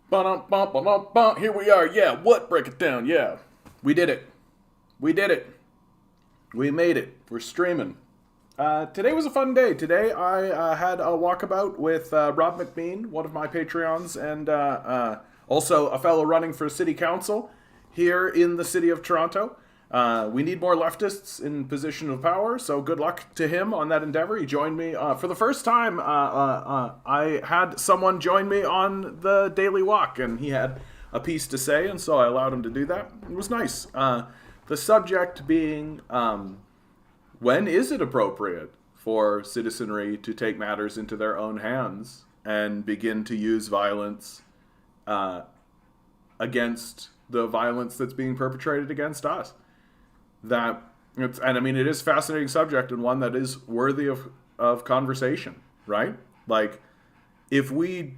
Ba-dum-bum-ba-dum-bum. Here we are. Yeah, what? Break it down. Yeah. We did it. We did it. We made it. We're streaming. Today was a fun day. Today I had a walkabout with Rob McMean, one of my Patreons, and also a fellow running for city council here in the city of Toronto. We need more leftists in position of power, so good luck to him on that endeavor. He joined me for the first time. I had someone join me on the daily walk, and he had a piece to say, and so I allowed him to do that. It was nice. The subject being when is it appropriate for citizenry to take matters into their own hands and begin to use violence against the violence that's being perpetrated against us? That it's, and I mean, it is a fascinating subject and one that is worthy of conversation, right? Like, if we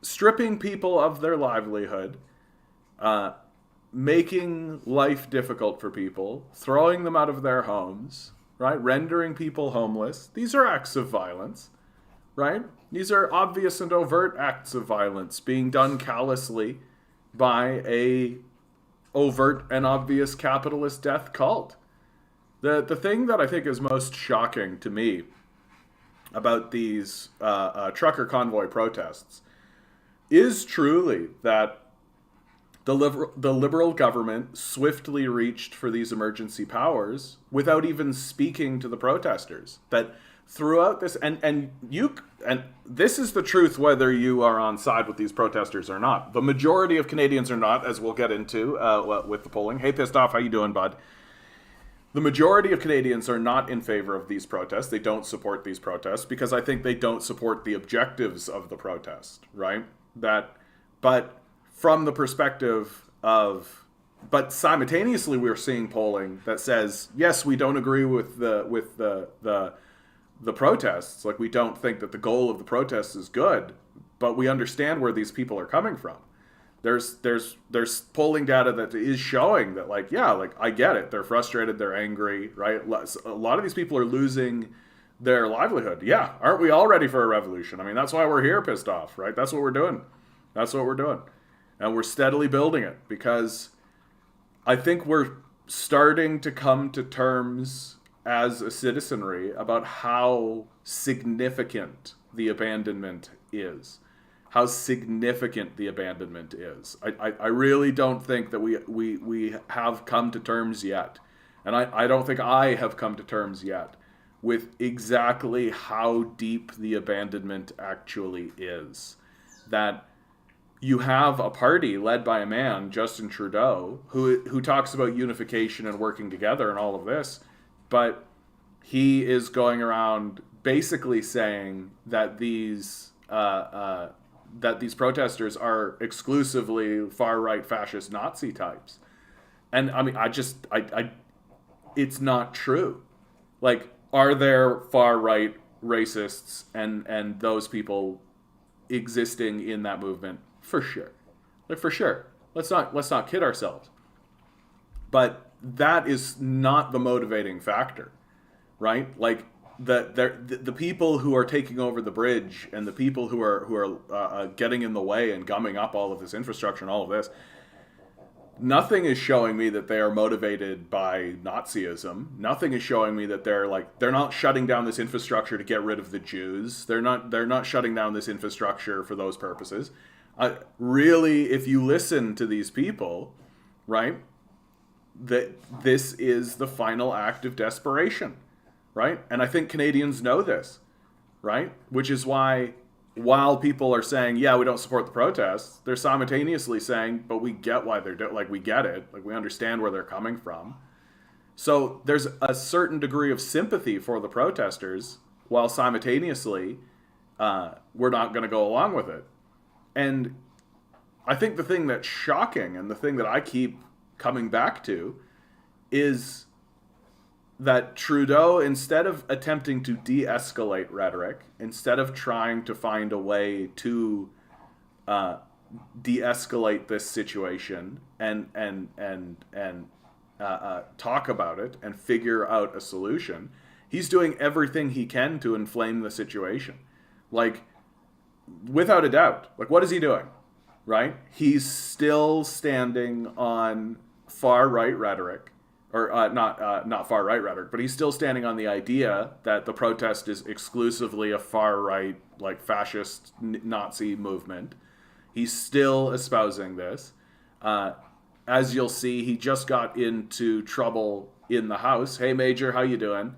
stripping people of their livelihood, making life difficult for people, throwing them out of their homes, right? Rendering people homeless. These are acts of violence, right? These are obvious and overt acts of violence being done callously by a overt and obvious capitalist death cult. The thing that I think is most shocking to me about these trucker convoy protests is truly that the liberal government swiftly reached for these emergency powers without even speaking to the protesters. That throughout this, and this is the truth whether you are on side with these protesters or not. The majority of Canadians are not, as we'll get into with the polling. Hey, pissed off, how you doing, bud? The majority of Canadians are not in favor of these protests. They don't support these protests because I think they don't support the objectives of the protest, right? But from the perspective of, but simultaneously we're seeing polling that says, yes, we don't agree with the protests. Like, we don't think that the goal of the protests is good, but we understand where these people are coming from. There's polling data that is showing that, like, yeah, like, I get it. They're frustrated. They're angry, right? A lot of these people are losing their livelihood. Yeah. Aren't we all ready for a revolution? I mean, that's why we're here pissed off, right? That's what we're doing. That's what we're doing. And we're steadily building it because I think we're starting to come to terms as a citizenry about how significant the abandonment is. How significant the abandonment is. I really don't think that we have come to terms yet. And I don't think I have come to terms yet with exactly how deep the abandonment actually is. That you have a party led by a man, Justin Trudeau, who talks about unification and working together and all of this, but he is going around basically saying that these protesters are exclusively far-right fascist Nazi types. And I mean, it's not true. Like, are there far-right racists and those people existing in that movement? For sure. Like, for sure. Let's not kid ourselves. But that is not the motivating factor, right? Like, the people who are taking over the bridge and the people who are getting in the way and gumming up all of this infrastructure and all of this, nothing is showing me that they are motivated by Nazism. Nothing is showing me that they're not shutting down this infrastructure to get rid of the Jews. They're not shutting down this infrastructure for those purposes. Really, if you listen to these people, right, that this is the final act of desperation, right? And I think Canadians know this, right? Which is why, while people are saying, yeah, we don't support the protests, they're simultaneously saying, but we get why they're doing, like, we get it, like, we understand where they're coming from. So there's a certain degree of sympathy for the protesters, while simultaneously we're not going to go along with it. And I think the thing that's shocking and the thing that I keep coming back to is that Trudeau, instead of attempting to de-escalate rhetoric, instead of trying to find a way to de-escalate this situation and talk about it and figure out a solution, he's doing everything he can to inflame the situation. Like, without a doubt, like, what is he doing? Right? He's still standing on far right rhetoric, or not far right rhetoric, but he's still standing on the idea that the protest is exclusively a far right, like, fascist Nazi movement. He's still espousing this. As you'll see, he just got into trouble in the House. Hey, Major, how you doing?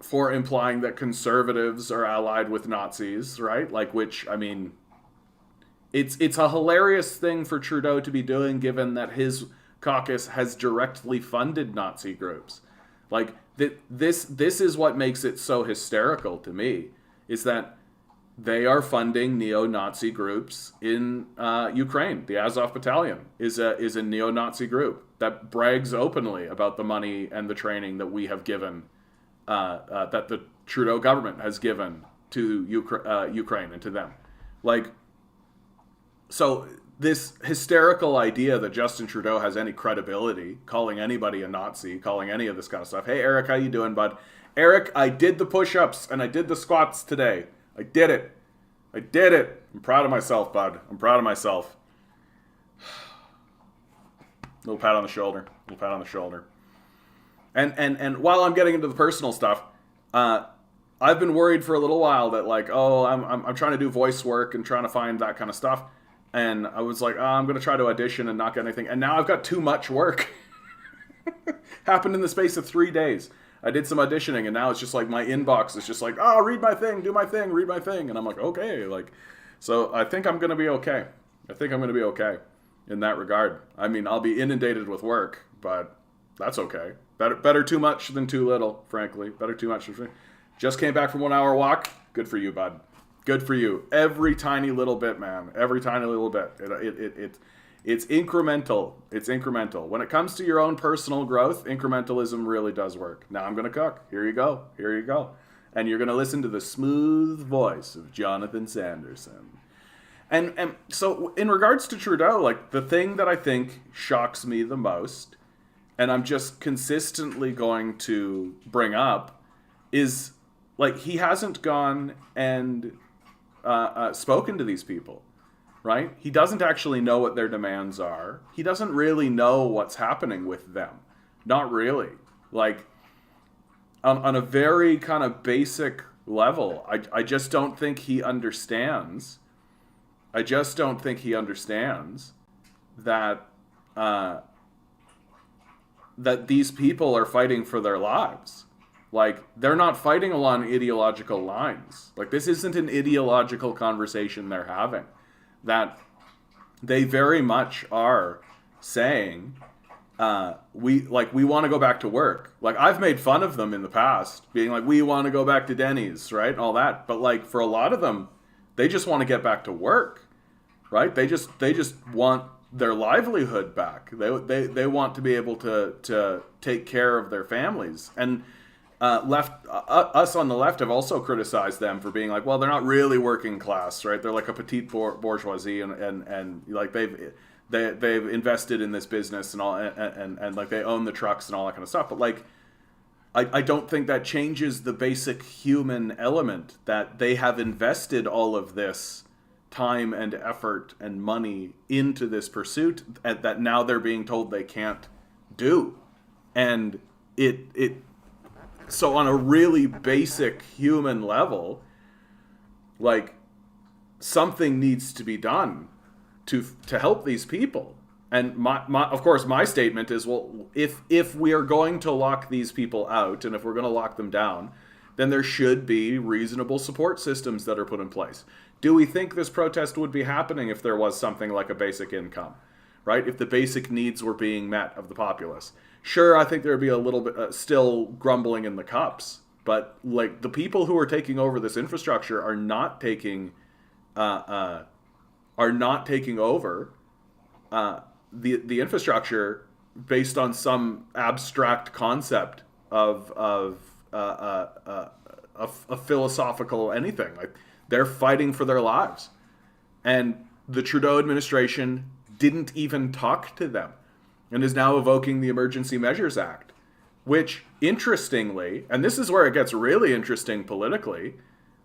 For implying that conservatives are allied with Nazis, right? Like, which, I mean, it's a hilarious thing for Trudeau to be doing, given that his caucus has directly funded Nazi groups. Like, this is what makes it so hysterical to me, is that they are funding neo-Nazi groups in Ukraine. The Azov Battalion is a neo-Nazi group that brags openly about the money and the training that we have given, that the Trudeau government has given to Ukraine and to them. Like, so this hysterical idea that Justin Trudeau has any credibility, calling anybody a Nazi, calling any of this kind of stuff. Hey, Eric, how you doing, bud? Eric, I did the push-ups and I did the squats today. I did it. I'm proud of myself, bud. I'm proud of myself. Little pat on the shoulder. And while I'm getting into the personal stuff, I've been worried for a little while that, like, I'm trying to do voice work and trying to find that kind of stuff. And I was like, I'm going to try to audition and not get anything. And now I've got too much work. Happened in the space of 3 days. I did some auditioning, and now it's just like my inbox is just like, read my thing, do my thing, read my thing. And I'm like, okay. Like, so I think I'm going to be okay. In that regard. I mean, I'll be inundated with work, but that's okay. Better too much than too little, frankly. Better too much than just came back from 1 hour walk. Good for you, bud. Good for you. Every tiny little bit, man. Every tiny little bit. It's incremental. It's incremental. When it comes to your own personal growth, incrementalism really does work. Now I'm going to cook. Here you go. And you're going to listen to the smooth voice of Jonathan Sanderson. And so in regards to Trudeau, like, the thing that I think shocks me the most, and I'm just consistently going to bring up, is, like, he hasn't gone and spoken to these people. Right? He doesn't actually know what their demands are. He doesn't really know what's happening with them. Not really. Like, on a very kind of basic level, I just don't think he understands. That that these people are fighting for their lives. Like, they're not fighting along ideological lines. Like, this isn't an ideological conversation they're having. That they very much are saying, we want to go back to work. Like, I've made fun of them in the past, being like, we want to go back to Denny's, right? And all that. But, like, for a lot of them, they just want to get back to work, right? They just want their livelihood back. They want to be able to take care of their families. And us on the left have also criticized them for being like, well, they're not really working class, right? They're like a petite bourgeoisie, and like they've invested in this business and all, and like they own the trucks and all that kind of stuff. But, like, I don't think that changes the basic human element that they have invested all of this time and effort and money into this pursuit that now they're being told they can't do. And so on a really basic human level, like, something needs to be done to help these people. And of course, my statement is, well, if we are going to lock these people out, and if we're going to lock them down, then there should be reasonable support systems that are put in place. Do we think this protest would be happening if there was something like a basic income, right? If the basic needs were being met of the populace? Sure, I think there would be a little bit still grumbling in the cups, but, like, the people who are taking over this infrastructure are not taking over the infrastructure based on some abstract concept of a philosophical anything. Like, they're fighting for their lives, and the Trudeau administration didn't even talk to them, and is now evoking the Emergency Measures Act, which, interestingly, and this is where it gets really interesting politically,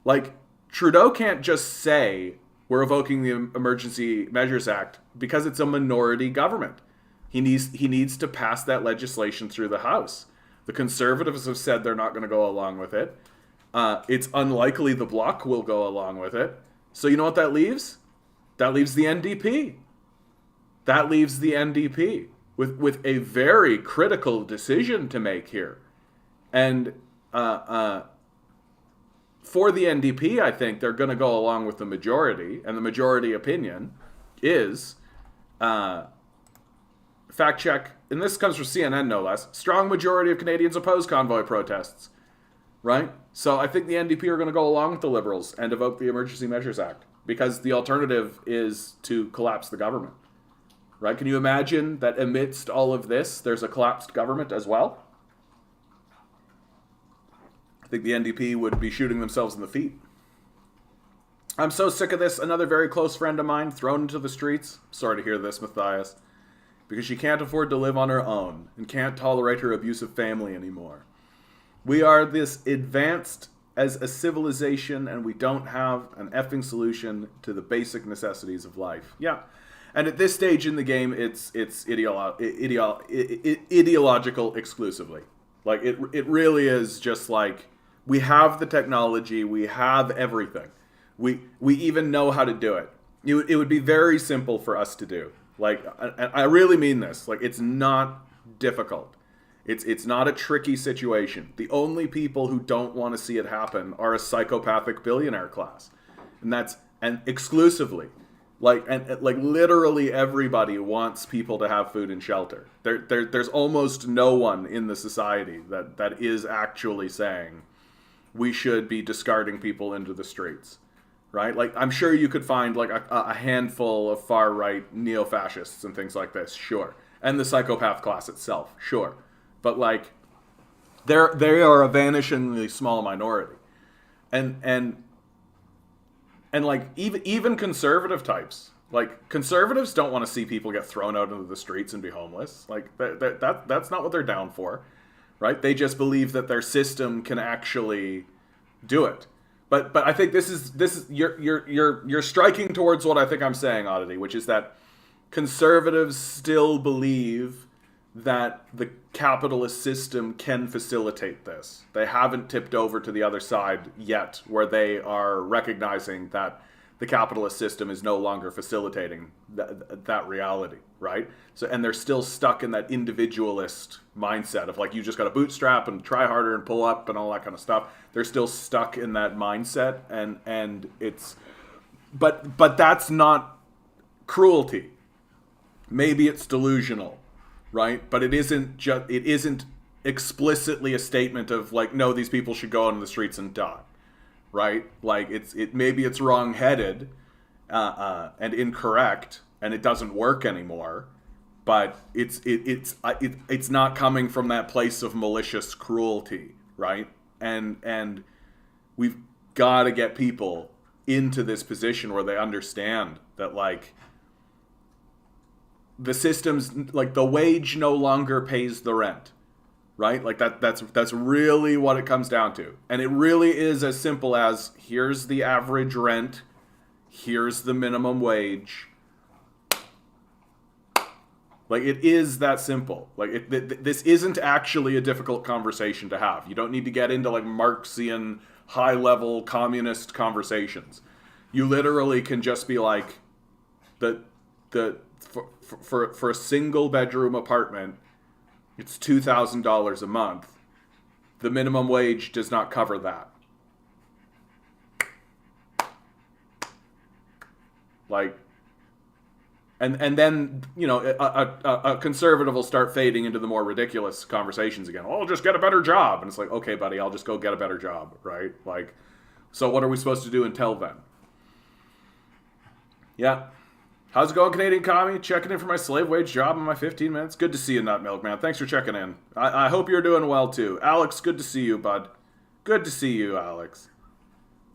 like, Trudeau can't just say we're revoking the Emergency Measures Act because it's a minority government. He needs to pass that legislation through the House. The Conservatives have said they're not going to go along with it. It's unlikely the Bloc will go along with it. So you know what that leaves? That leaves the NDP. That leaves the NDP with a very critical decision to make here. And for the NDP, I think they're going to go along with the majority, and the majority opinion is, fact check, and this comes from CNN no less, strong majority of Canadians oppose convoy protests, right? So I think the NDP are going to go along with the Liberals and evoke the Emergency Measures Act, because the alternative is to collapse the government, right? Can you imagine that amidst all of this, there's a collapsed government as well? I think the NDP would be shooting themselves in the feet. I'm so sick of this. Another very close friend of mine thrown into the streets. Sorry to hear this, Matthias. Because she can't afford to live on her own and can't tolerate her abusive family anymore. We are this advanced as a civilization and we don't have an effing solution to the basic necessities of life. Yeah. And at this stage in the game, it's ideological exclusively. Like, it really is just like, we have the technology, we have everything. We even know how to do it. It would be very simple for us to do. Like, I really mean this. Like, it's not difficult. It's not a tricky situation. The only people who don't want to see it happen are a psychopathic billionaire class. And exclusively. Like literally everybody wants people to have food and shelter. There's almost no one in the society that is actually saying we should be discarding people into the streets, right? Like, I'm sure you could find like a handful of far-right neo-fascists and things like this, sure. And the psychopath class itself, sure. But like, they are a vanishingly small minority. And like, even conservative types, like, conservatives don't want to see people get thrown out into the streets and be homeless. Like, that's not what they're down for, right? They just believe that their system can actually do it. But I think this is you're striking towards what I think I'm saying, Oddity, which is that conservatives still believe that the capitalist system can facilitate this. They haven't tipped over to the other side yet, where they are recognizing that the capitalist system is no longer facilitating that reality, right? So, and they're still stuck in that individualist mindset of like, you just got to bootstrap and try harder and pull up and all that kind of stuff. They're still stuck in that mindset, and it's, but that's not cruelty. Maybe it's delusional, right? But it isn't explicitly a statement of like, no, these people should go on the streets and die, right? Like, maybe it's wrong-headed and incorrect, and it doesn't work anymore. But it's not coming from that place of malicious cruelty, right? And we've got to get people into this position where they understand that, like, the system's, like, the wage no longer pays the rent, right? Like, that's really what it comes down to. And it really is as simple as, here's the average rent, here's the minimum wage. Like, it is that simple. Like, this isn't actually a difficult conversation to have. You don't need to get into, like, Marxian, high-level communist conversations. You literally can just be like, for a single-bedroom apartment, it's $2,000 a month. The minimum wage does not cover that. Like, and then, you know, a conservative will start fading into the more ridiculous conversations again. Oh, just get a better job. And it's like, okay, buddy, I'll just go get a better job, right? Like, so what are we supposed to do until then? Yeah. How's it going, Canadian Commie? Checking in for my slave wage job in my 15 minutes. Good to see you, Nut Milk Man. Thanks for checking in. I hope you're doing well, too. Alex, good to see you, bud. Good to see you, Alex.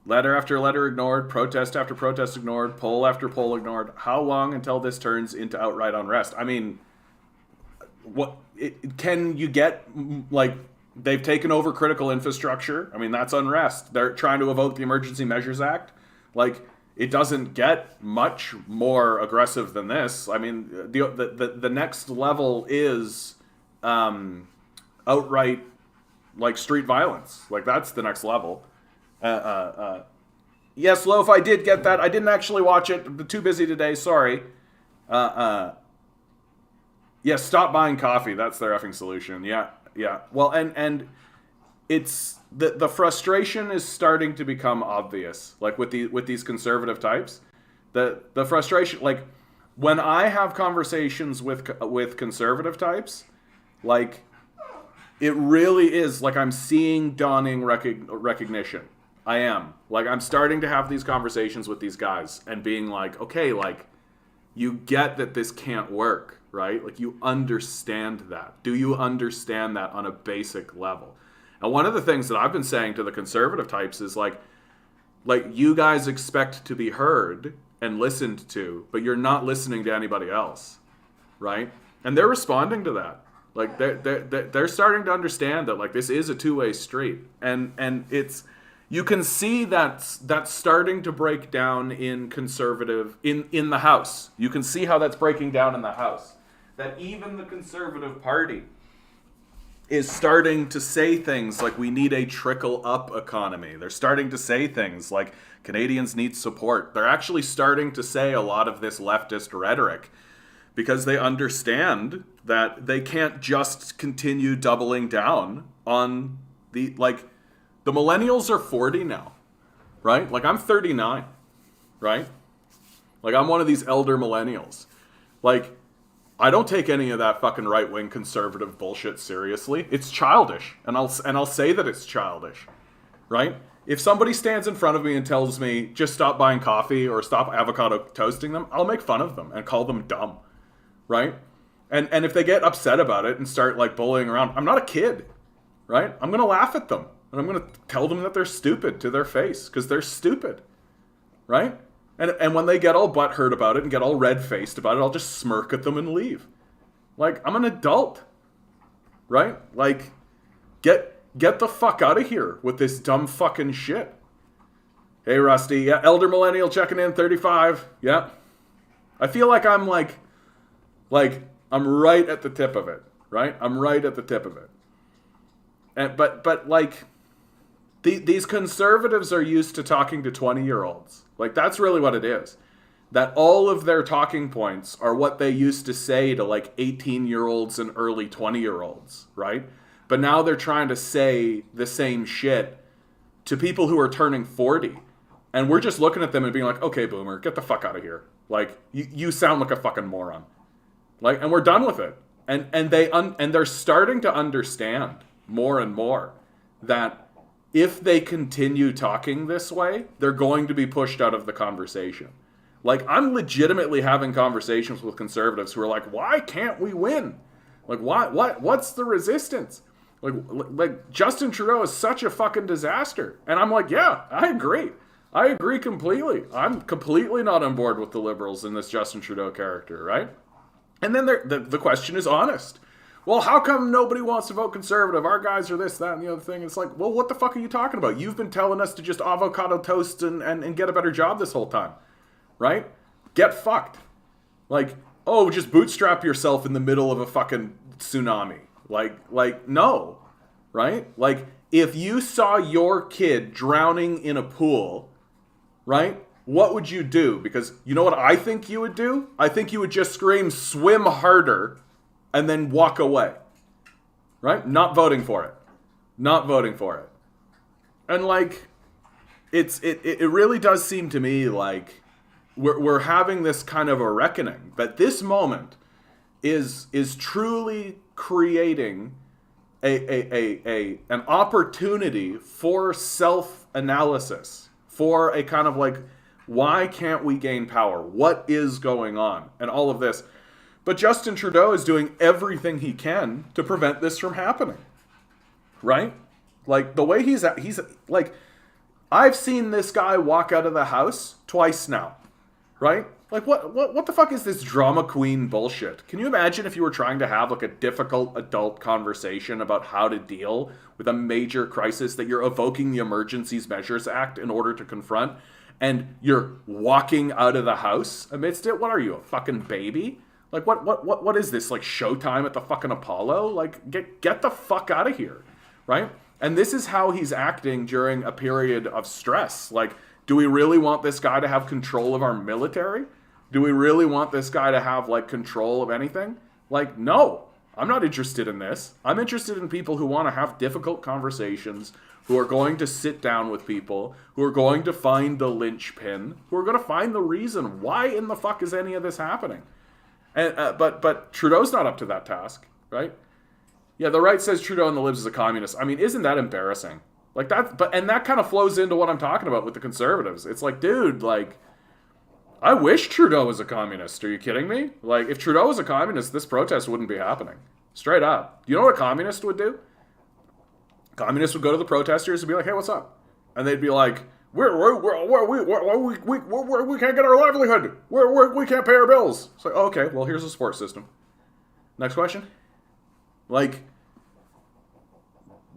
Letter after letter ignored, protest after protest ignored, poll after poll ignored. How long until this turns into outright unrest? I mean, can you get, like, They've taken over critical infrastructure. I mean, that's unrest. They're trying to evoke the Emergency Measures Act. Like, it doesn't get much more aggressive than this. I mean, the next level is outright, like, street violence. Like, that's the next level. Yes, Loaf, I did get that. I didn't actually watch it. I'm too busy today. Sorry. Yeah, stop buying coffee. That's their effing solution. Yeah. Well, and it's the frustration is starting to become obvious. Like with these conservative types, the frustration. Like when I have conversations with conservative types, like it really is like I'm seeing dawning recognition. I am. Like I'm starting to have these conversations with these guys and being like, okay, like you get that this can't work, right? Like you understand that. Do you understand that on a basic level? And one of the things that I've been saying to the conservative types is like you guys expect to be heard and listened to, but you're not listening to anybody else, right? And they're responding to that. Like they're starting to understand that like this is a two-way street, and it's you can see that's starting to break down in conservative in the House. You can see how that's breaking down in the House. That even the Conservative Party is starting to say things like we need a trickle-up economy. They're starting to say things like Canadians need support. They're actually starting to say a lot of this leftist rhetoric because they understand that they can't just continue doubling down on the, like, the millennials are 40 now, right? Like, I'm 39, right? Like, I'm one of these elder millennials. Like, I don't take any of that fucking right-wing conservative bullshit seriously. It's childish, and I'll say that it's childish, right? If somebody stands in front of me and tells me just stop buying coffee or stop avocado toasting them, I'll make fun of them and call them dumb, right? And if they get upset about it and start like bullying around, I'm not a kid, right? I'm gonna laugh at them and I'm gonna tell them that they're stupid to their face because they're stupid, right? And when they get all butthurt about it and get all red-faced about it, I'll just smirk at them and leave. Like, I'm an adult, right? Like, get the fuck out of here with this dumb fucking shit. Hey, Rusty. Yeah, Elder Millennial checking in, 35. Yeah. I feel like I'm like, I'm right at the tip of it, right? I'm right at the tip of it. And, but like, these conservatives are used to talking to 20-year-olds. Like, that's really what it is. That all of their talking points are what they used to say to, like, 18-year-olds and early 20-year-olds, right? But now they're trying to say the same shit to people who are turning 40. And we're just looking at them and being like, okay, boomer, get the fuck out of here. Like, you sound like a fucking moron. Like, and we're done with it. And they're starting to understand more and more that if they continue talking this way, they're going to be pushed out of the conversation. Like, I'm legitimately having conversations with conservatives who are like, why can't we win? Like, what's the resistance? Like Justin Trudeau is such a fucking disaster. And I'm like, yeah, I agree. I agree completely. I'm completely not on board with the Liberals in this Justin Trudeau character, right? And then the question is honest. Well, how come nobody wants to vote conservative? Our guys are this, that, and the other thing. It's like, well, what the fuck are you talking about? You've been telling us to just avocado toast and get a better job this whole time, right? Get fucked. Like, oh, just bootstrap yourself in the middle of a fucking tsunami. Like no, right? Like, if you saw your kid drowning in a pool, right? What would you do? Because you know what I think you would do? I think you would just scream, swim harder, and then walk away, right? Not voting for it. Not voting for it. And like, it really does seem to me like we're having this kind of a reckoning. But this moment is truly creating an opportunity for self-analysis, for a kind of like, why can't we gain power? What is going on? And all of this. But Justin Trudeau is doing everything he can to prevent this from happening, right? Like, the way he's like, I've seen this guy walk out of the House twice now, right? Like, what the fuck is this drama queen bullshit? Can you imagine if you were trying to have, like, a difficult adult conversation about how to deal with a major crisis that you're evoking the Emergencies Measures Act in order to confront, and you're walking out of the house amidst it? What are you, a fucking baby? Like, what is this, like, Showtime at the fucking Apollo? Like, get the fuck out of here, right? And this is how he's acting during a period of stress. Like, do we really want this guy to have control of our military? Do we really want this guy to have, like, control of anything? Like, no. I'm not interested in this. I'm interested in people who want to have difficult conversations, who are going to sit down with people, who are going to find the linchpin, who are going to find the reason. Why in the fuck is any of this happening? And but Trudeau's not up to that task, right? Yeah, the right says Trudeau and the Libs is a communist. I mean, isn't that embarrassing? Like, and that kind of flows into what I'm talking about with the Conservatives. It's like, dude, like, I wish Trudeau was a communist. Are you kidding me? Like, if Trudeau was a communist, this protest wouldn't be happening. Straight up. Do you know what a communist would do? Communists would go to the protesters and be like, hey, what's up? And they'd be like, we can't get our livelihood. We can't pay our bills. It's like, oh, okay, well, here's a support system. Next question. Like,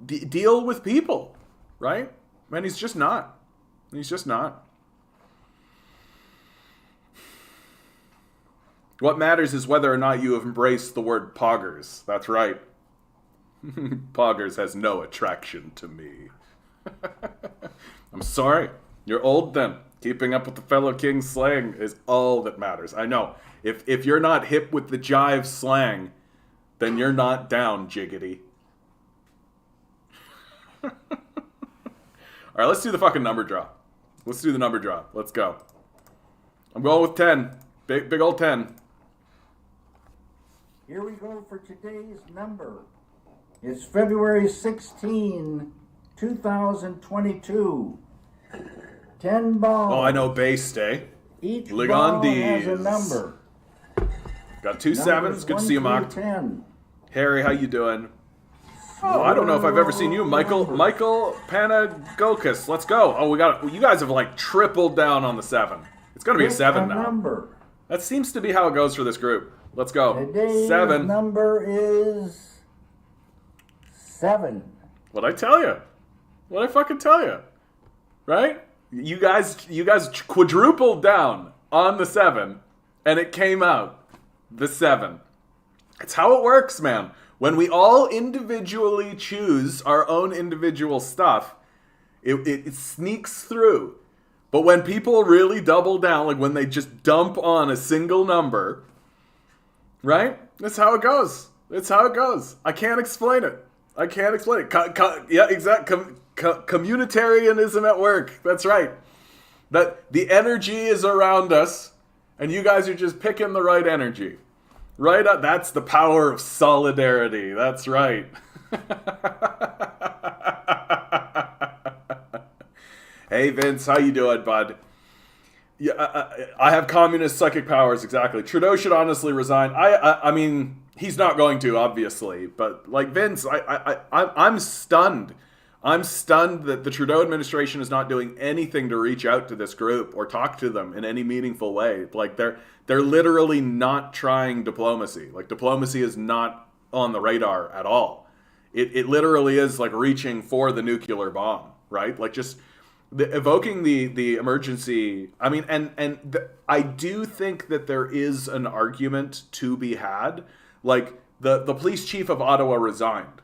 deal with people, right? Man, he's just not. He's just not. What matters is whether or not you have embraced the word poggers. That's right. Poggers has no attraction to me. I'm sorry. You're old then. Keeping up with the fellow king's slang is all that matters. I know. If you're not hip with the jive slang, then you're not down, jiggity. All right, let's do the fucking number draw. Let's do the number draw. Let's go. I'm going with 10. Big old 10. Here we go for today's number. It's February 16, 2022. 10 balls. Oh, I know base day. Each Ligon ball D's. has a number. Got 2 sevens. Good to see you, Mark. 10. Harry, how you doing? Oh, I don't know if I've ever seen you. Michael Panagokis. Let's go. Oh, you guys have, like, tripled down on the 7. It's going to be a 7 now. Number. That seems to be how it goes for this group. Let's go. Today's 7. number is 7. What'd I tell you? What'd I fucking tell you? Right? You guys quadrupled down on the 7, and it came out the 7. It's how it works, man. When we all individually choose our own individual stuff, it sneaks through. But when people really double down, like when they just dump on a single number, right? That's how it goes. It's how it goes. I can't explain it. Yeah, exactly. Communitarianism at work. That's right. That the energy is around us, and you guys are just picking the right energy. Right up. That's the power of solidarity. That's right. Hey Vince, how you doing, bud? Yeah, I have communist psychic powers. Exactly. Trudeau should honestly resign. I mean, he's not going to, obviously, but like Vince, I'm stunned. I'm stunned that the Trudeau administration is not doing anything to reach out to this group or talk to them in any meaningful way. Like they're literally not trying diplomacy. Like diplomacy is not on the radar at all. It literally is like reaching for the nuclear bomb, right? Like just evoking the emergency. I mean, I do think that there is an argument to be had. Like the police chief of Ottawa resigned,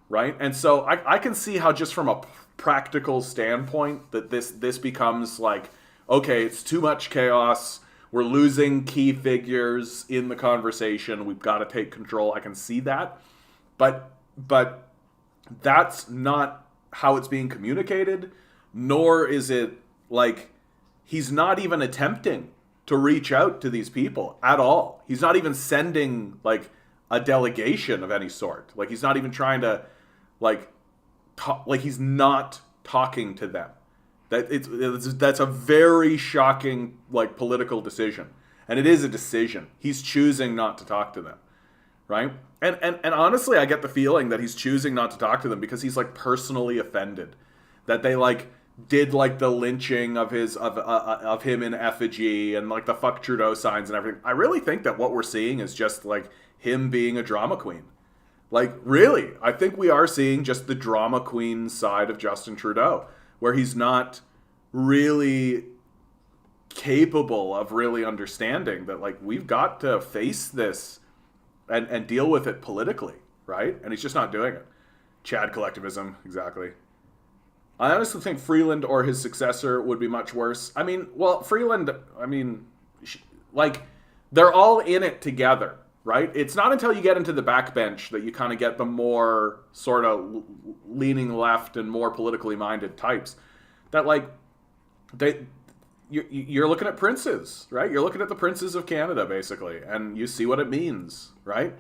right? And so I can see how just from a practical standpoint that this becomes like, okay, it's too much chaos. We're losing key figures in the conversation. We've got to take control. I can see that. But that's not how it's being communicated, nor is it like he's not even attempting to reach out to these people at all. He's not even sending like a delegation of any sort. Like he's not even trying to like he's not talking to them. That's a very shocking like political decision. And it is a decision. He's choosing not to talk to them. Right? And honestly, I get the feeling that he's choosing not to talk to them because he's like personally offended. That they like did like the lynching of him in effigy and like the fuck Trudeau signs and everything. I really think that what we're seeing is just like him being a drama queen. Like, really, I think we are seeing just the drama queen side of Justin Trudeau, where he's not really capable of really understanding that, like, we've got to face this and deal with it politically, right? And he's just not doing it. Chad collectivism, exactly. I honestly think Freeland or his successor would be much worse. I mean, well, Freeland, like, they're all in it together, right? It's not until you get into the backbench that you kind of get the more sort of leaning left and more politically minded types that, like, you're looking at princes, right? You're looking at the princes of Canada, basically, and you see what it means, right?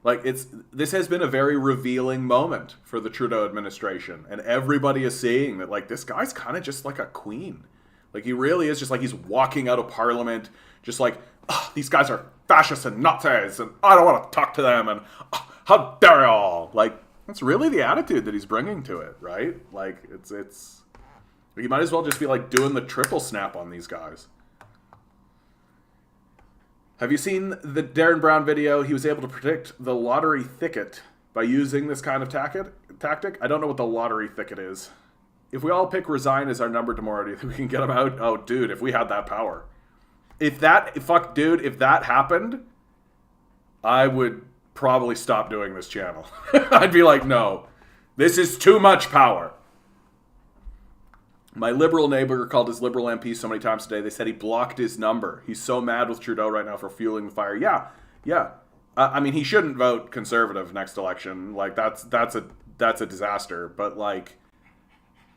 Like, this has been a very revealing moment for the Trudeau administration, and everybody is seeing that, like, this guy's kind of just like a queen. Like, he really is just like he's walking out of Parliament, just like, oh, these guys are fascists and Nazis, and I don't want to talk to them, and oh, how dare y'all? Like, that's really the attitude that he's bringing to it, right? Like, it's you might as well just be like doing the triple snap on these guys. Have you seen the Darren Brown video? He was able to predict the lottery thicket by using this kind of tactic. I don't know what the lottery thicket is. If we all pick resign as our number tomorrow, do you think we can get him out? Oh, dude, if we had that power. If that happened, I would probably stop doing this channel. I'd be like, no, this is too much power. My Liberal neighbor called his Liberal MP so many times today, they said he blocked his number. He's so mad with Trudeau right now for fueling the fire. Yeah. I mean, he shouldn't vote Conservative next election. Like, that's a disaster. But, like,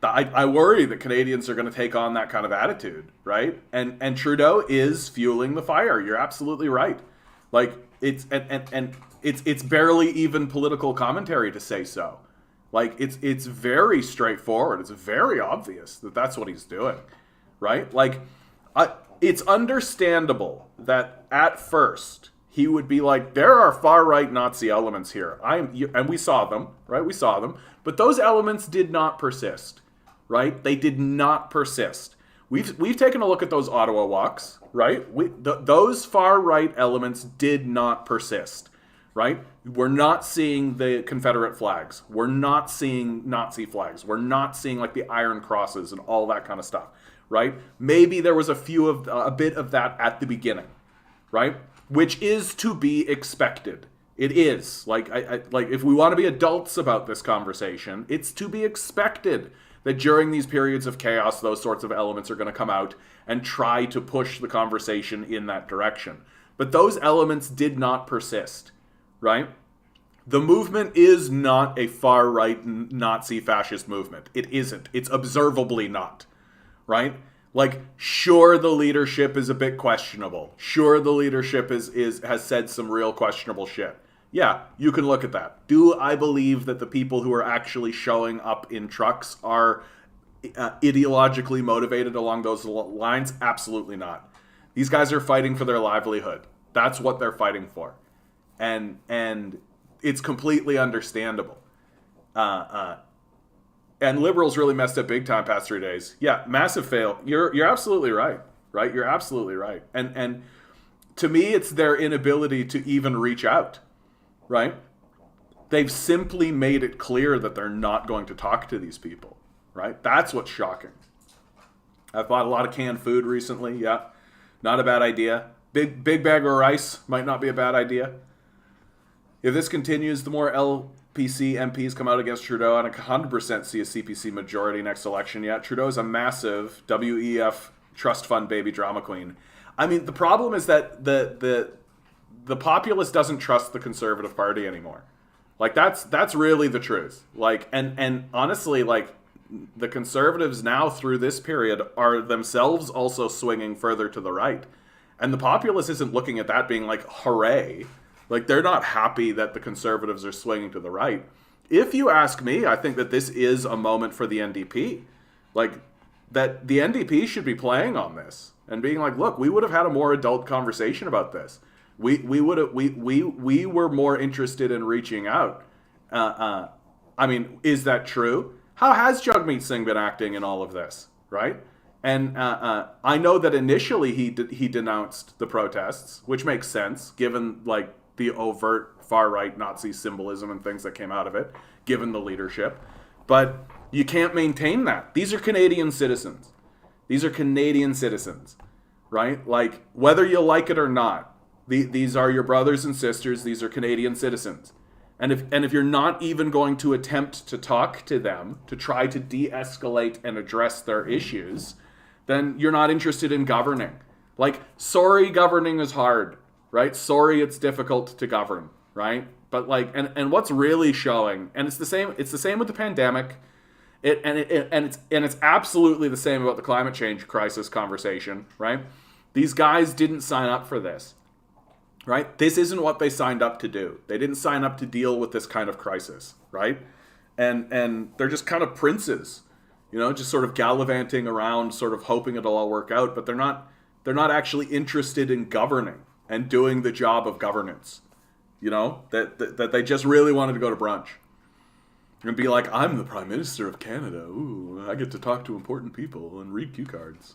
I worry that Canadians are going to take on that kind of attitude, right? And Trudeau is fueling the fire. You're absolutely right. Like, it's barely even political commentary to say so. Like, it's very straightforward. It's very obvious that that's what he's doing, right? Like, it's understandable that at first he would be like, there are far-right Nazi elements here. And we saw them, right? We saw them. But those elements did not persist, right? They did not persist. We've taken a look at those Ottawa walks, right? Those far-right elements did not persist. Right? We're not seeing the Confederate flags. We're not seeing Nazi flags. We're not seeing like the Iron Crosses and all that kind of stuff, right? Maybe there was a bit of that at the beginning, right? Which is to be expected. It is. Like, like if we want to be adults about this conversation, it's to be expected that during these periods of chaos, those sorts of elements are going to come out and try to push the conversation in that direction. But those elements did not persist. Right? The movement is not a far-right Nazi fascist movement. It isn't. It's observably not. Right? Like, sure, the leadership is a bit questionable. Sure, the leadership has said some real questionable shit. Yeah, you can look at that. Do I believe that the people who are actually showing up in trucks are ideologically motivated along those lines? Absolutely not. These guys are fighting for their livelihood. That's what they're fighting for. And it's completely understandable. And Liberals really messed up big time past 3 days. Yeah, massive fail. You're absolutely right. Right? You're absolutely right. And to me, it's their inability to even reach out. Right? They've simply made it clear that they're not going to talk to these people. Right? That's what's shocking. I've bought a lot of canned food recently. Yeah, not a bad idea. Big bag of rice might not be a bad idea. If this continues, the more LPC MPs come out against Trudeau, and I 100% see a CPC majority next election. Yeah, Trudeau's a massive WEF trust fund baby drama queen. I mean, the problem is that the populace doesn't trust the Conservative Party anymore. Like, that's really the truth. Like, and honestly, like, the Conservatives now through this period are themselves also swinging further to the right. And the populace isn't looking at that being like, hooray. Like, they're not happy that the Conservatives are swinging to the right. If you ask me, I think that this is a moment for the NDP. Like, that the NDP should be playing on this and being like, look, we would have had a more adult conversation about this. We were more interested in reaching out. I mean, is that true? How has Jagmeet Singh been acting in all of this, right? And I know that initially he denounced the protests, which makes sense given like the overt far right Nazi symbolism and things that came out of it, given the leadership. But you can't maintain that. These are Canadian citizens. These are Canadian citizens, right? Like whether you like it or not, these are your brothers and sisters. These are Canadian citizens. And if you're not even going to attempt to talk to them to try to de-escalate and address their issues, then you're not interested in governing. Like, sorry, governing is hard, right? Sorry, it's difficult to govern, right? But like, and what's really showing, and it's the same with the pandemic, it's absolutely the same about the climate change crisis conversation, right? These guys didn't sign up for this. Right? This isn't what they signed up to do. They didn't sign up to deal with this kind of crisis, right? And they're just kind of princes, just sort of gallivanting around, sort of hoping it'll all work out, but they're not actually interested in governing and doing the job of governance. That they just really wanted to go to brunch and be like, I'm the Prime Minister of Canada. Ooh, I get to talk to important people and read cue cards.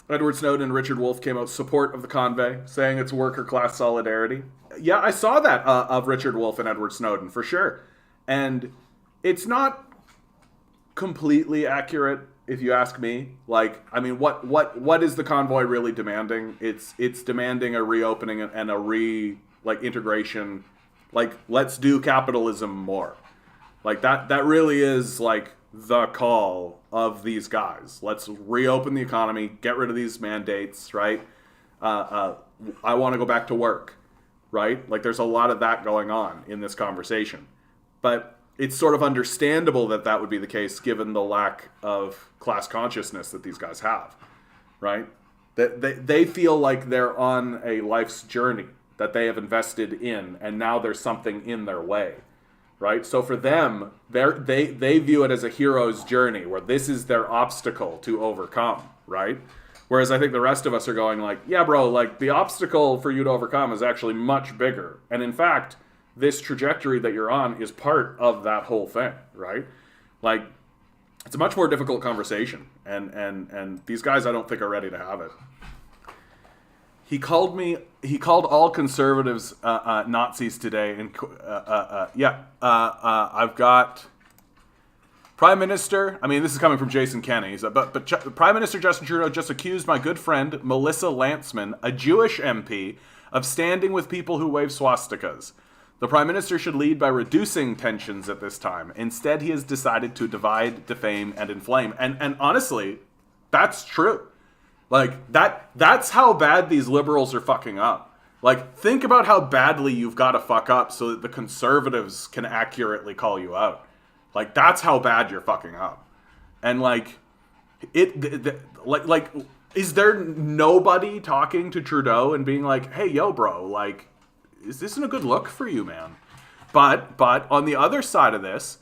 Edward Snowden and Richard Wolff came out support of the convoy, saying it's worker class solidarity. Yeah, I saw that of Richard Wolff and Edward Snowden for sure, and it's not completely accurate if you ask me. Like, I mean, what is the convoy really demanding? It's demanding a reopening and a integration. Like, let's do capitalism more. Like that really is like the call of these guys. Let's reopen the economy, get rid of these mandates, right? I want to go back to work, right? Like there's a lot of that going on in this conversation. But it's sort of understandable that that would be the case given the lack of class consciousness that these guys have, right? That they feel like they're on a life's journey that they have invested in, and now there's something in their way. Right? So for them, they view it as a hero's journey where this is their obstacle to overcome, right? Whereas I think the rest of us are going like, yeah, bro, like the obstacle for you to overcome is actually much bigger. And in fact, this trajectory that you're on is part of that whole thing, right? Like, it's a much more difficult conversation. And these guys, I don't think, are ready to have it. He called all conservatives Nazis today. And I've got Prime Minister. I mean, this is coming from Jason Kenney. But Prime Minister Justin Trudeau just accused my good friend Melissa Lantsman, a Jewish MP, of standing with people who wave swastikas. The Prime Minister should lead by reducing tensions at this time. Instead, he has decided to divide, defame, and inflame. And honestly, that's true. Like, that's how bad these liberals are fucking up. Like, think about how badly you've got to fuck up so that the conservatives can accurately call you out. Like, that's how bad you're fucking up. And, like, is there nobody talking to Trudeau and being like, hey, yo, bro, like, is this a good look for you, man? But on the other side of this,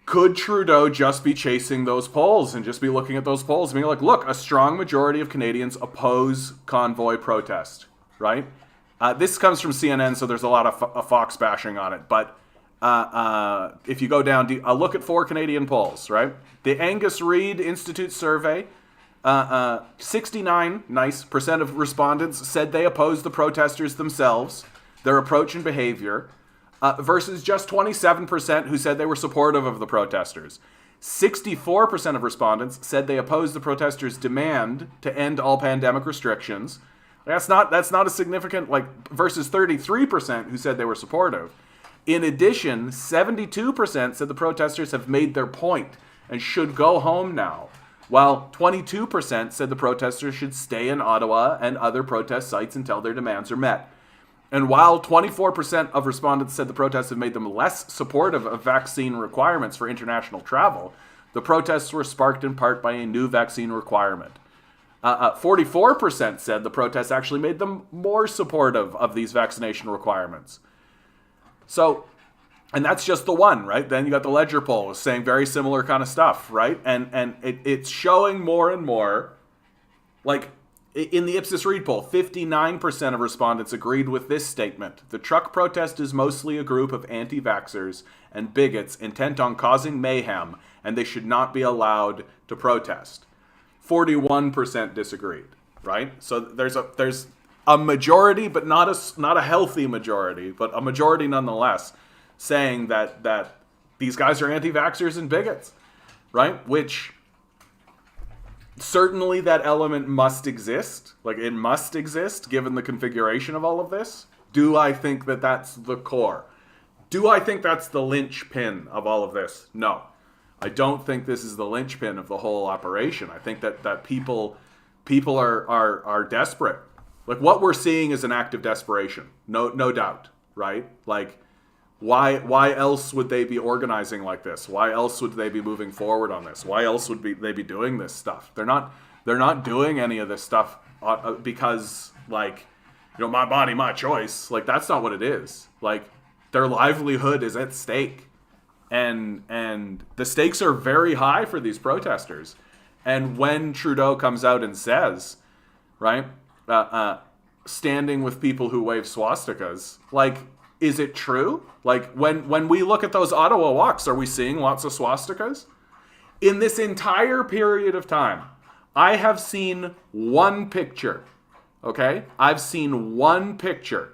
could Trudeau just be chasing those polls and just be looking at those polls and being like, look, a strong majority of Canadians oppose convoy protest, right? This comes from CNN, so there's a lot of Fox bashing on it. But if you go down, look at 4 Canadian polls, right? The Angus Reid Institute survey, 69% of respondents said they opposed the protesters themselves, their approach and behavior, versus just 27% who said they were supportive of the protesters. 64% of respondents said they opposed the protesters' demand to end all pandemic restrictions. That's not a significant, versus 33% who said they were supportive. In addition, 72% said the protesters have made their point and should go home now, while 22% said the protesters should stay in Ottawa and other protest sites until their demands are met. And while 24% of respondents said the protests have made them less supportive of vaccine requirements for international travel, the protests were sparked in part by a new vaccine requirement. 44% said the protests actually made them more supportive of these vaccination requirements. So, and that's just the one, right? Then you got the Ledger poll saying very similar kind of stuff, right? And it's showing more and more, like, In the Ipsos Reid poll, 59% of respondents agreed with this statement. The truck protest is mostly a group of anti-vaxxers and bigots intent on causing mayhem, and they should not be allowed to protest. 41% disagreed, right? So there's a majority, but not a healthy majority, but a majority nonetheless, saying that these guys are anti-vaxxers and bigots, right? Which certainly that element must exist. Like, it must exist given the configuration of all of this. Do I think that that's the core? Do I think that's the linchpin of all of this? No. I don't think this is the linchpin of the whole operation. I think that people are desperate. Like, what we're seeing is an act of desperation. No doubt, right? Like, why else would they be organizing like this? Why else would they be moving forward on this? Why else would they be doing this stuff? They're not doing any of this stuff because, like, my body, my choice. Like, that's not what it is. Like, their livelihood is at stake, and the stakes are very high for these protesters. And when Trudeau comes out and says, right, standing with people who wave swastikas, like, is it true? Like, when we look at those Ottawa walks, are we seeing lots of swastikas? In this entire period of time, I have seen one picture, okay? I've seen one picture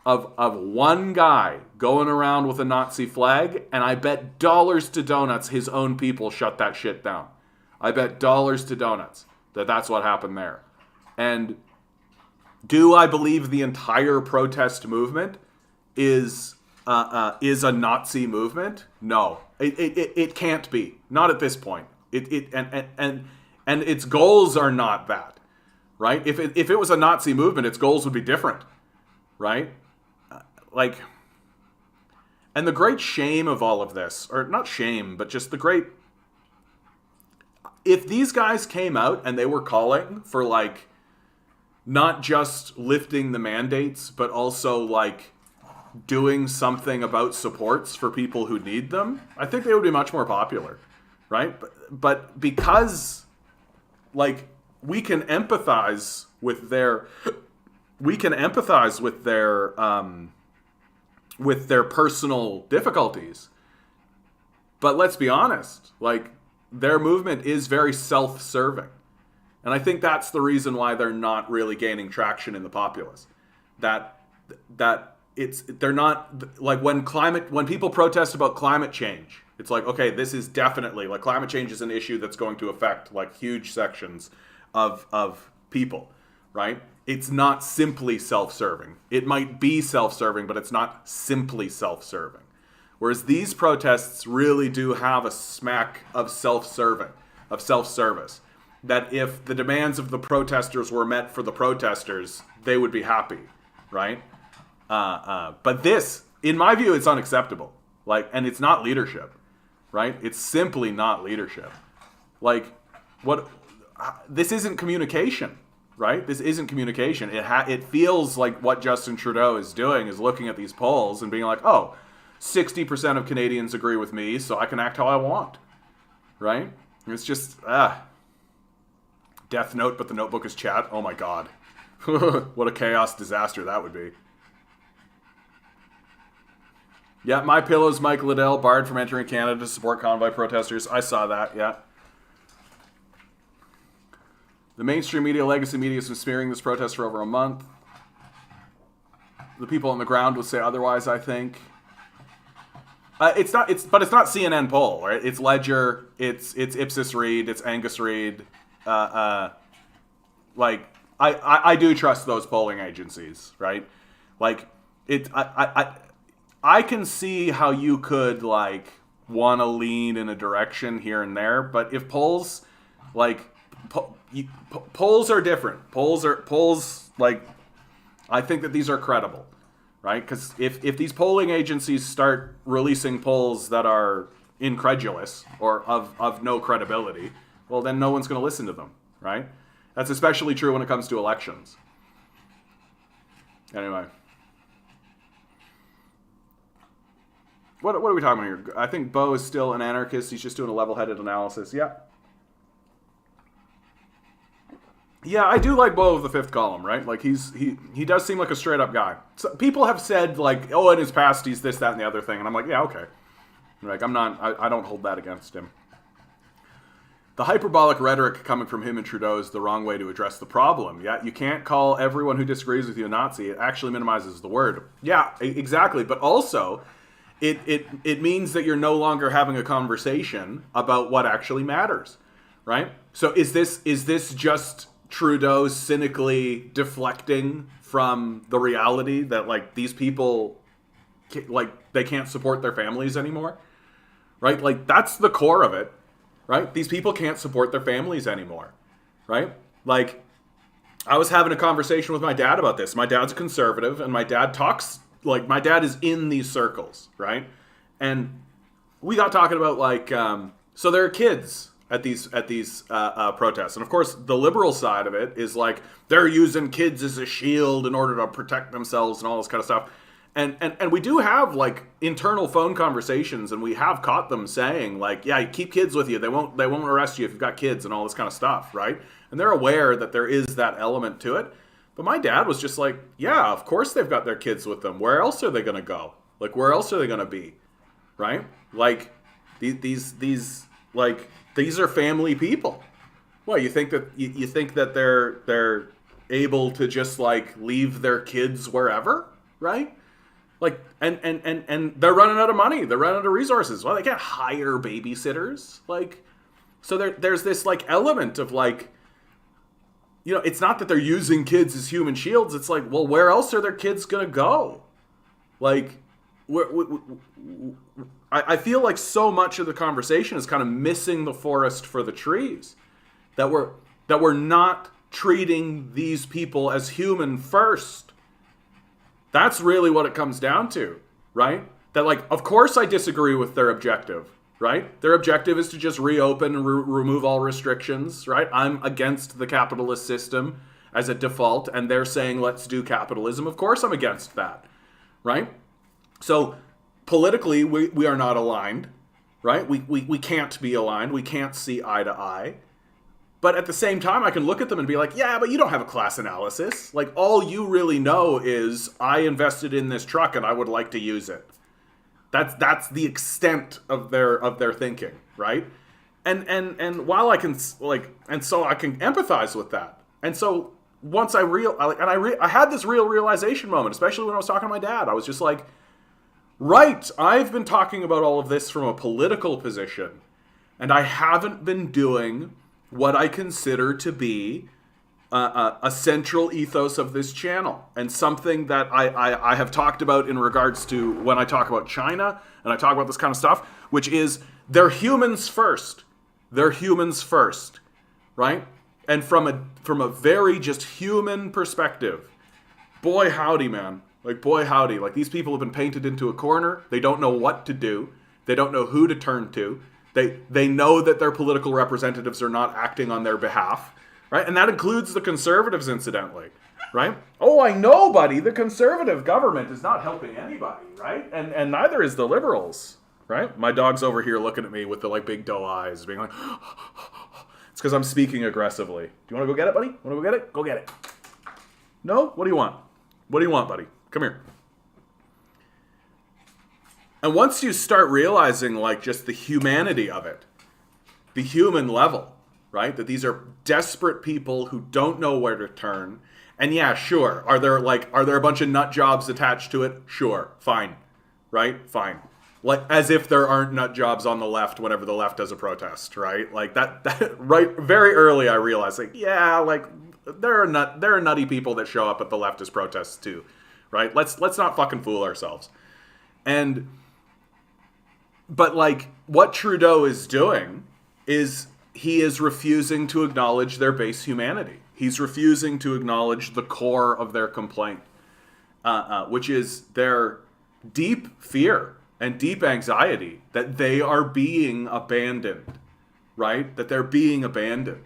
of one guy going around with a Nazi flag, and I bet dollars to donuts his own people shut that shit down. I bet dollars to donuts that that's what happened there. And do I believe the entire protest movement is a Nazi movement? No, it can't be. Not at this point. And its goals are not that, right? If it was a Nazi movement, its goals would be different, right? And the great shame of all of this, or not shame, but just the great, if these guys came out and they were calling for, like, not just lifting the mandates, but also, like, doing something about supports for people who need them, I think they would be much more popular, right? But because, like, we can empathize with their personal difficulties, but let's be honest, like, their movement is very self-serving, and I think that's the reason why they're not really gaining traction in the populace. They're not, like, when people protest about climate change, it's like, okay, this is definitely, like, climate change is an issue that's going to affect, like, huge sections of people, right? It's not simply self-serving. It might be self-serving, but it's not simply self-serving. Whereas these protests really do have a smack of self-serving, of self-service. That if the demands of the protesters were met for the protesters, they would be happy, right? But this, in my view, it's unacceptable. Like, and it's not leadership, right? It's simply not leadership. Like, this isn't communication, right? This isn't communication. It feels like what Justin Trudeau is doing is looking at these polls and being like, oh, 60% of Canadians agree with me, so I can act how I want, right? It's just, Death Note, but the notebook is chat. Oh my God. What a chaos disaster that would be. Yeah, My Pillow's Mike Liddell barred from entering Canada to support convoy protesters. I saw that, yeah. The mainstream media, legacy media, has been smearing this protest for over a month. The people on the ground would say otherwise, I think. But it's not CNN poll, right? It's Ledger, it's Ipsos Reid, it's Angus Reid. Like, I do trust those polling agencies, right? Like, I can see how you could, like, want to lean in a direction here and there, but if polls, like, polls are different. Polls, like, I think that these are credible, right? Because if these polling agencies start releasing polls that are incredulous or of no credibility, well, then no one's going to listen to them, right? That's especially true when it comes to elections. Anyway. What are we talking about here? I think Beau is still an anarchist. He's just doing a level-headed analysis. Yeah. Yeah, I do like Beau of the Fifth Column, right? Like he does seem like a straight up guy. So people have said like, oh, in his past he's this, that, and the other thing, and I'm like, yeah, okay. Like I don't hold that against him. The hyperbolic rhetoric coming from him and Trudeau is the wrong way to address the problem. Yeah, you can't call everyone who disagrees with you a Nazi. It actually minimizes the word. Yeah, exactly. But also, it means that you're no longer having a conversation about what actually matters, right? So is this just Trudeau cynically deflecting from the reality that like these people like they can't support their families anymore, right? Like that's the core of it. Right? These people can't support their families anymore, right? Like, I was having a conversation with my dad about this. My dad's a conservative, and my dad talks, like, my dad is in these circles, right? And we got talking about, like, so there are kids at these protests. And, of course, the liberal side of it is, like, they're using kids as a shield in order to protect themselves and all this kind of stuff. And we do have like internal phone conversations, and we have caught them saying like, yeah, keep kids with you. They won't arrest you if you've got kids and all this kind of stuff, right? And they're aware that there is that element to it. But my dad was just like, yeah, of course they've got their kids with them. Where else are they going to go? Like, where else are they going to be, right? Like these are family people. Well, you think that they're able to just like leave their kids wherever, right? Like, and they're running out of money. They're running out of resources. Well, they can't hire babysitters. Like, so there's this, like, element of, like, you know, it's not that they're using kids as human shields. It's like, well, where else are their kids going to go? Like, I feel like so much of the conversation is kind of missing the forest for the trees. That we're not treating these people as human first. That's really what it comes down to, right? That, like, of course I disagree with their objective, right? Their objective is to just reopen and remove all restrictions, right? I'm against the capitalist system as a default, and they're saying, let's do capitalism. Of course I'm against that, right? So politically, we are not aligned, right? We can't be aligned. We can't see eye to eye. But at the same time, I can look at them and be like, yeah, but you don't have a class analysis. Like, all you really know is I invested in this truck and I would like to use it. That's the extent of their thinking, right? And while I can so I can empathize with that. And so once I had this real realization moment, especially when I was talking to my dad. I was just like, right, I've been talking about all of this from a political position, and I haven't been doing what I consider to be a central ethos of this channel, and something that I have talked about in regards to when I talk about China and I talk about this kind of stuff, which is they're humans first. They're humans first, right? And from a very just human perspective, boy howdy, man. Like, boy howdy. Like, these people have been painted into a corner. They don't know what to do. They don't know who to turn to. They know that their political representatives are not acting on their behalf, right? And that includes the conservatives, incidentally, right? Oh, I know, buddy. The conservative government is not helping anybody, right? And neither is the liberals, right? My dog's over here looking at me with the, like, big doe eyes, being like, it's because I'm speaking aggressively. Do you want to go get it, buddy? Want to go get it? Go get it. No? What do you want? What do you want, buddy? Come here. And once you start realizing, like, just the humanity of it, the human level, right? That these are desperate people who don't know where to turn. And yeah, sure. Are there a bunch of nut jobs attached to it? Sure. Fine. Right? Fine. Like, as if there aren't nut jobs on the left whenever the left does a protest, right? Like, that right, very early I realized, like, yeah, like, there are nutty people that show up at the leftist protests too, right? Let's not fucking fool ourselves. But, like, what Trudeau is doing is he is refusing to acknowledge their base humanity. He's refusing to acknowledge the core of their complaint, which is their deep fear and deep anxiety that they are being abandoned, right? That they're being abandoned.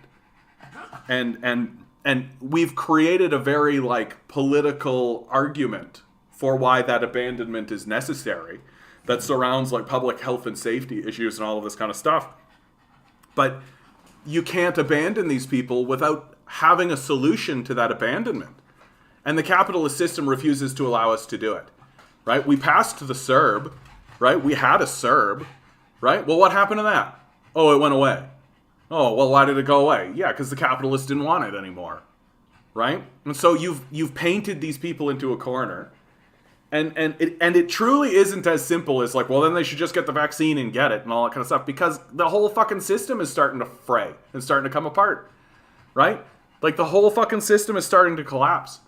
And we've created a very, like, political argument for why that abandonment is necessary, that surrounds, like, public health and safety issues and all of this kind of stuff. But you can't abandon these people without having a solution to that abandonment. And the capitalist system refuses to allow us to do it, right? We passed the CERB, right? We had a CERB, right? Well, what happened to that? Oh, it went away. Oh, well, why did it go away? Yeah, because the capitalists didn't want it anymore, right? And so you've painted these people into a corner, and it truly isn't as simple as like, well, then they should just get the vaccine and get it and all that kind of stuff, because the whole fucking system is starting to fray and starting to come apart, right? Like the whole fucking system is starting to collapse.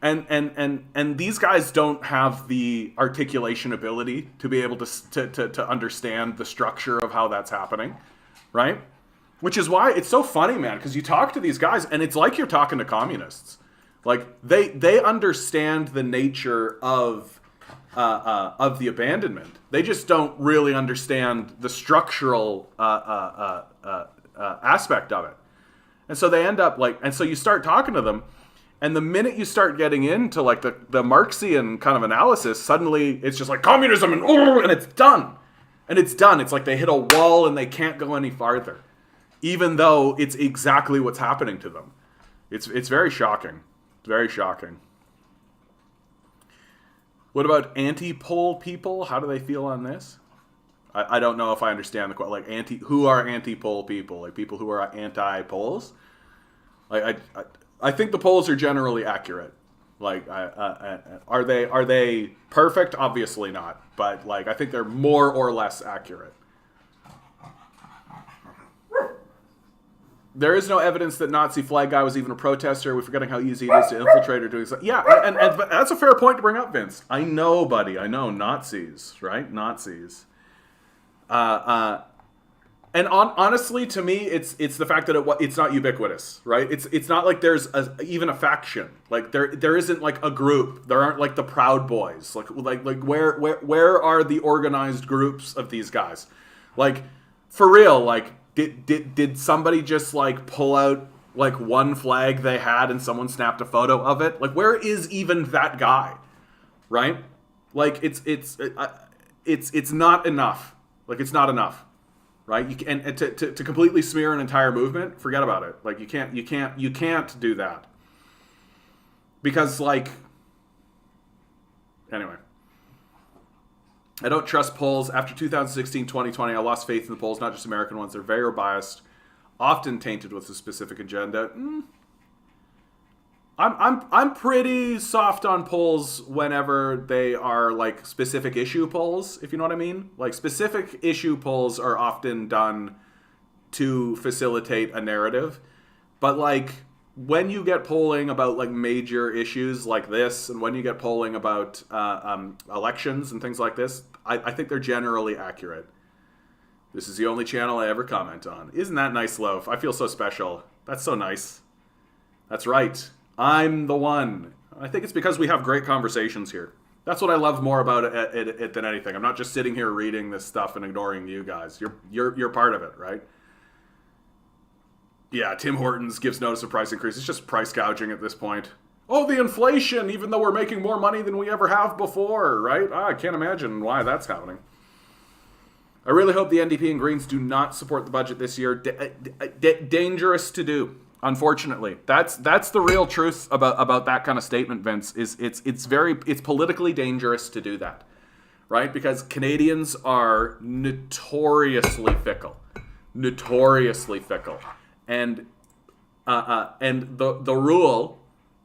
And these guys don't have the articulation ability to be able to understand the structure of how that's happening, right? Which is why it's so funny, man, because you talk to these guys and it's like you're talking to communists. Like they understand the nature of the abandonment. They just don't really understand the structural aspect of it. And so they end up like, and so you start talking to them. And the minute you start getting into like the Marxian kind of analysis, suddenly it's just like communism and it's done. And it's done. It's like they hit a wall and they can't go any farther. Even though it's exactly what's happening to them. It's very shocking. It's very shocking. What about anti-poll people? How do they feel on this? I don't know if I understand the question. Like who are anti-poll people? Like people who are anti-polls? Like I think the polls are generally accurate. Like, are they perfect? Obviously not. But like, I think they're more or less accurate. There is no evidence that Nazi flag guy was even a protester. We're forgetting how easy it is to infiltrate or doing something. Yeah, and that's a fair point to bring up, Vince. I know, buddy. I know Nazis, right? Nazis. And honestly, to me, it's the fact that it's not ubiquitous, right? It's not like there's even a faction. Like there isn't like a group. There aren't like the Proud Boys. Like where are the organized groups of these guys? Like for real, like did somebody just like pull out like one flag they had and someone snapped a photo of it? Like where is even that guy, right? Like it's not enough. Like it's not enough. Right? And to completely smear an entire movement, forget about it. Like you can't do that. Because like anyway. I don't trust polls. After 2016, 2020, I lost faith in the polls, not just American ones. They're very biased, often tainted with a specific agenda. I'm pretty soft on polls whenever they are like specific issue polls, if you know what I mean. Like specific issue polls are often done to facilitate a narrative, but like when you get polling about like major issues like this, and when you get polling about elections and things like this, I think they're generally accurate. This is the only channel I ever comment on. Isn't that nice, Loaf? I feel so special. That's so nice. That's right. I'm the one. I think it's because we have great conversations here. That's what I love more about it than anything. I'm not just sitting here reading this stuff and ignoring you guys. You're part of it, right? Yeah, Tim Hortons gives notice of price increase. It's just price gouging at this point. Oh, the inflation, even though we're making more money than we ever have before, right? I can't imagine why that's happening. I really hope the NDP and Greens do not support the budget this year. Dangerous to do. Unfortunately, that's the real truth about that kind of statement, Vince. It's politically dangerous to do that, right? Because Canadians are notoriously fickle, and the rule,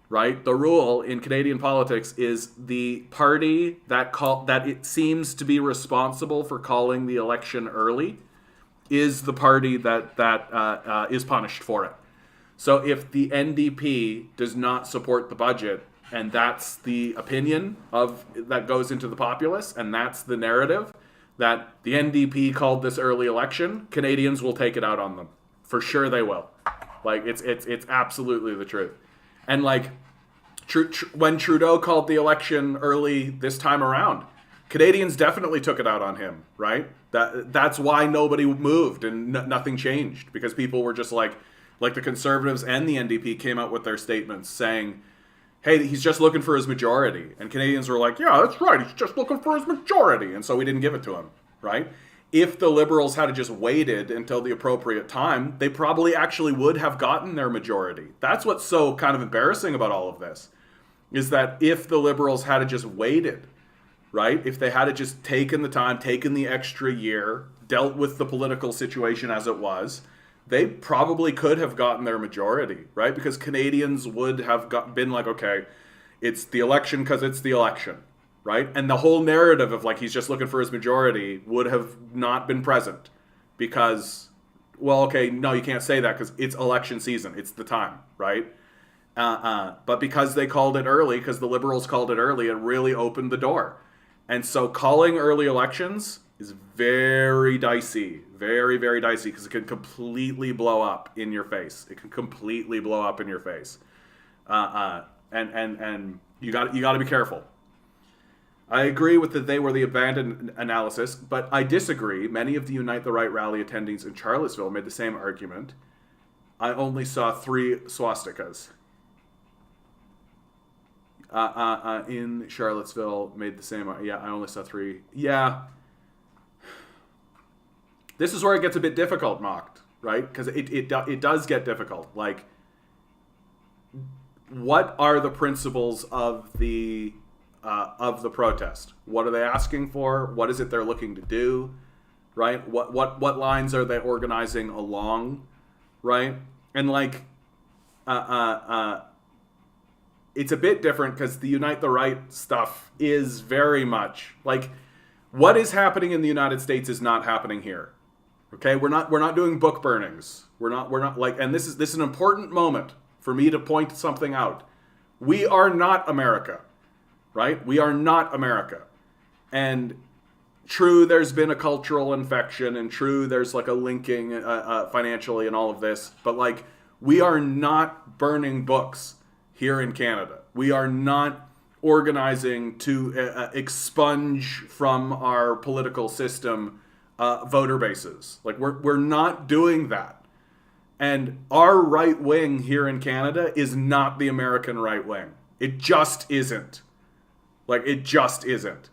right? The rule in Canadian politics is the party that it seems to be responsible for calling the election early is the party that is punished for it. So if the NDP does not support the budget, and that's the opinion that goes into the populace, and that's the narrative, that the NDP called this early election, Canadians will take it out on them. For sure they will. Like, it's absolutely the truth. And like, when Trudeau called the election early this time around, Canadians definitely took it out on him, right? That's why nobody moved and nothing changed, because people were just like the Conservatives and the NDP came out with their statements saying, hey, he's just looking for his majority. And Canadians were like, yeah, that's right, he's just looking for his majority. And so we didn't give it to him, right? if the Liberals had just waited until the appropriate time, they probably actually would have gotten their majority. That's what's so kind of embarrassing about all of this, is that if the Liberals had just waited, right? If they had just taken the time, taken the extra year, dealt with the political situation as it was, they probably could have gotten their majority, right? Because Canadians would have been like, okay, it's the election because it's the election, right? And the whole narrative of like he's just looking for his majority would have not been present because, well, okay, no, you can't say that because it's election season. It's the time, right? But because they called it early, because the Liberals called it early, it really opened the door. And so calling early elections is very dicey, very, very dicey, because it can completely blow up in your face. It can completely blow up in your face. And you got to be careful. I agree with that they were the abandoned analysis, but I disagree. Many of the Unite the Right rally attendees in Charlottesville made the same argument. I only saw 3 swastikas. In Charlottesville made the same. Yeah, I only saw 3. Yeah. This is where it gets a bit difficult, Mocked, right? Because it does get difficult. Like, what are the principles of the protest? What are they asking for? What is it they're looking to do? Right? What lines are they organizing along? Right? And like, it's a bit different because the Unite the Right stuff is very much like what is happening in the United States is not happening here. Okay, we're not doing book burnings. We're not like, and this is an important moment for me to point something out. We are not America, right? We are not America. And true, there's been a cultural infection, and true, there's like a linking financially and all of this, but like we are not burning books here in Canada. We are not organizing to expunge from our political system voter bases. Like we're not doing that. And our right wing here in Canada is not the American right wing. It just isn't. Like it just isn't.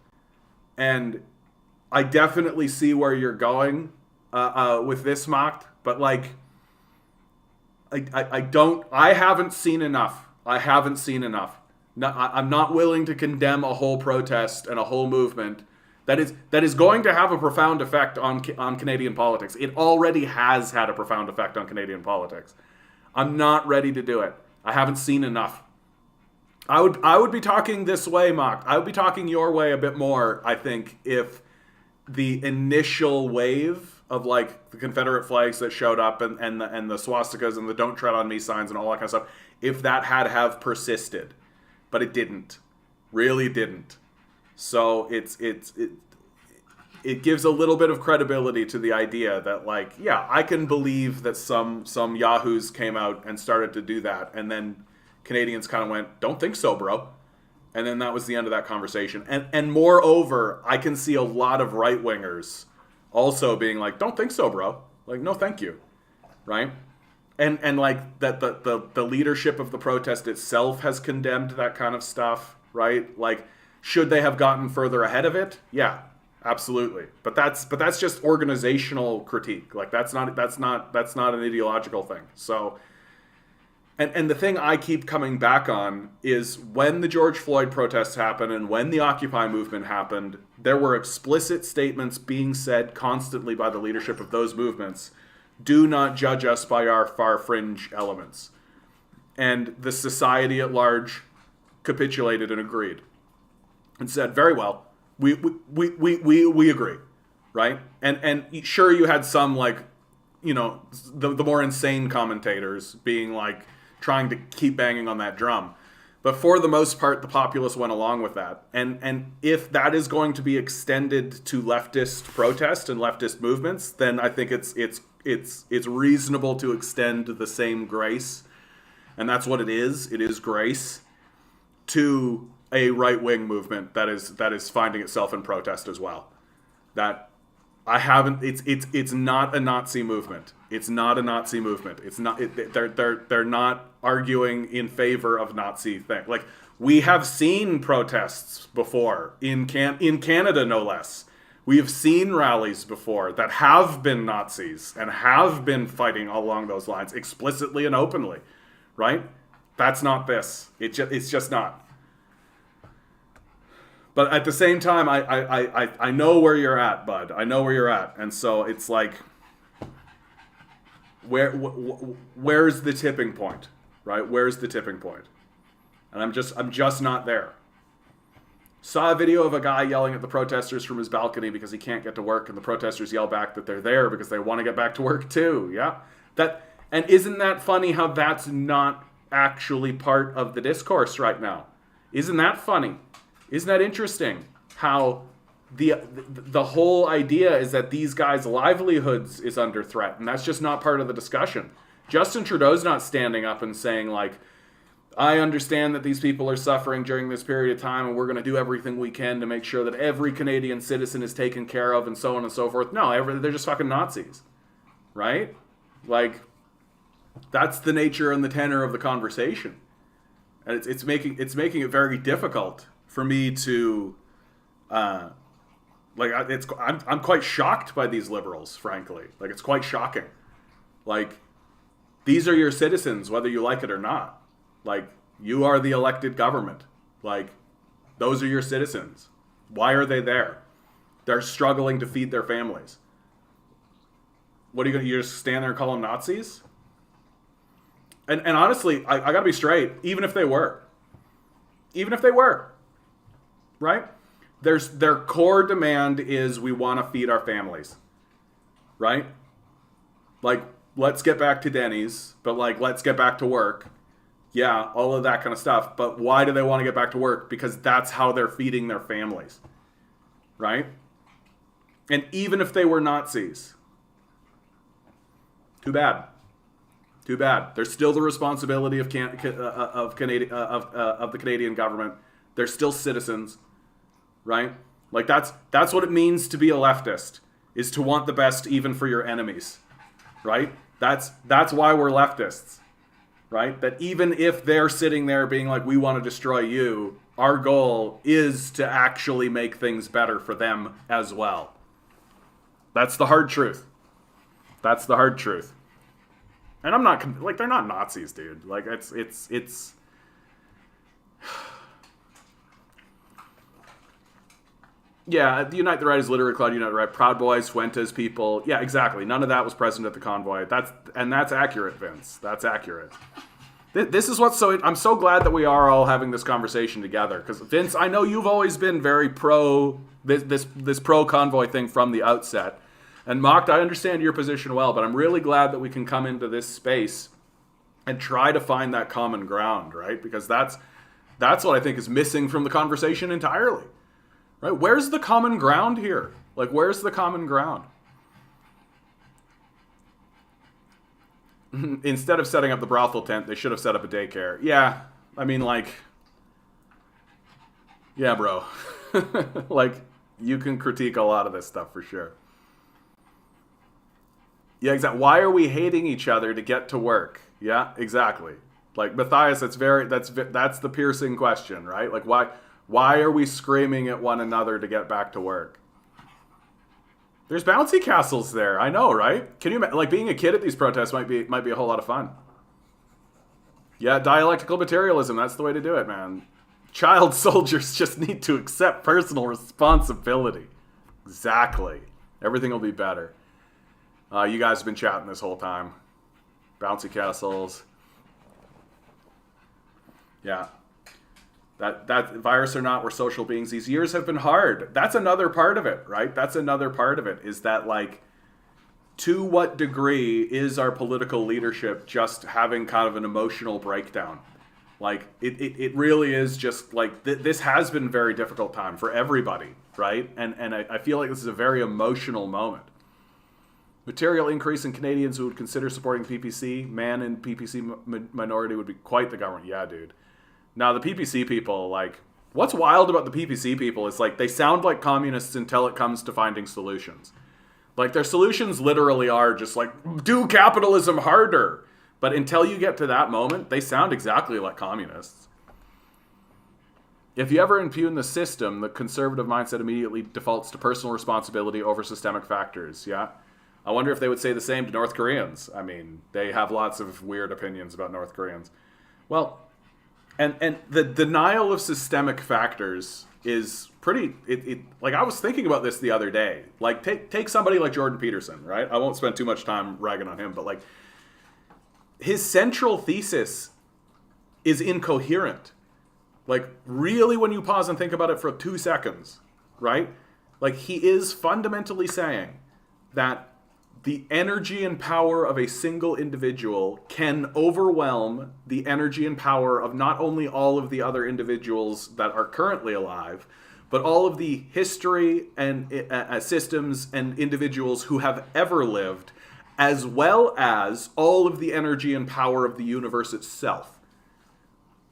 And I definitely see where you're going with this, Mocked, but like I haven't seen enough. I haven't seen enough. No, I'm not willing to condemn a whole protest and a whole movement that is going to have a profound effect on Canadian politics. It already has had a profound effect on Canadian politics. I'm not ready to do it. I haven't seen enough. I would be talking this way, Mock. I would be talking your way a bit more, I think, if the initial wave of like the Confederate flags that showed up and the swastikas and the "Don't Tread on Me" signs and all that kind of stuff, if that had have persisted, but it didn't, really didn't. So it gives a little bit of credibility to the idea that like, yeah, I can believe that some yahoos came out and started to do that, and then Canadians kind of went, "Don't think so, bro," and then that was the end of that conversation. And moreover, I can see a lot of right wingers also being like, "Don't think so, bro." Like, no, thank you, right? And like that the leadership of the protest itself has condemned that kind of stuff, right? Like, should they have gotten further ahead of it? Yeah, absolutely. But that's just organizational critique. Like that's not an ideological thing. So and the thing I keep coming back on is when the George Floyd protests happened and when the Occupy movement happened, there were explicit statements being said constantly by the leadership of those movements. Do not judge us by our far fringe elements. And the society at large capitulated and agreed and said, very well, we agree, right? And sure, you had some like, you know, the more insane commentators being like trying to keep banging on that drum. But for the most part, the populace went along with that. And if that is going to be extended to leftist protest and leftist movements, then I think it's reasonable to extend the same grace, and that's what it is. It is grace to a right-wing movement that is finding itself in protest as well. That I haven't. It's not a Nazi movement. It's not a Nazi movement. It's not. They're not arguing in favor of Nazi thing. Like we have seen protests before in Canada, no less, We have seen rallies before that have been Nazis and have been fighting along those lines explicitly and openly, right? That's not this. It's just not. But at the same time, I know where you're at, bud. I know where you're at, and so it's like, where's the tipping point, right? Where's the tipping point? And I'm just not there. Saw a video of a guy yelling at the protesters from his balcony because he can't get to work, and the protesters yell back that they're there because they want to get back to work too. Yeah, and isn't that funny how that's not actually part of the discourse right now? Isn't that funny? Isn't that interesting? How the whole idea is that these guys' livelihoods is under threat, and that's just not part of the discussion. Justin Trudeau's not standing up and saying like, I understand that these people are suffering during this period of time, and we're going to do everything we can to make sure that every Canadian citizen is taken care of, and so on and so forth. No, they're just fucking Nazis, right? Like, that's the nature and the tenor of the conversation, and it's making it very difficult for me to, I'm quite shocked by these liberals, frankly. Like, it's quite shocking. Like, these are your citizens, whether you like it or not. Like, you are the elected government. Like, those are your citizens. Why are they there? They're struggling to feed their families. What are you going to, you just stand there and call them Nazis? And honestly, I got to be straight, even if they were, right? Their core demand is we want to feed our families, right? Like, let's get back to Denny's, but like, let's get back to work. Yeah, all of that kind of stuff. But why do they want to get back to work? Because that's how they're feeding their families, right? And even if they were Nazis, too bad. Too bad. There's still the responsibility of the Canadian government. They're still citizens, right? Like, that's what it means to be a leftist, is to want the best even for your enemies, right? That's why we're leftists. Right? That even if they're sitting there being like, we want to destroy you, our goal is to actually make things better for them as well. That's the hard truth. That's the hard truth. And I'm not, like, they're not Nazis, dude. Like, it's yeah, the Unite the Right is literally called Unite the Right. Proud Boys, Fuentes people. Yeah, exactly. None of that was present at the convoy. That's accurate, Vince. That's accurate. This is what's so... I'm so glad that we are all having this conversation together. Because, Vince, I know you've always been very pro... This pro-convoy thing from the outset. And, Mocked, I understand your position well, but I'm really glad that we can come into this space and try to find that common ground, right? Because that's what I think is missing from the conversation entirely. Right? Where's the common ground here? Like, where's the common ground? Instead of setting up the brothel tent, they should have set up a daycare. Yeah, I mean, like, yeah, bro. Like, you can critique a lot of this stuff for sure. Yeah, exactly. Why are we hating each other to get to work? Yeah, exactly. Like, Matthias, that's the piercing question, right? Like, why are we screaming at one another to get back to work? There's bouncy castles there. I know, right? Can you like being a kid at these protests might be a whole lot of fun. Yeah, dialectical materialism. That's the way to do it, man. Child soldiers just need to accept personal responsibility. Exactly. Everything will be better. You guys have been chatting this whole time. Bouncy castles. Yeah. That virus or not, we're social beings. These years have been hard. That's another part of it, right? That's another part of it, is that, like, to what degree is our political leadership just having kind of an emotional breakdown? Like, it really is just, like, this has been a very difficult time for everybody, right? And I feel like this is a very emotional moment. Material increase in Canadians who would consider supporting PPC. Man in PPC minority would be quite the government. Yeah, dude. Now, the PPC people, like, what's wild about the PPC people is, like, they sound like communists until it comes to finding solutions. Like, their solutions literally are just, like, do capitalism harder. But until you get to that moment, they sound exactly like communists. If you ever impugn the system, the conservative mindset immediately defaults to personal responsibility over systemic factors. Yeah? I wonder if they would say the same to North Koreans. I mean, they have lots of weird opinions about North Koreans. Well, and the denial of systemic factors is pretty... Like, I was thinking about this the other day. Like, take somebody like Jordan Peterson, right? I won't spend too much time ragging on him, but, like, his central thesis is incoherent. Like, really, when you pause and think about it for 2 seconds, right? Like, he is fundamentally saying that the energy and power of a single individual can overwhelm the energy and power of not only all of the other individuals that are currently alive, but all of the history and systems and individuals who have ever lived, as well as all of the energy and power of the universe itself,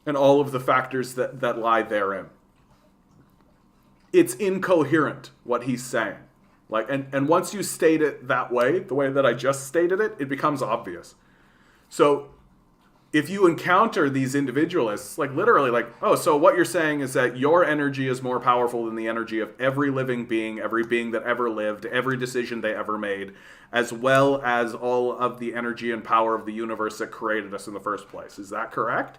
and all of the factors that lie therein. It's incoherent, what he's saying. Like, and once you state it that way, the way that I just stated it, it becomes obvious. So if you encounter these individualists, like literally like, oh, so what you're saying is that your energy is more powerful than the energy of every living being, every being that ever lived, every decision they ever made, as well as all of the energy and power of the universe that created us in the first place. Is that correct?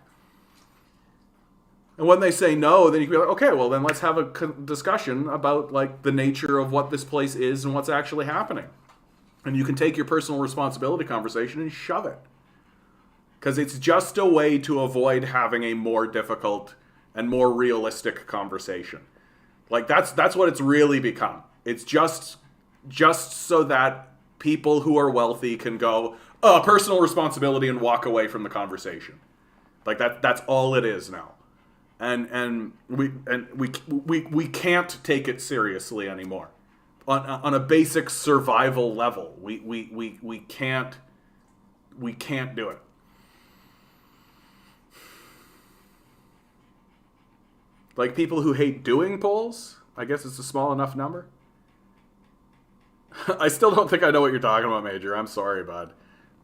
And when they say no, then you can be like, okay, well, then let's have a discussion about like the nature of what this place is and what's actually happening. And you can take your personal responsibility conversation and shove it. Because it's just a way to avoid having a more difficult and more realistic conversation. Like that's what it's really become. It's just so that people who are wealthy can go, personal responsibility, and walk away from the conversation. Like that's all it is now. And we can't take it seriously anymore. On a basic survival level, we can't do it. Like people who hate doing polls, I guess it's a small enough number. I still don't think I know what you're talking about, Major. I'm sorry, bud.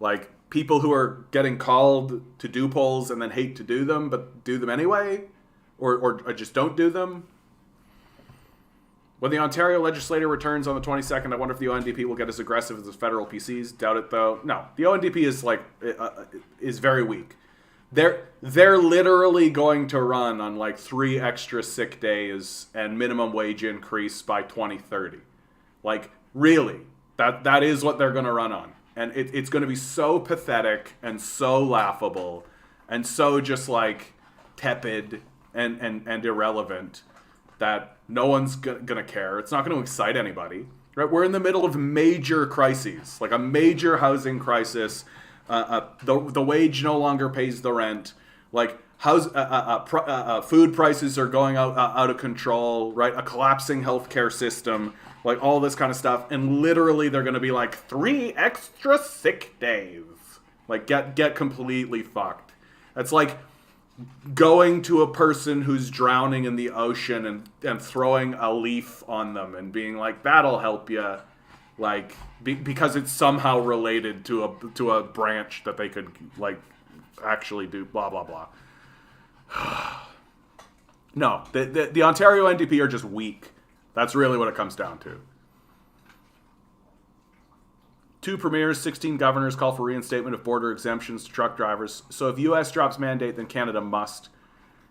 Like people who are getting called to do polls and then hate to do them, but do them anyway. Or just don't do them. When the Ontario legislature returns on the 22nd, I wonder if the ONDP will get as aggressive as the federal PCs. Doubt it, though. No, the ONDP is very weak. They're literally going to run on like 3 extra sick days and minimum wage increase by 2030. Like really, that is what they're going to run on, and it's going to be so pathetic and so laughable and so just like tepid and irrelevant that no one's gonna care. It's not going to excite anybody, right? We're in the middle of major crises, like a major housing crisis. The wage no longer pays the rent. Like food prices are going out of control, right? A collapsing healthcare system, like all this kind of stuff. And literally, they're going to be like 3 extra sick days. Like get completely fucked. It's like going to a person who's drowning in the ocean and throwing a leaf on them and being like, that'll help you, like because it's somehow related to a branch that they could like actually do blah blah blah. No, the Ontario NDP are just weak. That's really what it comes down to. 2 premiers, 16 governors call for reinstatement of border exemptions to truck drivers. So if U.S. drops mandate, then Canada must.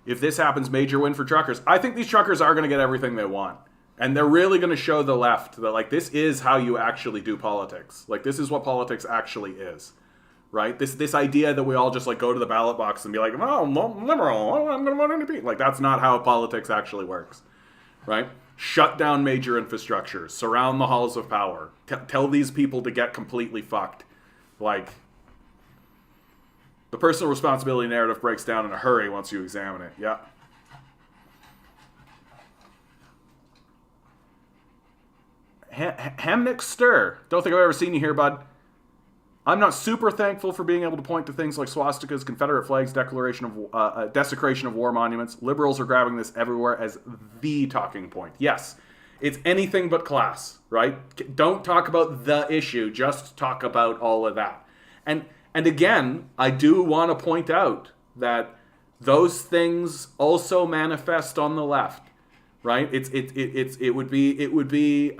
If this happens, major win for truckers. I think these truckers are going to get everything they want. And they're really going to show the left that, like, this is how you actually do politics. Like, this is what politics actually is. Right? This idea that we all just, like, go to the ballot box and be like, oh, liberal, I'm going to vote NDP. Like, that's not how politics actually works. Right? Shut down major infrastructure. Surround the halls of power. Tell these people to get completely fucked. Like, the personal responsibility narrative breaks down in a hurry once you examine it. Yeah. Hamnick Stir. Don't think I've ever seen you here, bud. I'm not super thankful for being able to point to things like swastikas, Confederate flags, desecration of war monuments. Liberals are grabbing this everywhere as the talking point. Yes, it's anything but class, right? Don't talk about the issue, just talk about all of that. And again, I do want to point out that those things also manifest on the left, right? It would be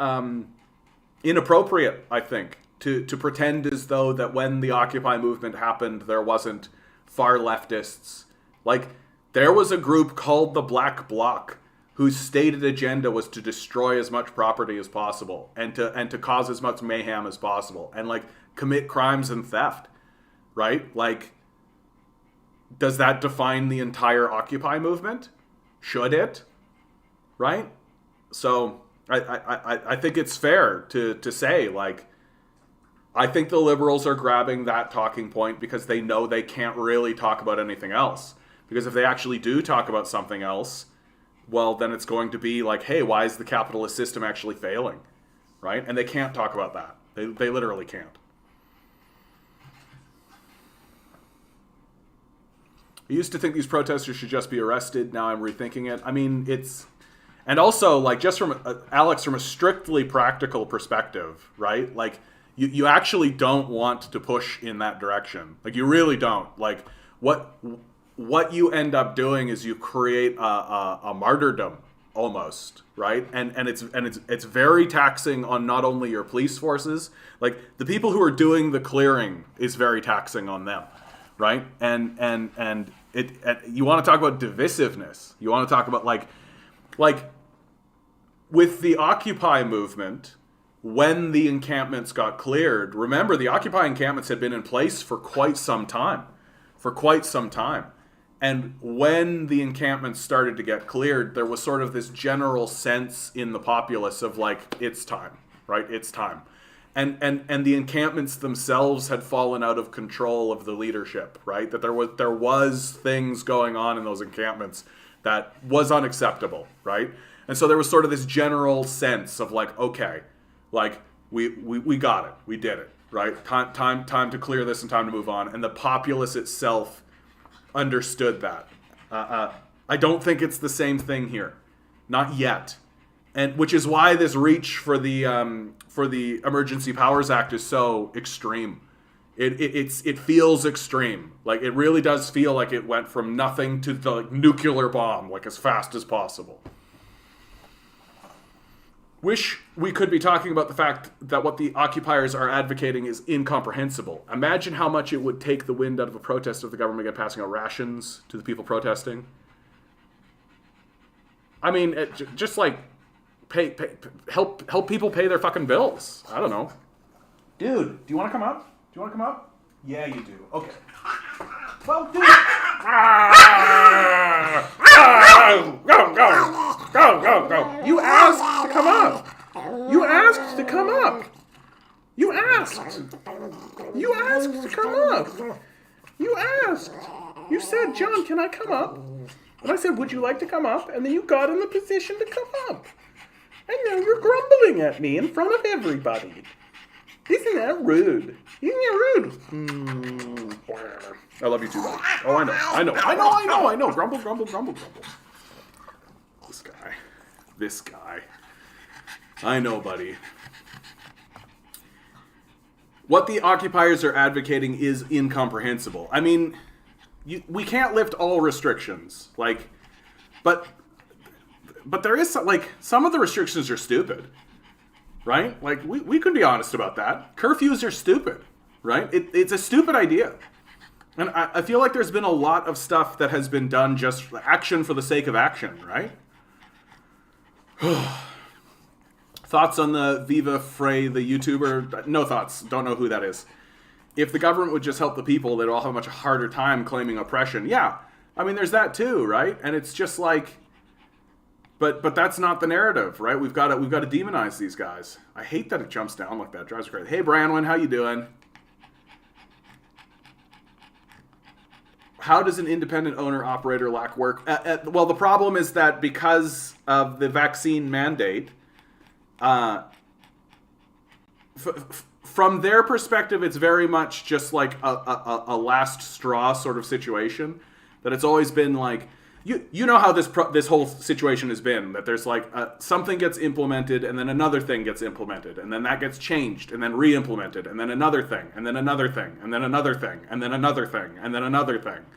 inappropriate, I think, to pretend as though that when the Occupy movement happened, there wasn't far leftists. Like, there was a group called the Black Bloc whose stated agenda was to destroy as much property as possible and to cause as much mayhem as possible and like commit crimes and theft, right? Like, does that define the entire Occupy movement? Should it? Right? So I think it's fair to say, like, I think the liberals are grabbing that talking point because they know they can't really talk about anything else. Because if they actually do talk about something else, well, then it's going to be like, hey, why is the capitalist system actually failing? Right? And they can't talk about that. They literally can't. I used to think these protesters should just be arrested. Now I'm rethinking it. I mean, it's... And also, like, just from, Alex, from a strictly practical perspective, right? Like, you actually don't want to push in that direction. Like, you really don't. Like, what you end up doing is you create a martyrdom, almost, right? And it's very taxing on not only your police forces, like, the people who are doing the clearing is very taxing on them, right? And you want to talk about divisiveness. You want to talk about, like with the Occupy movement, when the encampments got cleared, remember, the Occupy encampments had been in place for quite some time. And when the encampments started to get cleared, there was sort of this general sense in the populace of, like, it's time, right? It's time. And the encampments themselves had fallen out of control of the leadership, right? That there was things going on in those encampments that was unacceptable, right? And so there was sort of this general sense of, like, okay, like, we got it, we did it, right? Time to clear this and time to move on. And the populace itself understood that. I don't think it's the same thing here, not yet, and which is why this reach for the Emergency Powers Act is so extreme. It feels extreme. Like, it really does feel like it went from nothing to the, like, nuclear bomb, like, as fast as possible. Wish we could be talking about the fact that what the occupiers are advocating is incomprehensible. Imagine how much it would take the wind out of a protest if the government began passing out rations to the people protesting. I mean, just like help people pay their fucking bills. I don't know. Dude, do you want to come up? Do you want to come up? Yeah, you do. Okay. Well, dude. Go. You asked to come up. You asked to come up. You asked to come up. You asked. You said, John, can I come up? And I said, would you like to come up? And then you got in the position to come up. And now you're grumbling at me in front of everybody. Isn't that rude? Isn't that rude? I love you too, buddy. Oh, I know. Grumble. This guy. I know, buddy. What the occupiers are advocating is incomprehensible. I mean, we can't lift all restrictions. Like, but there is, like, some of the restrictions are stupid. Right? Like, we can be honest about that. Curfews are stupid, right? It's a stupid idea. And I feel like there's been a lot of stuff that has been done just action for the sake of action, right? Thoughts on the Viva Frey, the YouTuber? No thoughts. Don't know who that is. If the government would just help the people, they'd all have a much harder time claiming oppression. Yeah. I mean, there's that too, right? And it's just like... But that's not the narrative, right? We've got to demonize these guys. I hate that it jumps down like that. It drives me crazy. Hey, Branwyn, how you doing? How does an independent owner-operator lack work? Well, the problem is that because of the vaccine mandate, from their perspective, it's very much just like a last straw sort of situation. That it's always been like... You know how this whole situation has been, that there's like something gets implemented and then another thing gets implemented and then that gets changed and then re-implemented and then another thing and then another thing and then another thing and then another thing and then another thing.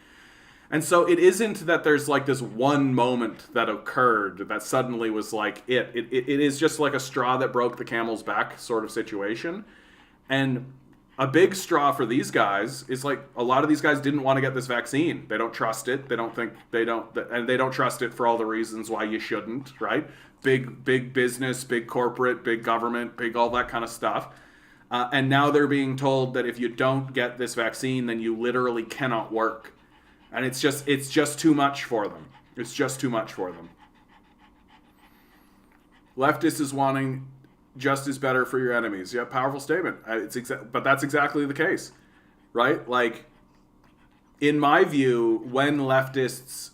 And so it isn't that there's like this one moment that occurred that suddenly was like it is just like a straw that broke the camel's back sort of situation. And a big straw for these guys is like a lot of these guys didn't want to get this vaccine. They don't trust it. They don't think and they don't trust it for all the reasons why you shouldn't, right? Big business, big corporate, big government, big all that kind of stuff. And now they're being told that if you don't get this vaccine, then you literally cannot work. And it's just too much for them. It's just too much for them. Leftists is wanting justice better for your enemies. Yeah, powerful statement. But that's exactly the case, right? Like, in my view, when leftists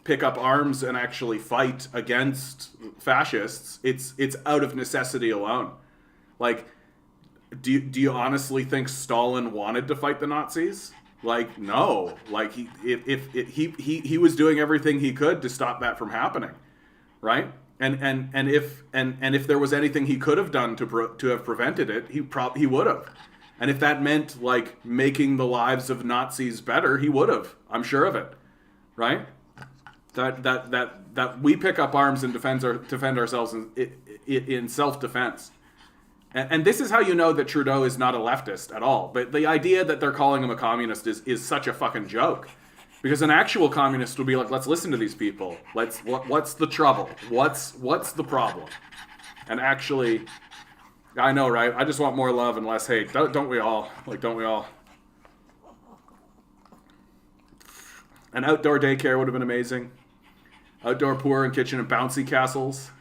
pick up arms and actually fight against fascists, it's out of necessity alone. Like, do you honestly think Stalin wanted to fight the Nazis? Like, no. Like, he was doing everything he could to stop that from happening, right? And if there was anything he could have done to have prevented it, he would have. And if that meant like making the lives of Nazis better, he would have. I'm sure of it, right? That we pick up arms and defend ourselves in self-defense. And this is how you know that Trudeau is not a leftist at all. But the idea that they're calling him a communist is such a fucking joke. Because an actual communist would be like, let's listen to these people. What's the trouble? What's the problem? And actually, I know, right? I just want more love and less hate. Don't we all? Like, don't we all? An outdoor daycare would have been amazing. Outdoor pool and kitchen and bouncy castles.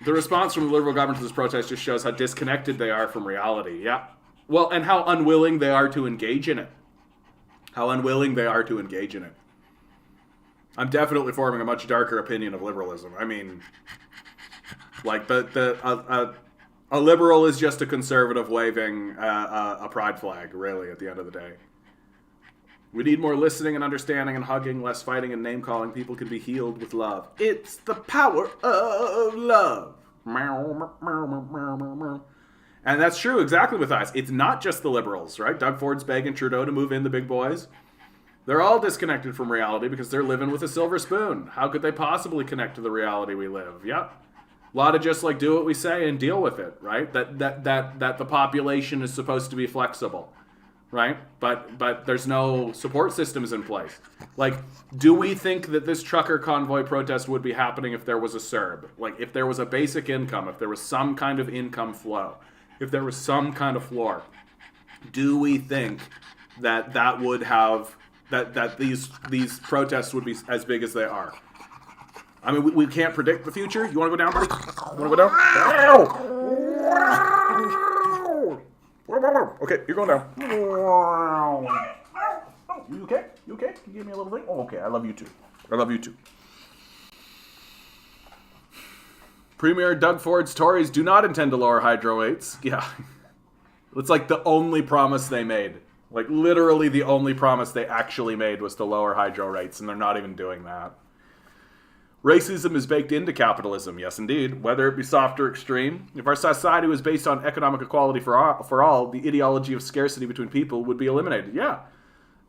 The response from the Liberal government to this protest just shows how disconnected they are from reality. Yeah. Well, and how unwilling they are to engage in it. How unwilling they are to engage in it. I'm definitely forming a much darker opinion of liberalism. I mean, like a liberal is just a conservative waving a pride flag, really, at the end of the day. We need more listening and understanding and hugging, less fighting and name-calling. People can be healed with love. It's the power of love. And that's true exactly with us. It's not just the liberals, right? Doug Ford's begging Trudeau to move in, the big boys. They're all disconnected from reality because they're living with a silver spoon. How could they possibly connect to the reality we live? Yep. A lot of just like do what we say and deal with it, right? That the population is supposed to be flexible. Right? But there's no support systems in place. Like, do we think that this trucker convoy protest would be happening if there was a CERB? Like, if there was a basic income, if there was some kind of income flow, if there was some kind of floor, do we think that would have, that these protests would be as big as they are? I mean, we can't predict the future. You want to go down, buddy? You want to go down? Okay, you're going down. You okay? You okay? You give me a little thing? Oh, okay, I love you too. I love you too. Premier Doug Ford's Tories do not intend to lower hydro rates. Yeah. It's like the only promise they made. Like literally the only promise they actually made was to lower hydro rates, and they're not even doing that. Racism is baked into capitalism, yes indeed, whether it be soft or extreme. If our society was based on economic equality for all, the ideology of scarcity between people would be eliminated. Yeah.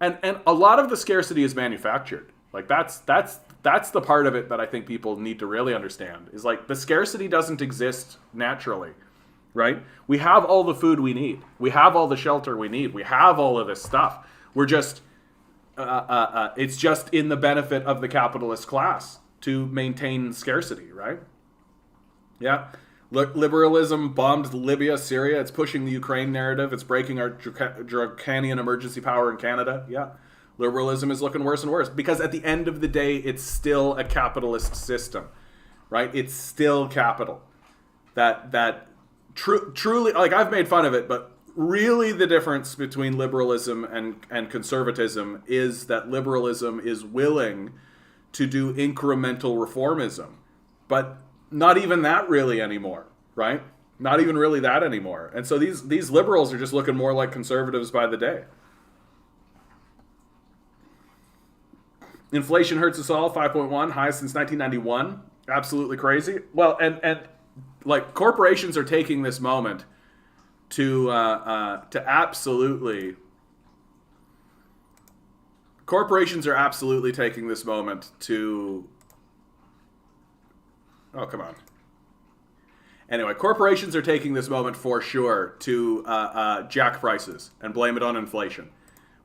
And a lot of the scarcity is manufactured. Like that's the part of it that I think people need to really understand. Is like the scarcity doesn't exist naturally, right? We have all the food we need. We have all the shelter we need. We have all of this stuff. We're just it's just in the benefit of the capitalist class to maintain scarcity, right? Yeah. Look, liberalism bombed Libya, Syria. It's pushing the Ukraine narrative. It's breaking our draconian emergency power in Canada. Yeah. Liberalism is looking worse and worse because at the end of the day, it's still a capitalist system, right? It's still capital. Truly, like I've made fun of it, but really the difference between liberalism and conservatism is that liberalism is willing to do incremental reformism, but not even that really anymore, right? Not even really that anymore. And so these liberals are just looking more like conservatives by the day. Inflation hurts us all, 5.1, highest since 1991. Absolutely crazy. Well, and like corporations are taking this moment to absolutely corporations are absolutely taking this moment to... Oh, come on. Anyway, corporations are taking this moment for sure to jack prices and blame it on inflation.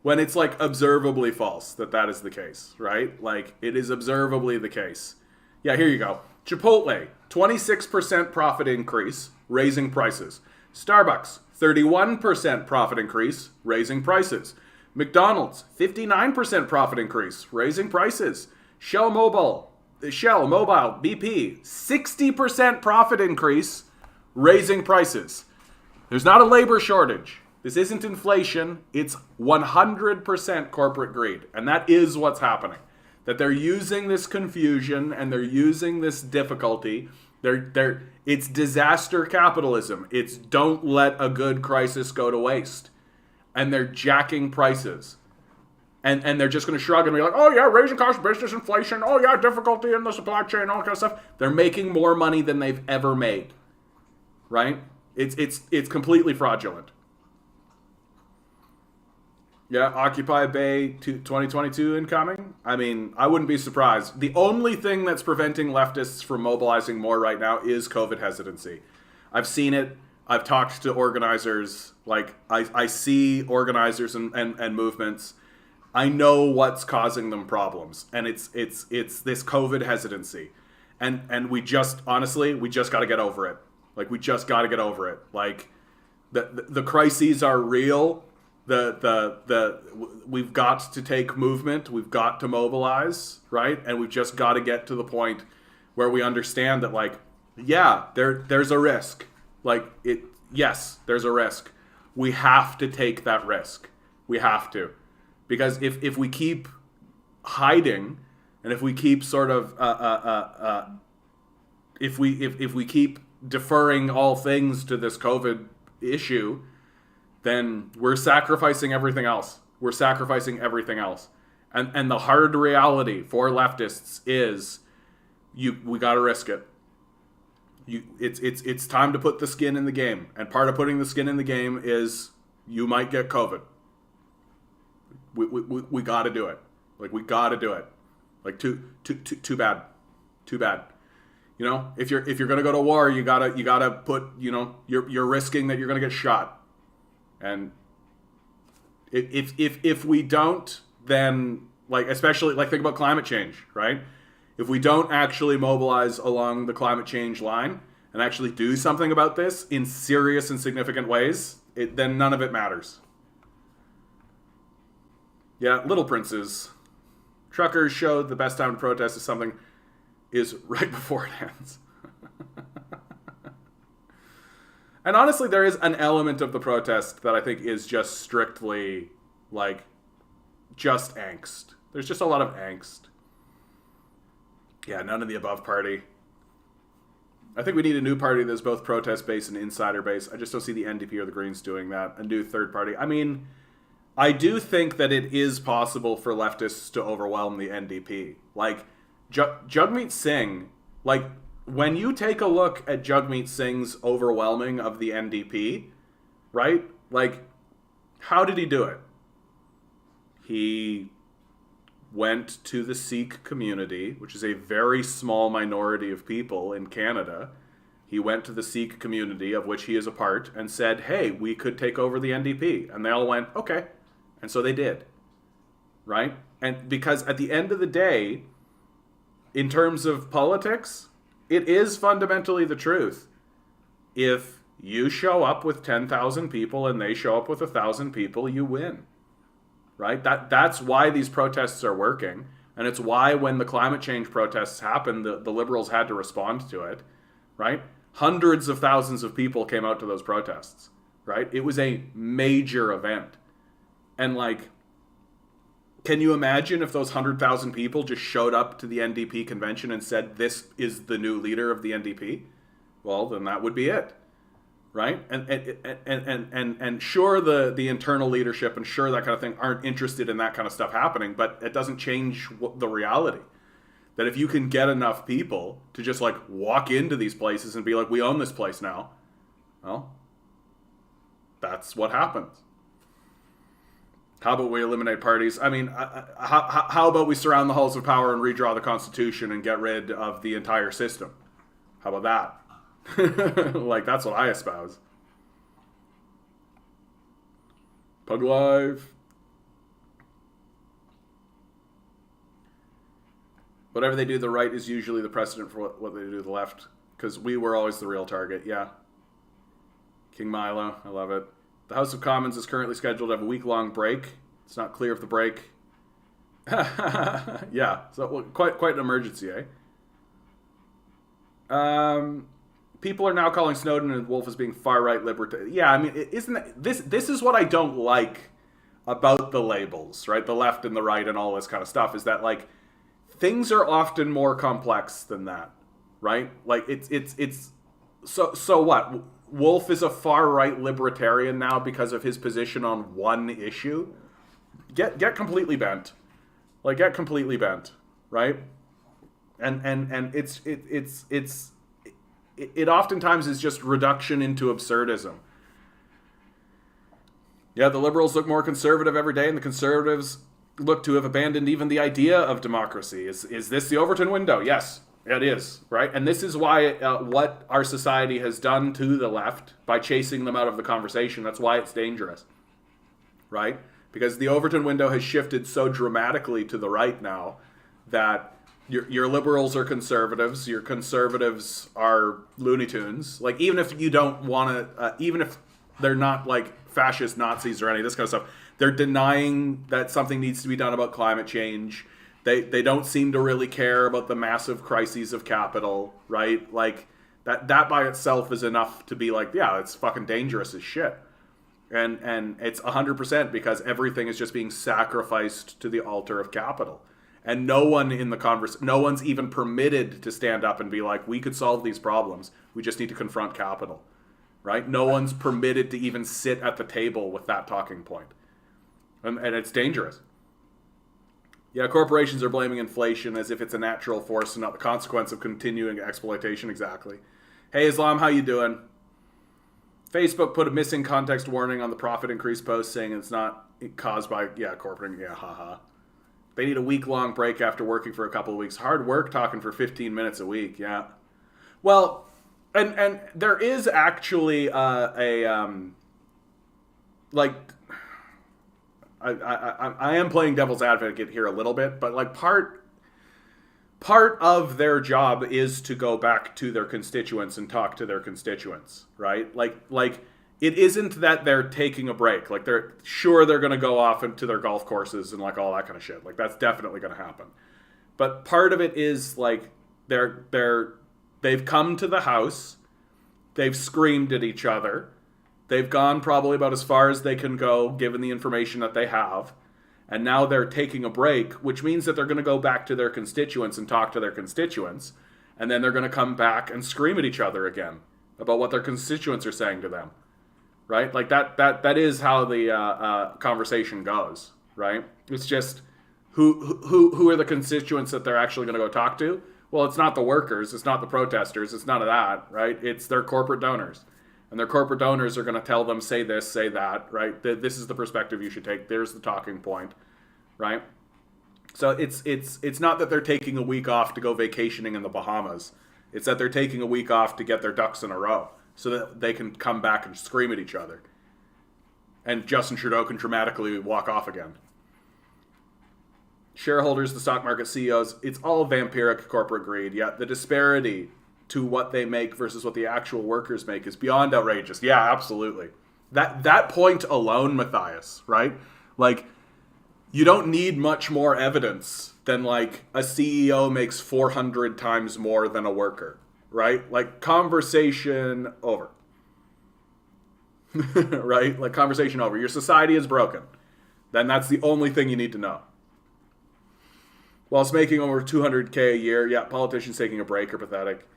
When it's like observably false that is the case, right? Like, it is observably the case. Yeah, here you go. Chipotle, 26% profit increase, raising prices. Starbucks, 31% profit increase, raising prices. McDonald's, 59% profit increase, raising prices. Shell Mobile, BP, 60% profit increase, raising prices. There's not a labor shortage. This isn't inflation. It's 100% corporate greed. And that is what's happening. That they're using this confusion and they're using this difficulty. It's disaster capitalism. It's don't let a good crisis go to waste. And they're jacking prices. And they're just going to shrug and be like, oh yeah, raising cost of business, inflation, oh yeah, difficulty in the supply chain, all that kind of stuff. They're making more money than they've ever made. Right? It's completely fraudulent. Yeah, Occupy Bay 2022 incoming. I mean, I wouldn't be surprised. The only thing that's preventing leftists from mobilizing more right now is COVID hesitancy. I've seen it. I've talked to organizers. Like, I see organizers and movements. I know what's causing them problems. And it's this COVID hesitancy. And we just, honestly, we just got to get over it. Like, we just got to get over it. Like, the crises are real. We've got to take movement. We've got to mobilize, right? And we've just got to get to the point where we understand that, like, yeah, there's a risk. Like, yes, there's a risk. We have to take that risk. We have to, because if we keep hiding, and if we keep sort of if we keep deferring all things to this COVID issue, then we're sacrificing everything else. We're sacrificing everything else. And the hard reality for leftists is we got to risk it. It's time to put the skin in the game. And part of putting the skin in the game is you might get COVID. We got to do it. Like, we got to do it. Like, too bad. Too bad. You know, if you're going to go to war, you got to put, you know, you're risking that you're going to get shot. And if we don't, then, like, especially, like, think about climate change, right? If we don't actually mobilize along the climate change line and actually do something about this in serious and significant ways, then none of it matters. Yeah, Little Princes. Truckers showed the best time to protest is right before it ends. And honestly, there is an element of the protest that I think is just strictly, like, just angst. There's just a lot of angst. Yeah, none of the above party. I think we need a new party that's both protest-based and insider-based. I just don't see the NDP or the Greens doing that. A new third party. I mean, I do think that it is possible for leftists to overwhelm the NDP. Like, Jagmeet Singh, like, when you take a look at Jagmeet Singh's overwhelming of the NDP, right? Like, how did he do it? He went to the Sikh community, which is a very small minority of people in Canada. He went to the Sikh community, of which he is a part, and said, hey, we could take over the NDP. And they all went, okay. And so they did, right? And because at the end of the day, in terms of politics, it is fundamentally the truth. If you show up with 10,000 people and they show up with 1,000 people, you win. Right? That's why these protests are working. And it's why when the climate change protests happened, the liberals had to respond to it. Right? Hundreds of thousands of people came out to those protests. Right? It was a major event. And, like, can you imagine if those 100,000 people just showed up to the NDP convention and said, this is the new leader of the NDP? Well, then that would be it, right? And sure, the internal leadership and sure, that kind of thing aren't interested in that kind of stuff happening, but it doesn't change the reality. That if you can get enough people to just, like, walk into these places and be like, we own this place now, well, that's what happens. How about we eliminate parties? I mean, how about we surround the halls of power and redraw the Constitution and get rid of the entire system? How about that? Like, that's what I espouse. Pug Live. Whatever they do, the right is usually the precedent for what they do to the left. Because we were always the real target, yeah. King Milo, I love it. The House of Commons is currently scheduled to have a week-long break. It's not clear if the break... yeah, so well, quite an emergency, eh? People are now calling Snowden and Wolf as being far-right libertarian. Yeah, I mean, isn't that... This is what I don't like about the labels, right? The left and the right and all this kind of stuff, is that, like, things are often more complex than that, right? Like, it's... So what? Wolf is a far-right libertarian now because of his position on one issue? Get completely bent. Like, get completely bent, right? And it oftentimes is just reduction into absurdism. Yeah, the liberals look more conservative every day, and the conservatives look to have abandoned even the idea of democracy. Is this the Overton window? Yes. It is, right? And this is why what our society has done to the left by chasing them out of the conversation, that's why it's dangerous, right? Because the Overton window has shifted so dramatically to the right now that your liberals are conservatives, your conservatives are Looney Tunes. Like, even if you don't want to, even if they're not like fascist Nazis or any of this kind of stuff, they're denying that something needs to be done about climate change. They don't seem to really care about the massive crises of capital, right? Like, that by itself is enough to be like, yeah, it's fucking dangerous as shit. And it's 100% because everything is just being sacrificed to the altar of capital. And no one in the no one's even permitted to stand up and be like, we could solve these problems. We just need to confront capital, right? No one's permitted to even sit at the table with that talking point. And it's dangerous. Yeah, corporations are blaming inflation as if it's a natural force and not the consequence of continuing exploitation. Exactly. Hey, Islam, how you doing? Facebook put a missing context warning on the profit increase post saying it's not caused by, corporate, haha. They need a week-long break after working for a couple of weeks. Hard work talking for 15 minutes a week, yeah. Well, and there is actually I am playing devil's advocate here a little bit, but like part of their job is to go back to their constituents and talk to their constituents, right? Like it isn't that they're taking a break. Like they're going to go off into their golf courses and like all that kind of shit. Like that's definitely going to happen. But part of it is like they've come to the house, they've screamed at each other. They've gone probably about as far as they can go, given the information that they have. And now they're taking a break, which means that they're going to go back to their constituents and talk to their constituents. And then they're going to come back and scream at each other again about what their constituents are saying to them. Right? Like that is how the conversation goes. Right? It's just who are the constituents that they're actually going to go talk to? Well, it's not the workers. It's not the protesters. It's none of that. Right? It's their corporate donors. And their corporate donors are going to tell them, say this, say that, right? This is the perspective you should take. There's the talking point, right? So it's not that they're taking a week off to go vacationing in the Bahamas. It's that they're taking a week off to get their ducks in a row so that they can come back and scream at each other. And Justin Trudeau can dramatically walk off again. Shareholders, the stock market CEOs, it's all vampiric corporate greed. Yeah, the disparity to what they make versus what the actual workers make is beyond outrageous. Yeah, absolutely. That point alone, Matthias, right? Like, you don't need much more evidence than, like, a CEO makes 400 times more than a worker, right? Like, conversation over. Right? Like, conversation over. Your society is broken. Then that's the only thing you need to know. Whilst making over $200K a year, yeah, politicians taking a break are pathetic.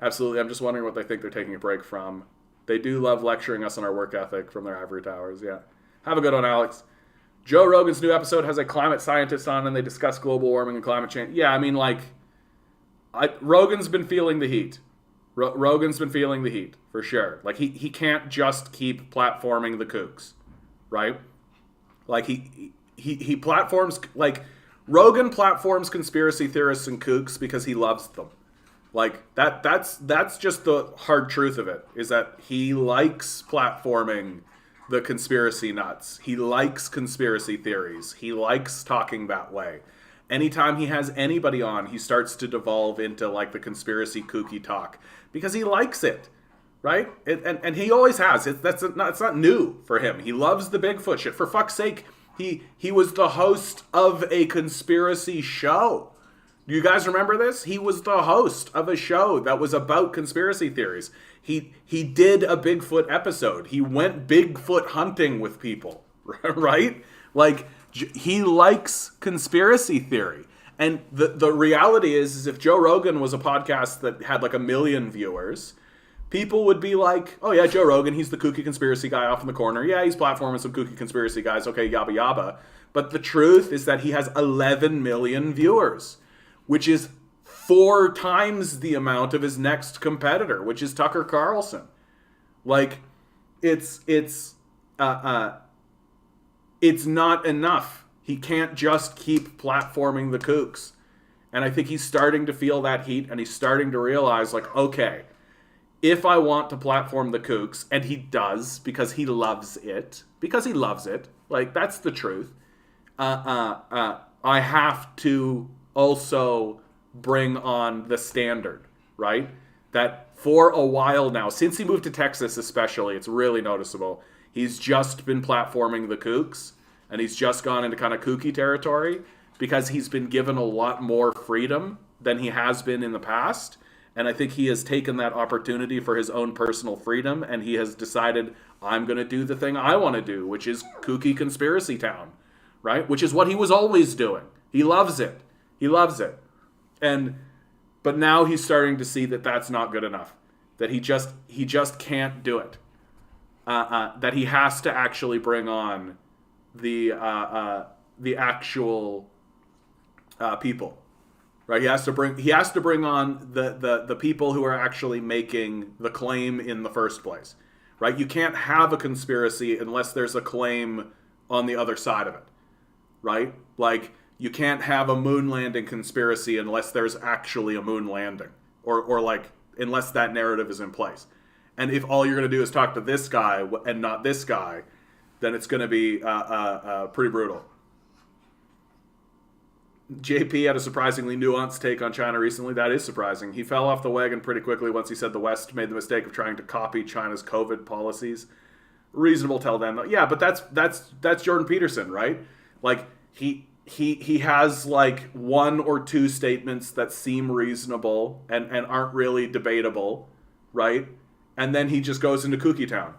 Absolutely. I'm just wondering what they think they're taking a break from. They do love lecturing us on our work ethic from their ivory towers, yeah. Have a good one, Alex. Joe Rogan's new episode has a climate scientist on and they discuss global warming and climate change. Yeah, I mean, like, Rogan's been feeling the heat. Rogan's been feeling the heat, for sure. Like, he can't just keep platforming the kooks, right? Like he platforms, like Rogan platforms conspiracy theorists and kooks because he loves them. Like that's just the hard truth of it, is that he likes platforming the conspiracy nuts. He likes conspiracy theories. He likes talking that way. Anytime he has anybody on, he starts to devolve into like the conspiracy kooky talk because he likes it, right? And he always has. It's not new for him. He loves the Bigfoot shit. For fuck's sake, he was the host of a conspiracy show. Do you guys remember this? He was the host of a show that was about conspiracy theories. He did a Bigfoot episode. He went Bigfoot hunting with people, right? Like, he likes conspiracy theory. And the reality is if Joe Rogan was a podcast that had like 1 million viewers, people would be like, oh yeah, Joe Rogan, he's the kooky conspiracy guy off in the corner. Yeah, he's platforming some kooky conspiracy guys. Okay, yabba yabba. But the truth is that he has 11 million viewers, which is 4 times the amount of his next competitor, which is Tucker Carlson. Like, it's not enough. He can't just keep platforming the kooks. And I think he's starting to feel that heat, and he's starting to realize, like, okay, if I want to platform the kooks, and he does because he loves it, like, that's the truth, I have to also bring on the standard, right? That for a while now, since he moved to Texas especially, it's really noticeable. He's just been platforming the kooks, and he's just gone into kind of kooky territory because he's been given a lot more freedom than he has been in the past. And I think he has taken that opportunity for his own personal freedom, and he has decided, I'm going to do the thing I want to do, which is kooky conspiracy town, right? Which is what he was always doing. He loves it. He loves it. But now he's starting to see that that's not good enough. That he just can't do it. That he has to actually bring on the actual people, right? He has to bring on the people who are actually making the claim in the first place, right? You can't have a conspiracy unless there's a claim on the other side of it, right? Like, you can't have a moon landing conspiracy unless there's actually a moon landing, or like, unless that narrative is in place. And if all you're going to do is talk to this guy and not this guy, then it's going to be pretty brutal. JP had a surprisingly nuanced take on China recently. That is surprising. He fell off the wagon pretty quickly once he said the West made the mistake of trying to copy China's COVID policies. Reasonable tell them. Yeah, but that's Jordan Peterson, right? Like, he has like 1 or 2 statements that seem reasonable and aren't really debatable, right? And then he just goes into kooky town.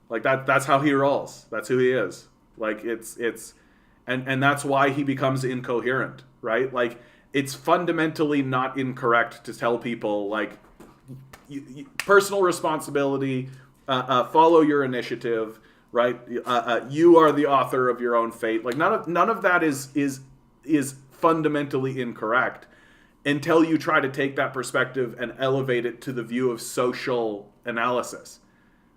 Like, that's how he rolls. That's who he is. Like, and that's why he becomes incoherent, right? Like, it's fundamentally not incorrect to tell people, like, personal responsibility, follow your initiative, right? You are the author of your own fate. Like, none of that is fundamentally incorrect until you try to take that perspective and elevate it to the view of social analysis,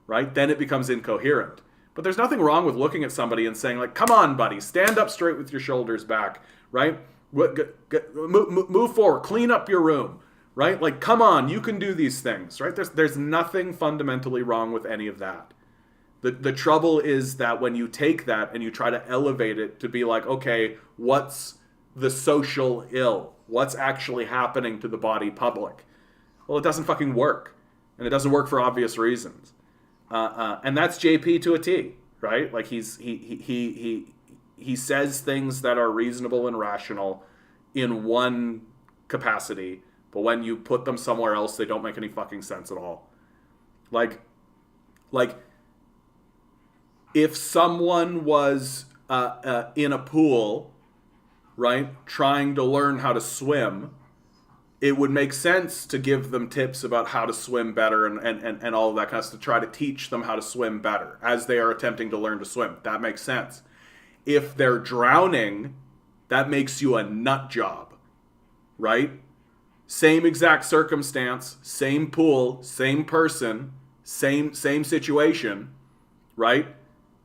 right? Then it becomes incoherent. But there's nothing wrong with looking at somebody and saying, like, come on, buddy, stand up straight with your shoulders back, right? Move forward, clean up your room, right? Like, come on, you can do these things, right? There's nothing fundamentally wrong with any of that. The trouble is that when you take that and you try to elevate it to be like, okay, what's the social ill? What's actually happening to the body public? Well, it doesn't fucking work. And it doesn't work for obvious reasons. And that's JP to a T, right? Like, he says things that are reasonable and rational in one capacity, but when you put them somewhere else, they don't make any fucking sense at all. Like if someone was in a pool, right, trying to learn how to swim, it would make sense to give them tips about how to swim better and all of that kind of stuff, to try to teach them how to swim better as they are attempting to learn to swim. That makes sense. If they're drowning, that makes you a nut job, right? Same exact circumstance, same pool, same person, same situation, right?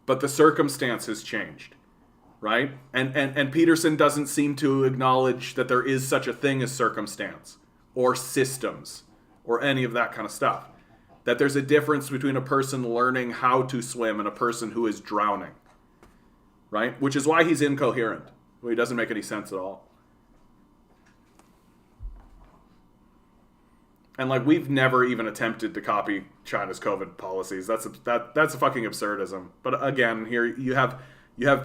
But the circumstance has changed. right? And Peterson doesn't seem to acknowledge that there is such a thing as circumstance or systems or any of that kind of stuff. That there's a difference between a person learning how to swim and a person who is drowning, right? Which is why he's incoherent. He doesn't make any sense at all. And like, we've never even attempted to copy China's COVID policies. That's a fucking absurdism. But again, here you have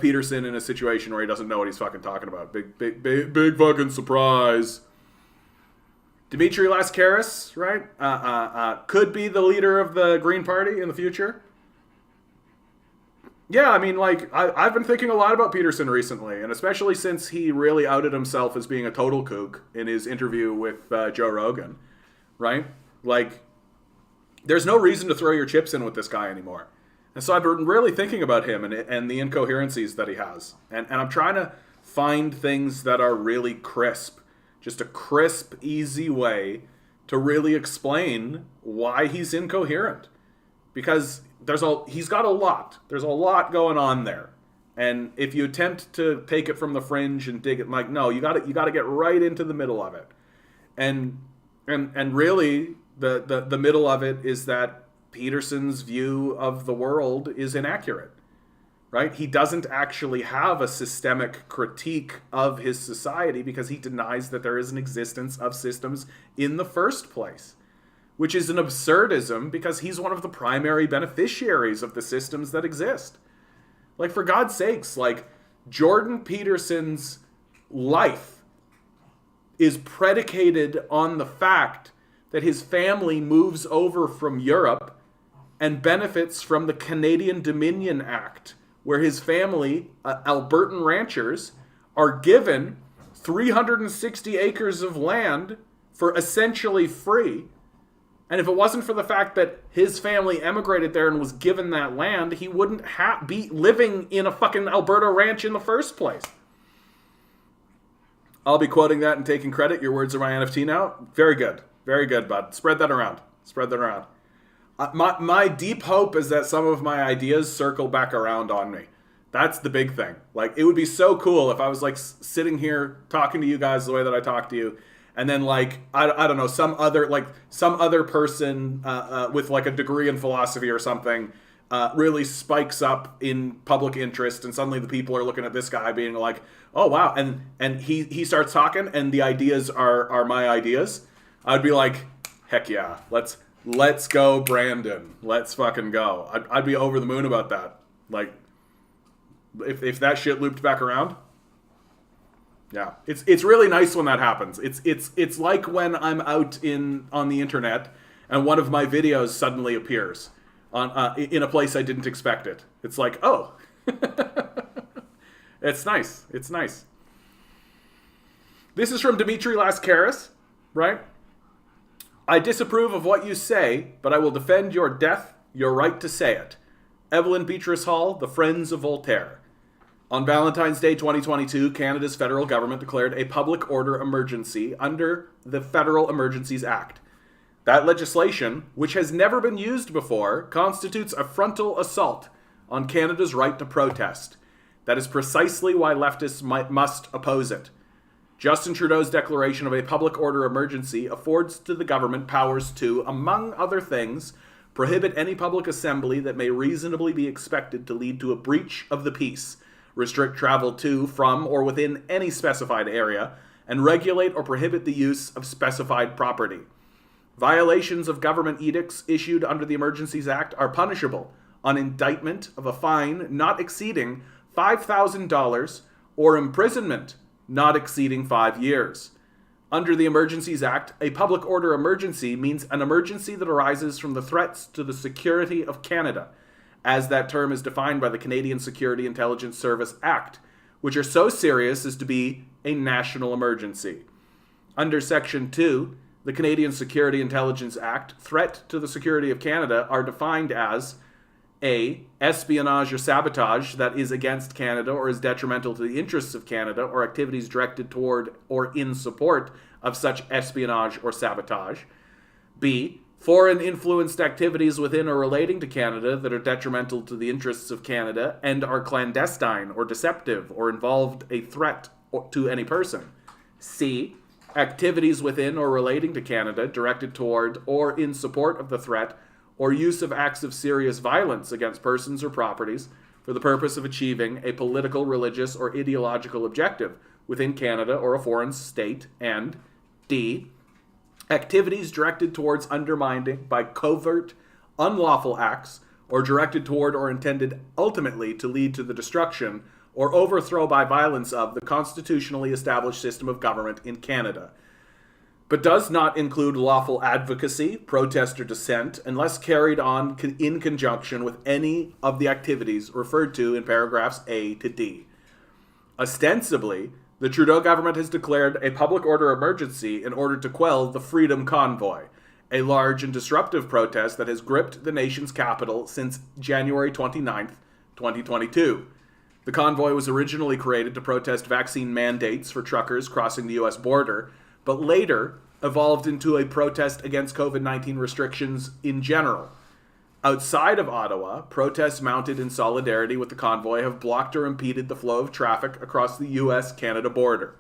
Peterson in a situation where he doesn't know what he's fucking talking about. Big fucking surprise. Dmitry Lascaris, right? Could be the leader of the Green Party in the future. Yeah, I mean, like, I've been thinking a lot about Peterson recently, and especially since he really outed himself as being a total kook in his interview with Joe Rogan, right? Like, there's no reason to throw your chips in with this guy anymore. And so I've been really thinking about him and the incoherencies that he has. And I'm trying to find things that are really crisp. Just a crisp, easy way to really explain why he's incoherent. Because he's got a lot. There's a lot going on there. And if you attempt to take it from the fringe and dig it, like, no, you got to get right into the middle of it. And really the middle of it is that Peterson's view of the world is inaccurate. Right? He doesn't actually have a systemic critique of his society because he denies that there is an existence of systems in the first place, which is an absurdism because he's one of the primary beneficiaries of the systems that exist. Like, for God's sakes, like, Jordan Peterson's life is predicated on the fact that his family moves over from Europe and benefits from the Canadian Dominion Act, where his family, Albertan ranchers, are given 360 acres of land for essentially free. And if it wasn't for the fact that his family emigrated there and was given that land, he wouldn't be living in a fucking Alberta ranch in the first place. I'll be quoting that and taking credit. Your words are my NFT now. Very good. Very good, bud. Spread that around. Spread that around. My deep hope is that some of my ideas circle back around on me. That's the big thing. Like, it would be so cool if I was like sitting here talking to you guys the way that I talk to you, and then like I don't know, some other person with like a degree in philosophy or something really spikes up in public interest, and suddenly the people are looking at this guy being like, oh wow, and he starts talking, and the ideas are my ideas. I'd be like, heck yeah, Let's go, Brandon. Let's fucking go. I'd be over the moon about that. Like, if that shit looped back around. Yeah, it's really nice when that happens. It's like when I'm out on the internet and one of my videos suddenly appears in a place I didn't expect it. It's like, oh, it's nice. It's nice. This is from Dmitry Lascaris, right? I disapprove of what you say, but I will defend your death, your right to say it. Evelyn Beatrice Hall, The Friends of Voltaire. On Valentine's Day 2022, Canada's federal government declared a public order emergency under the Federal Emergencies Act. That legislation, which has never been used before, constitutes a frontal assault on Canada's right to protest. That is precisely why leftists must oppose it. Justin Trudeau's declaration of a public order emergency affords to the government powers to, among other things, prohibit any public assembly that may reasonably be expected to lead to a breach of the peace, restrict travel to, from, or within any specified area, and regulate or prohibit the use of specified property. Violations of government edicts issued under the Emergencies Act are punishable on indictment of a fine not exceeding $5,000 or imprisonment not exceeding 5 years. Under the Emergencies Act, a public order emergency means an emergency that arises from the threats to the security of Canada, as that term is defined by the Canadian Security Intelligence Service Act, which are so serious as to be a national emergency. Under Section 2, the Canadian Security Intelligence Act, threat to the security of Canada are defined as A. Espionage or sabotage that is against Canada or is detrimental to the interests of Canada or activities directed toward or in support of such espionage or sabotage. B. foreign influenced activities within or relating to Canada that are detrimental to the interests of Canada and are clandestine or deceptive or involved a threat to any person. C. Activities within or relating to Canada directed toward or in support of the threat or use of acts of serious violence against persons or properties for the purpose of achieving a political, religious, or ideological objective within Canada or a foreign state. And D. Activities directed towards undermining by covert, unlawful acts or directed toward or intended ultimately to lead to the destruction or overthrow by violence of the constitutionally established system of government in Canada, but does not include lawful advocacy, protest, or dissent unless carried on in conjunction with any of the activities referred to in paragraphs A to D. Ostensibly, the Trudeau government has declared a public order emergency in order to quell the Freedom Convoy, a large and disruptive protest that has gripped the nation's capital since January 29, 2022. The convoy was originally created to protest vaccine mandates for truckers crossing the U.S. border, but later evolved into a protest against COVID-19 restrictions in general. Outside of Ottawa, protests mounted in solidarity with the convoy have blocked or impeded the flow of traffic across the U.S.-Canada border.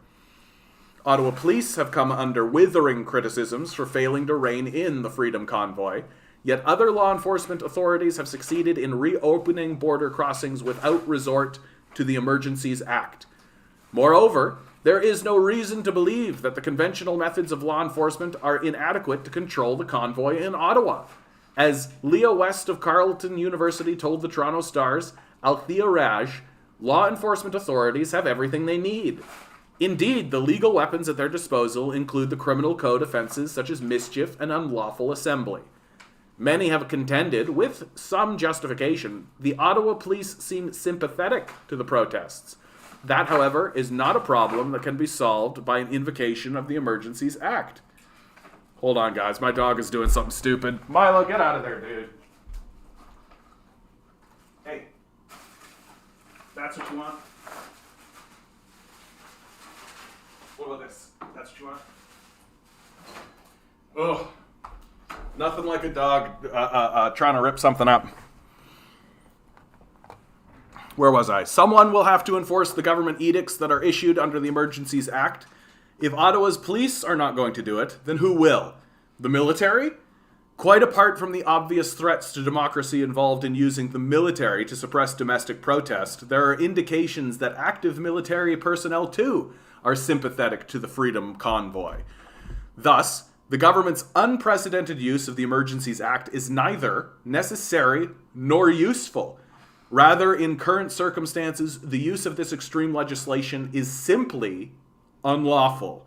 Ottawa police have come under withering criticisms for failing to rein in the Freedom Convoy, yet other law enforcement authorities have succeeded in reopening border crossings without resort to the Emergencies Act. Moreover, there is no reason to believe that the conventional methods of law enforcement are inadequate to control the convoy in Ottawa. As Leah West of Carleton University told the Toronto Stars, Althea Raj, law enforcement authorities have everything they need. Indeed, the legal weapons at their disposal include the criminal code offenses such as mischief and unlawful assembly. Many have contended, with some justification, the Ottawa police seem sympathetic to the protests. That, however, is not a problem that can be solved by an invocation of the Emergencies Act. Hold on, guys. My dog is doing something stupid. Milo, get out of there, dude. Hey. That's what you want? What about this? That's what you want? Ugh. Nothing like a dog trying to rip something up. Where was I? Someone will have to enforce the government edicts that are issued under the Emergencies Act. If Ottawa's police are not going to do it, then who will? The military? Quite apart from the obvious threats to democracy involved in using the military to suppress domestic protest, there are indications that active military personnel, too, are sympathetic to the Freedom Convoy. Thus, the government's unprecedented use of the Emergencies Act is neither necessary nor useful. Rather, in current circumstances, the use of this extreme legislation is simply unlawful.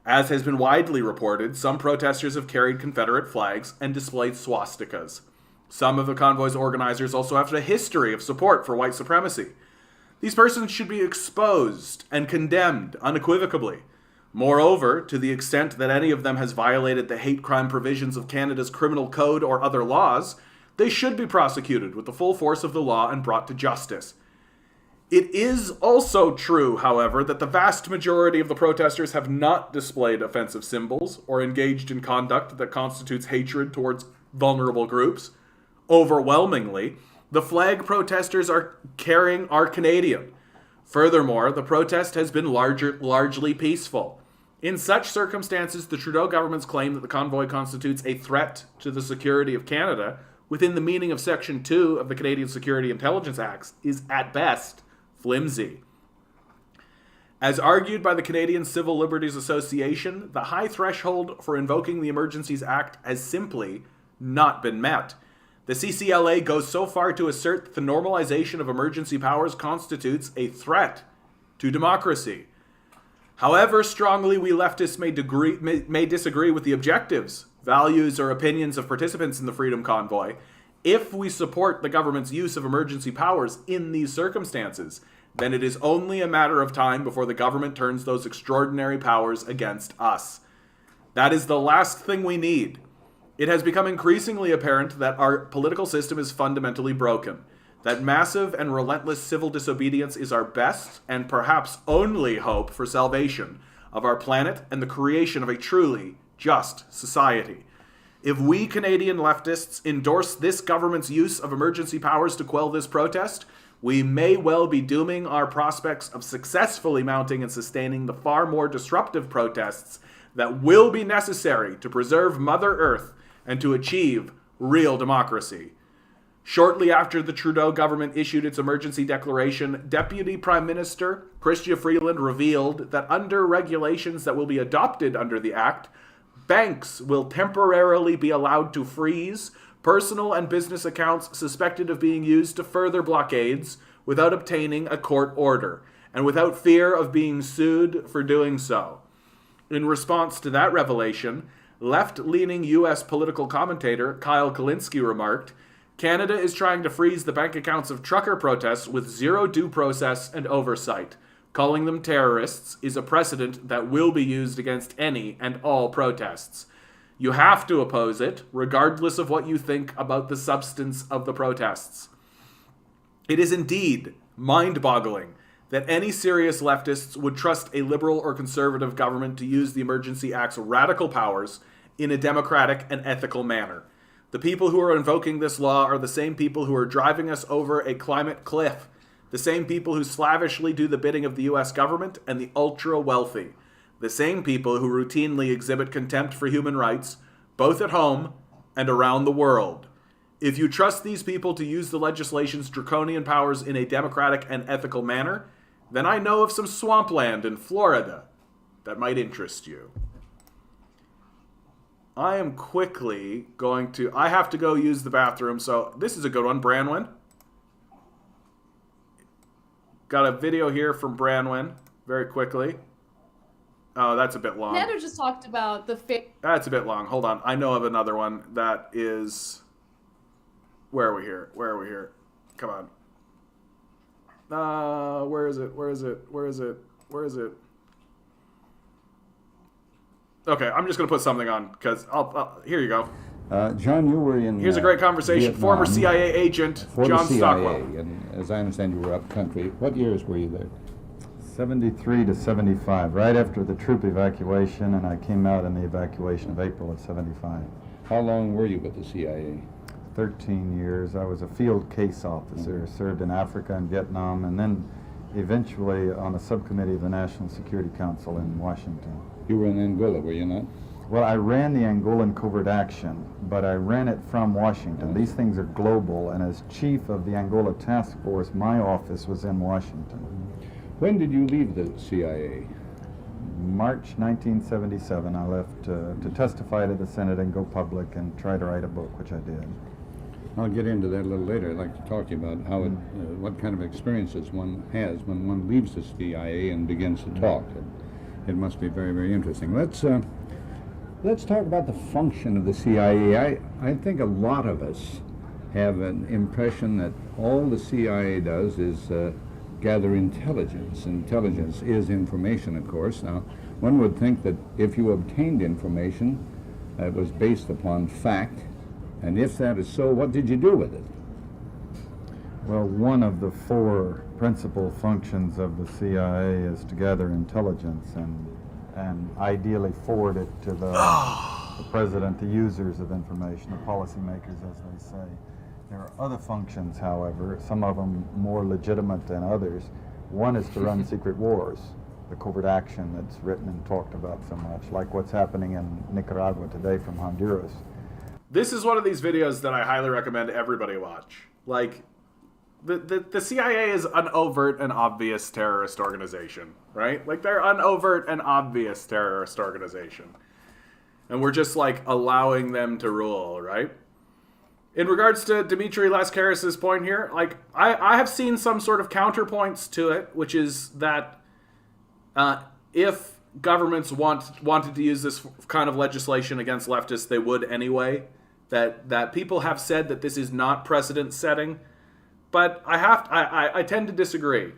As has been widely reported, some protesters have carried Confederate flags and displayed swastikas. Some of the convoy's organizers also have a history of support for white supremacy. These persons should be exposed and condemned unequivocally. Moreover, to the extent that any of them has violated the hate crime provisions of Canada's criminal code or other laws, they should be prosecuted with the full force of the law and brought to justice. It is also true, however, that the vast majority of the protesters have not displayed offensive symbols or engaged in conduct that constitutes hatred towards vulnerable groups. Overwhelmingly, the flag protesters are carrying are Canadian. Furthermore, the protest has been largely peaceful. In such circumstances, the Trudeau government's claim that the convoy constitutes a threat to the security of Canada within the meaning of Section 2 of the Canadian Security Intelligence Acts is, at best, flimsy. As argued by the Canadian Civil Liberties Association, the high threshold for invoking the Emergencies Act has simply not been met. The CCLA goes so far to assert that the normalization of emergency powers constitutes a threat to democracy. However strongly we leftists may disagree with the objectives, values, or opinions of participants in the Freedom Convoy, if we support the government's use of emergency powers in these circumstances, then it is only a matter of time before the government turns those extraordinary powers against us. That is the last thing we need. It has become increasingly apparent that our political system is fundamentally broken, that massive and relentless civil disobedience is our best and perhaps only hope for salvation of our planet and the creation of a truly just society. If we Canadian leftists endorse this government's use of emergency powers to quell this protest, we may well be dooming our prospects of successfully mounting and sustaining the far more disruptive protests that will be necessary to preserve Mother Earth and to achieve real democracy. Shortly after the Trudeau government issued its emergency declaration, Deputy Prime Minister Chrystia Freeland revealed that under regulations that will be adopted under the Act, banks will temporarily be allowed to freeze personal and business accounts suspected of being used to further blockades without obtaining a court order, and without fear of being sued for doing so. In response to that revelation, left-leaning U.S. political commentator Kyle Kulinski remarked, "Canada is trying to freeze the bank accounts of trucker protests with zero due process and oversight. Calling them terrorists is a precedent that will be used against any and all protests. You have to oppose it, regardless of what you think about the substance of the protests." It is indeed mind-boggling that any serious leftists would trust a liberal or conservative government to use the Emergency Act's radical powers in a democratic and ethical manner. The people who are invoking this law are the same people who are driving us over a climate cliff, the same people who slavishly do the bidding of the U.S. government and the ultra-wealthy, the same people who routinely exhibit contempt for human rights, both at home and around the world. If you trust these people to use the legislation's draconian powers in a democratic and ethical manner, then I know of some swampland in Florida that might interest you. I am quickly going to... I have to go use the bathroom, so this is a good one. Branwen. Got a video here from Branwen, very quickly. Oh, that's a bit long. Nando just talked about the... That's a bit long. Hold on. I know of another one that is... Where are we here? Where are we here? Come on. Where is it? Where is it? Where is it? Where is it? Okay, I'm just going to put something on, because here you go. John, you were in... Here's a great conversation. Vietnam Former CIA agent John Stockwell. And as I understand, you were up country. What years were you there? 73 to 75, right after the troop evacuation, and I came out in the evacuation of April of 75. How long were you with the CIA? 13 years. I was a field case officer, served in Africa and Vietnam, and then eventually on a subcommittee of the National Security Council in Washington. You were in Angola, were you not? Well, I ran the Angolan covert action, but I ran it from Washington. These things are global, and as chief of the Angola task force, my office was in Washington. When did you leave the CIA? March 1977. I left to testify to the Senate and go public and try to write a book, which I did. I'll get into that a little later. I'd like to talk to you about how what kind of experiences one has when one leaves the CIA and begins to talk. It must be very, very interesting. Let's talk about the function of the CIA. I think a lot of us have an impression that all the CIA does is gather intelligence. Intelligence is information, of course. Now, one would think that if you obtained information, it was based upon fact, and if that is so, what did you do with it? Well, one of the four principal functions of the CIA is to gather intelligence and ideally forward it to the president, the users of information, the policymakers, as they say. There are other functions, however, some of them more legitimate than others. One is to run secret wars, the covert action that's written and talked about so much, like what's happening in Nicaragua today from Honduras. This is one of these videos that I highly recommend everybody watch. Like, the CIA is an overt and obvious terrorist organization, right? Like, they're an overt and obvious terrorist organization. And we're just, like, allowing them to rule, right? In regards to Dmitry Lascaris' point here, like, I have seen some sort of counterpoints to it, which is that if governments wanted to use this kind of legislation against leftists, they would anyway. That people have said that this is not precedent setting, but I tend to disagree.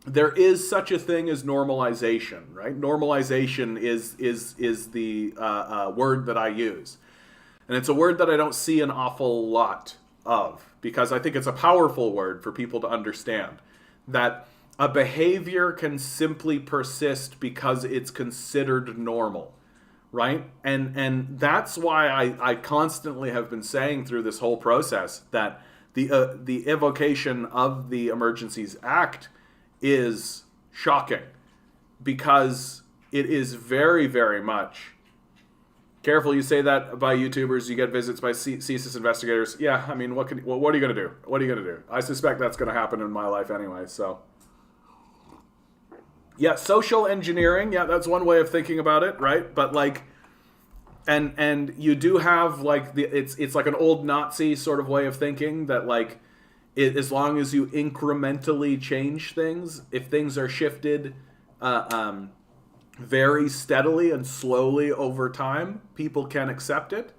There is such a thing as normalization, right? Normalization is the word that I use. And it's a word that I don't see an awful lot of, because I think it's a powerful word for people to understand. That a behavior can simply persist because it's considered normal, right? And that's why I constantly have been saying through this whole process that the evocation of the Emergencies Act is shocking, because it is very, very much... Careful, you say that by YouTubers, you get visits by CSIS investigators. Yeah, I mean, what are you going to do? What are you going to do? I suspect that's going to happen in my life anyway, so... Yeah, social engineering, yeah, that's one way of thinking about it, right? But, like... And you do have, like, it's like an old Nazi sort of way of thinking that, like, as long as you incrementally change things, if things are shifted very steadily and slowly over time, people can accept it.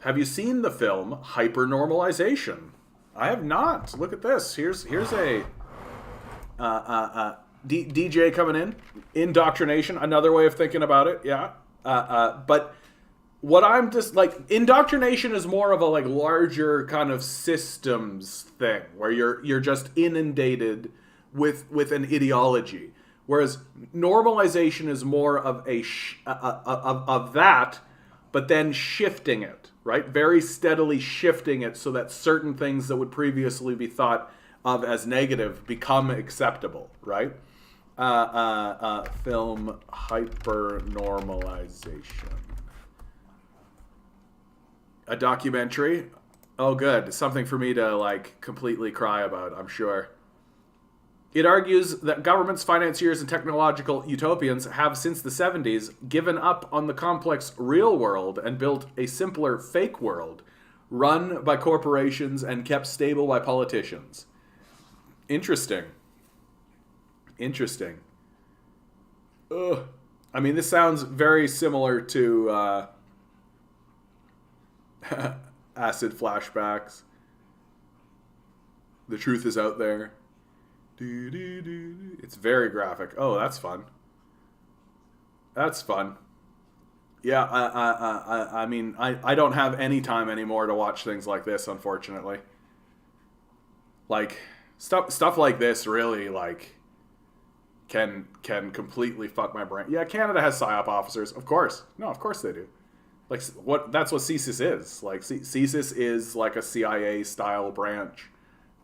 Have you seen the film Hypernormalization? I have not. Look at this. Here's a DJ coming in. Indoctrination, another way of thinking about it. Yeah. But what I'm just like, indoctrination is more of a like larger kind of systems thing where you're just inundated with an ideology, whereas normalization is more of of that, but then shifting it, right? Very steadily shifting it so that certain things that would previously be thought of as negative become acceptable, right? Film Hypernormalization. A documentary? Oh, good. Something for me to, like, completely cry about, I'm sure. It argues that governments, financiers, and technological utopians have, since the 70s, given up on the complex real world and built a simpler fake world, run by corporations and kept stable by politicians. Interesting. Interesting. Ugh. I mean, this sounds very similar to acid flashbacks. The truth is out there. It's very graphic. Oh, that's fun. That's fun. Yeah, I mean, I don't have any time anymore to watch things like this, unfortunately. Like, stuff like this really, like, can completely fuck my brain. Yeah, Canada has PSYOP officers. Of course. No, of course they do. Like, that's what CSIS is. Like, CSIS is like a CIA-style branch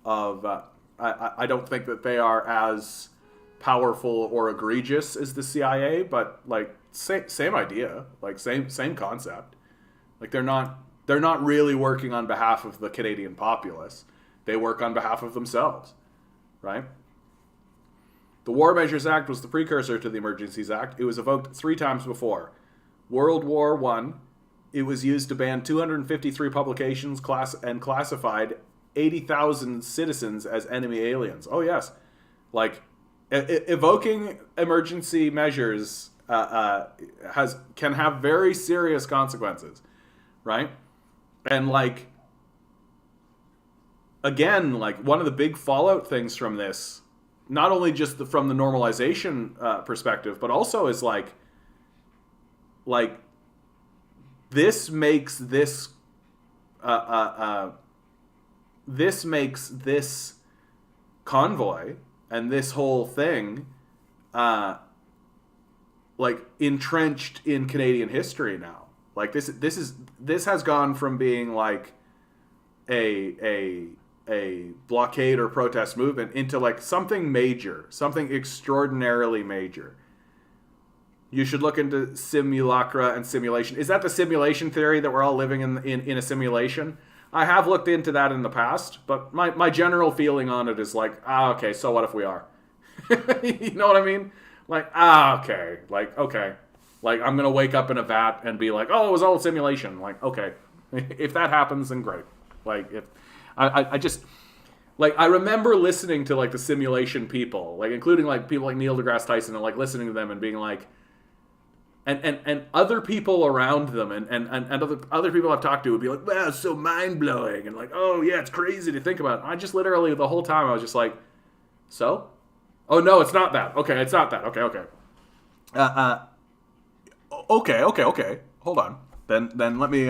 of... I don't think that they are as powerful or egregious as the CIA, but, like, same idea. Like, same concept. Like, they're not really working on behalf of the Canadian populace. They work on behalf of themselves, right? The War Measures Act was the precursor to the Emergencies Act. It was evoked 3 times before. World War I, it was used to ban 253 publications and classified 80,000 citizens as enemy aliens. Oh, yes. Like, evoking emergency measures can have very serious consequences, right? And, like, again, like, one of the big fallout things from this, not only just from the normalization perspective, but also is like this makes this convoy and this whole thing like entrenched in Canadian history now. Like this has gone from being like a blockade or protest movement into like something major, something extraordinarily major. You should look into simulacra and simulation. Is that the simulation theory that we're all living in a simulation? I have looked into that in the past, but my general feeling on it is like, okay, so what if we are? You know what I mean? Like, okay. Like, okay. Like, I'm going to wake up in a vat and be like, oh, it was all a simulation. Like, okay. If that happens, then great. Like, if I just... Like, I remember listening to, like, the simulation people, like, including, like, people like Neil deGrasse Tyson, and, like, listening to them and being like... And other people around them and other people I've talked to would be like, wow, it's so mind-blowing. And like, oh, yeah, it's crazy to think about. I just literally, the whole time, I was just like, so? Oh, no, it's not that. Okay, it's not that. Okay. Okay. Hold on. Then let me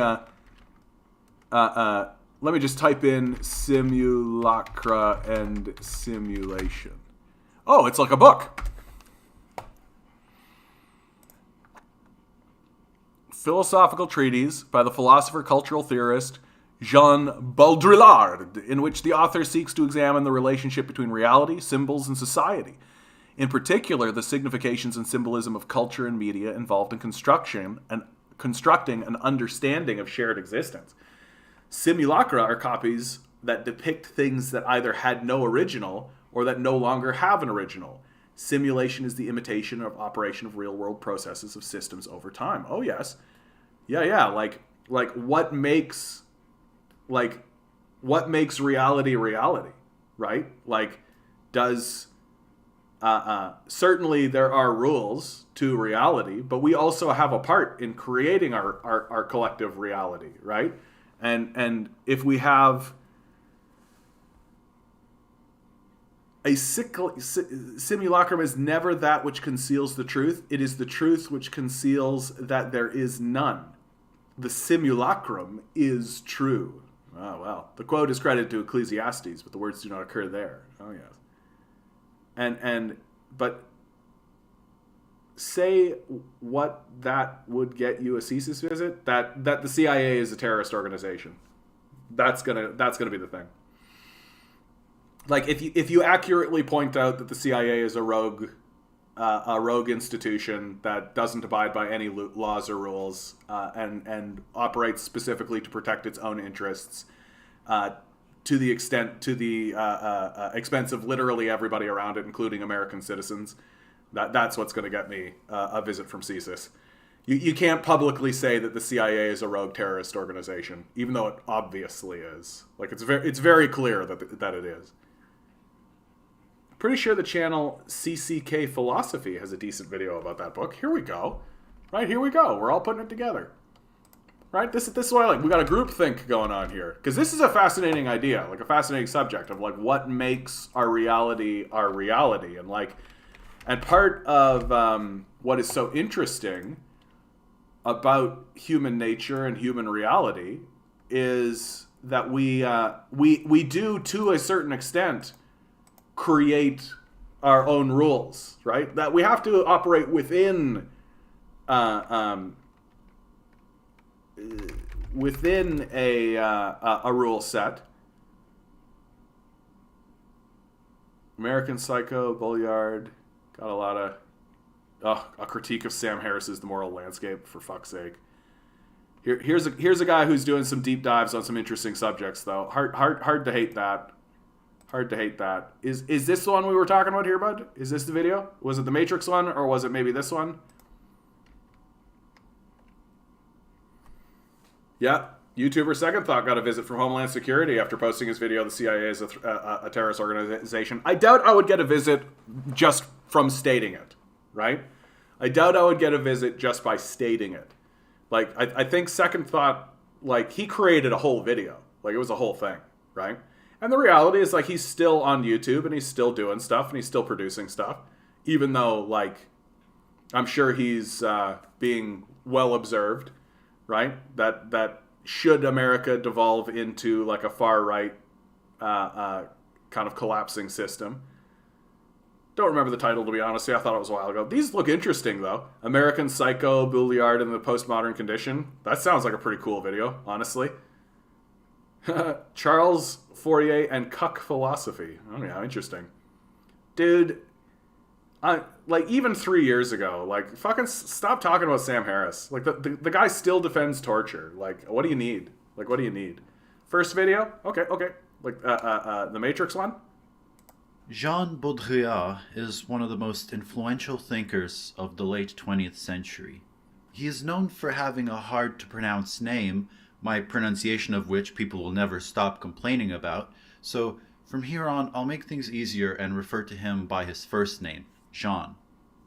just type in simulacra and simulation. Oh, it's like a book. philosophical treatise by the philosopher-cultural theorist Jean Baudrillard, in which the author seeks to examine the relationship between reality, symbols, and society. In particular, the significations and symbolism of culture and media involved in constructing an understanding of shared existence. Simulacra are copies that depict things that either had no original or that no longer have an original. Simulation is the imitation of operation of real-world processes of systems over time. Oh yes, yeah. Like what makes reality reality, right? Like, does certainly there are rules to reality, but we also have a part in creating our collective reality, right? And if we have a simulacrum is never that which conceals the truth. It is the truth which conceals that there is none. The simulacrum is true. Oh, well. The quote is credited to Ecclesiastes, but the words do not occur there. Oh, yes. But say what that would get you a CSIS visit, that the CIA is a terrorist organization. That's gonna be the thing. Like, if you accurately point out that the CIA is a rogue institution that doesn't abide by any laws or rules, and operates specifically to protect its own interests, to the expense of literally everybody around it, including American citizens, that's what's going to get me a visit from CSIS. You can't publicly say that the CIA is a rogue terrorist organization, even though it obviously is. Like, it's very clear that it is. Pretty sure the channel CCK Philosophy has a decent video about that book. Here we go. Right, here we go. We're all putting it together. Right? This is what I like. We got a groupthink going on here. Because this is a fascinating idea, like a fascinating subject of like what makes our reality. And part of what is so interesting about human nature and human reality is that we do, to a certain extent, create our own rules, right? That we have to operate within a rule set. American Psycho, Bulliard, got a lot of a critique of Sam Harris's The Moral Landscape, for fuck's sake. Here's a guy who's doing some deep dives on some interesting subjects, though. Hard to hate that. Hard to hate that. Is this the one we were talking about here, bud? Is this the video? Was it the Matrix one, or was it maybe this one? Yeah. YouTuber Second Thought got a visit from Homeland Security after posting his video, the CIA is a terrorist organization. I doubt I would get a visit just from stating it, right? I doubt I would get a visit just by stating it. Like, I think Second Thought, like, he created a whole video. Like, it was a whole thing, right? And the reality is, like, he's still on YouTube, and he's still doing stuff, and he's still producing stuff, even though, like, I'm sure he's being well observed, right? That should America devolve into, like, a far-right kind of collapsing system. Don't remember the title, to be honest. I thought it was a while ago. These look interesting, though. American Psycho, Bulliard, and the Postmodern Condition. That sounds like a pretty cool video, honestly. Charles Fourier and Cuck Philosophy. Oh, yeah, interesting. Dude, like, even 3 years ago, like, fucking stop talking about Sam Harris. Like, the guy still defends torture. Like, what do you need? Like, what do you need? First video? Okay. Like, the Matrix one? Jean Baudrillard is one of the most influential thinkers of the late 20th century. He is known for having a hard-to-pronounce name, my pronunciation of which people will never stop complaining about, so from here on I'll make things easier and refer to him by his first name, Jean.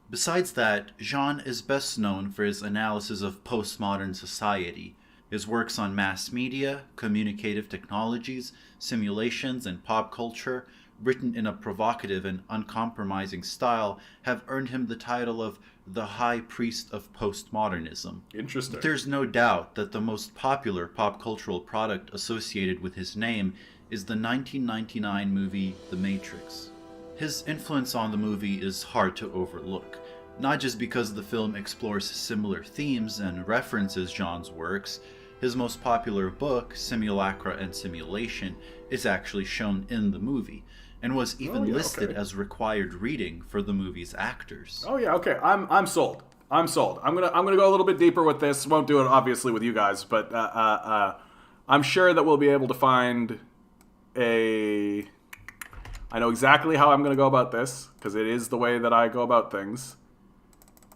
Besides that, Jean is best known for his analysis of postmodern society. His works on mass media, communicative technologies, simulations, and pop culture, written in a provocative and uncompromising style, have earned him the title of the High Priest of Postmodernism. Interesting. But there's no doubt that the most popular pop cultural product associated with his name is the 1999 movie The Matrix. His influence on the movie is hard to overlook. not just because the film explores similar themes and references Jean's works. His most popular book, Simulacra and Simulation, is actually shown in the movie, and was even listed as required reading for the movie's actors. Oh yeah, okay. I'm sold. I'm sold. I'm gonna go a little bit deeper with this. Won't do it obviously with you guys, but I'm sure that we'll be able to find a. I know exactly how I'm gonna go about this because it is the way that I go about things.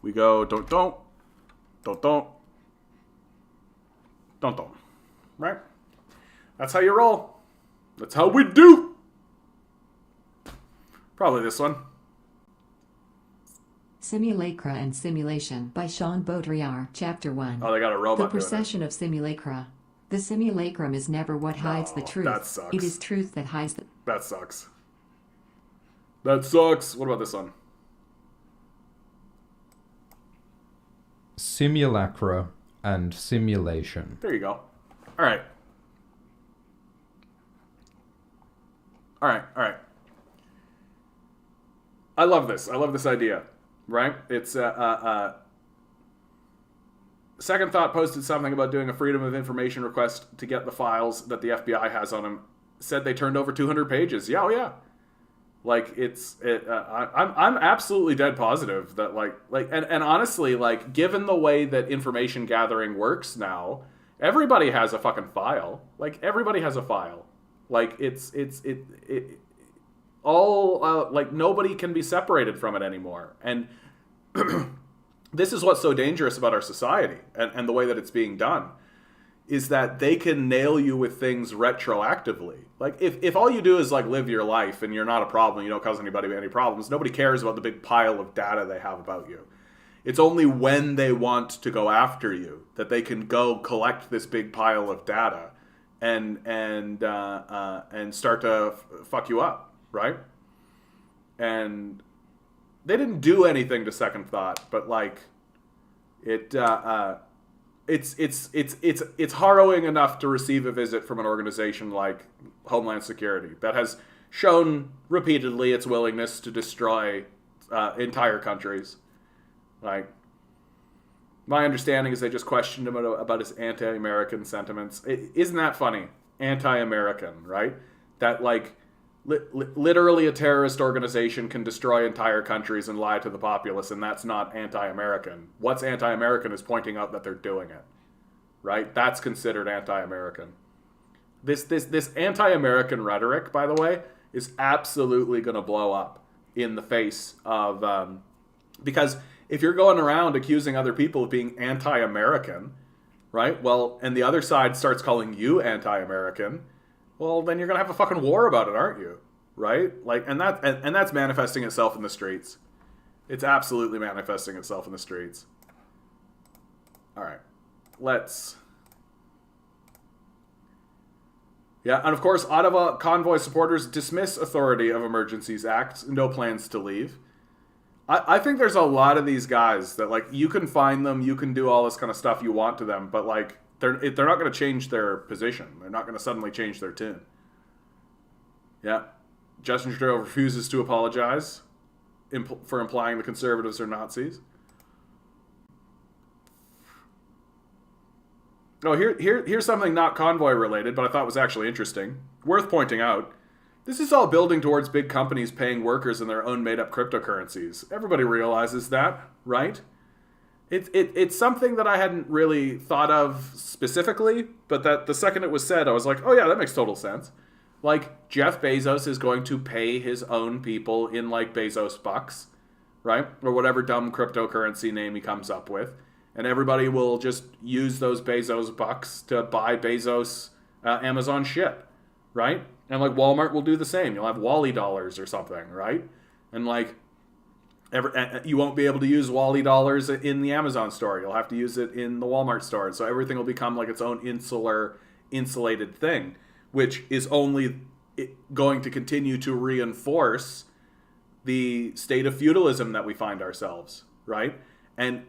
We go don't, right? That's how you roll. That's how we do. Probably this one. Simulacra and Simulation by Jean Baudrillard, Chapter 1. Oh, they got a robot The doing it. procession of simulacra. The simulacrum is never what hides the truth. that sucks. It is truth that hides the... That sucks. That sucks. What about this one? Simulacra and Simulation. There you go. All right. All right. I love this. I love this idea. Right? It's Second Thought posted something about doing a Freedom of Information request to get the files that the FBI has on him. Said they turned over 200 pages. Yeah, oh yeah. Like I'm absolutely dead positive that and honestly, like, given the way that information gathering works now, everybody has a fucking file. Like, everybody has a file. Like, like, nobody can be separated from it anymore. And this is what's so dangerous about our society and the way that it's being done, is that they can nail you with things retroactively. Like, if all you do is, like, live your life and you're not a problem, you don't cause anybody any problems, nobody cares about the big pile of data they have about you. It's only when they want to go after you that they can go collect this big pile of data and start to fuck you up, right? And they didn't do anything to Second Thought, but, like, it's harrowing enough to receive a visit from an organization like Homeland Security that has shown repeatedly its willingness to destroy entire countries. Like, my understanding is they just questioned him about his anti-American sentiments. Isn't that funny? Anti-American, right? That, like, literally a terrorist organization can destroy entire countries and lie to the populace, and that's not anti-American. What's anti-American is pointing out that they're doing it, right? That's considered anti-American. This anti-American rhetoric, by the way, is absolutely going to blow up in the face of because if you're going around accusing other people of being anti-American, right? Well, and the other side starts calling you anti-American, well, then you're gonna have a fucking war about it, aren't you? Right? Like, and that's manifesting itself in the streets. It's absolutely manifesting itself in the streets. All right, Yeah, and of course, Ottawa convoy supporters dismiss authority of Emergencies Act. No plans to leave. I think there's a lot of these guys that, like, you can find them, you can do all this kind of stuff you want to them, but, like, they're not going to change their position. They're not going to suddenly change their tune. Yeah. Justin Trudeau refuses to apologize for implying the Conservatives are Nazis. Oh, here's something not convoy related, but I thought was actually interesting. Worth pointing out. This is all building towards big companies paying workers in their own made-up cryptocurrencies. Everybody realizes that, right? It's something that I hadn't really thought of specifically, but that the second it was said, I was like, oh yeah, that makes total sense. Like, Jeff Bezos is going to pay his own people in, like, Bezos bucks, right? Or whatever dumb cryptocurrency name he comes up with. And everybody will just use those Bezos bucks to buy Bezos Amazon shit, right? And, like, Walmart will do the same. You'll have Wally dollars or something, right? And, like, you won't be able to use Wally dollars in the Amazon store. You'll have to use it in the Walmart store. So everything will become, like, its own insulated thing, which is only going to continue to reinforce the state of feudalism that we find ourselves, right? And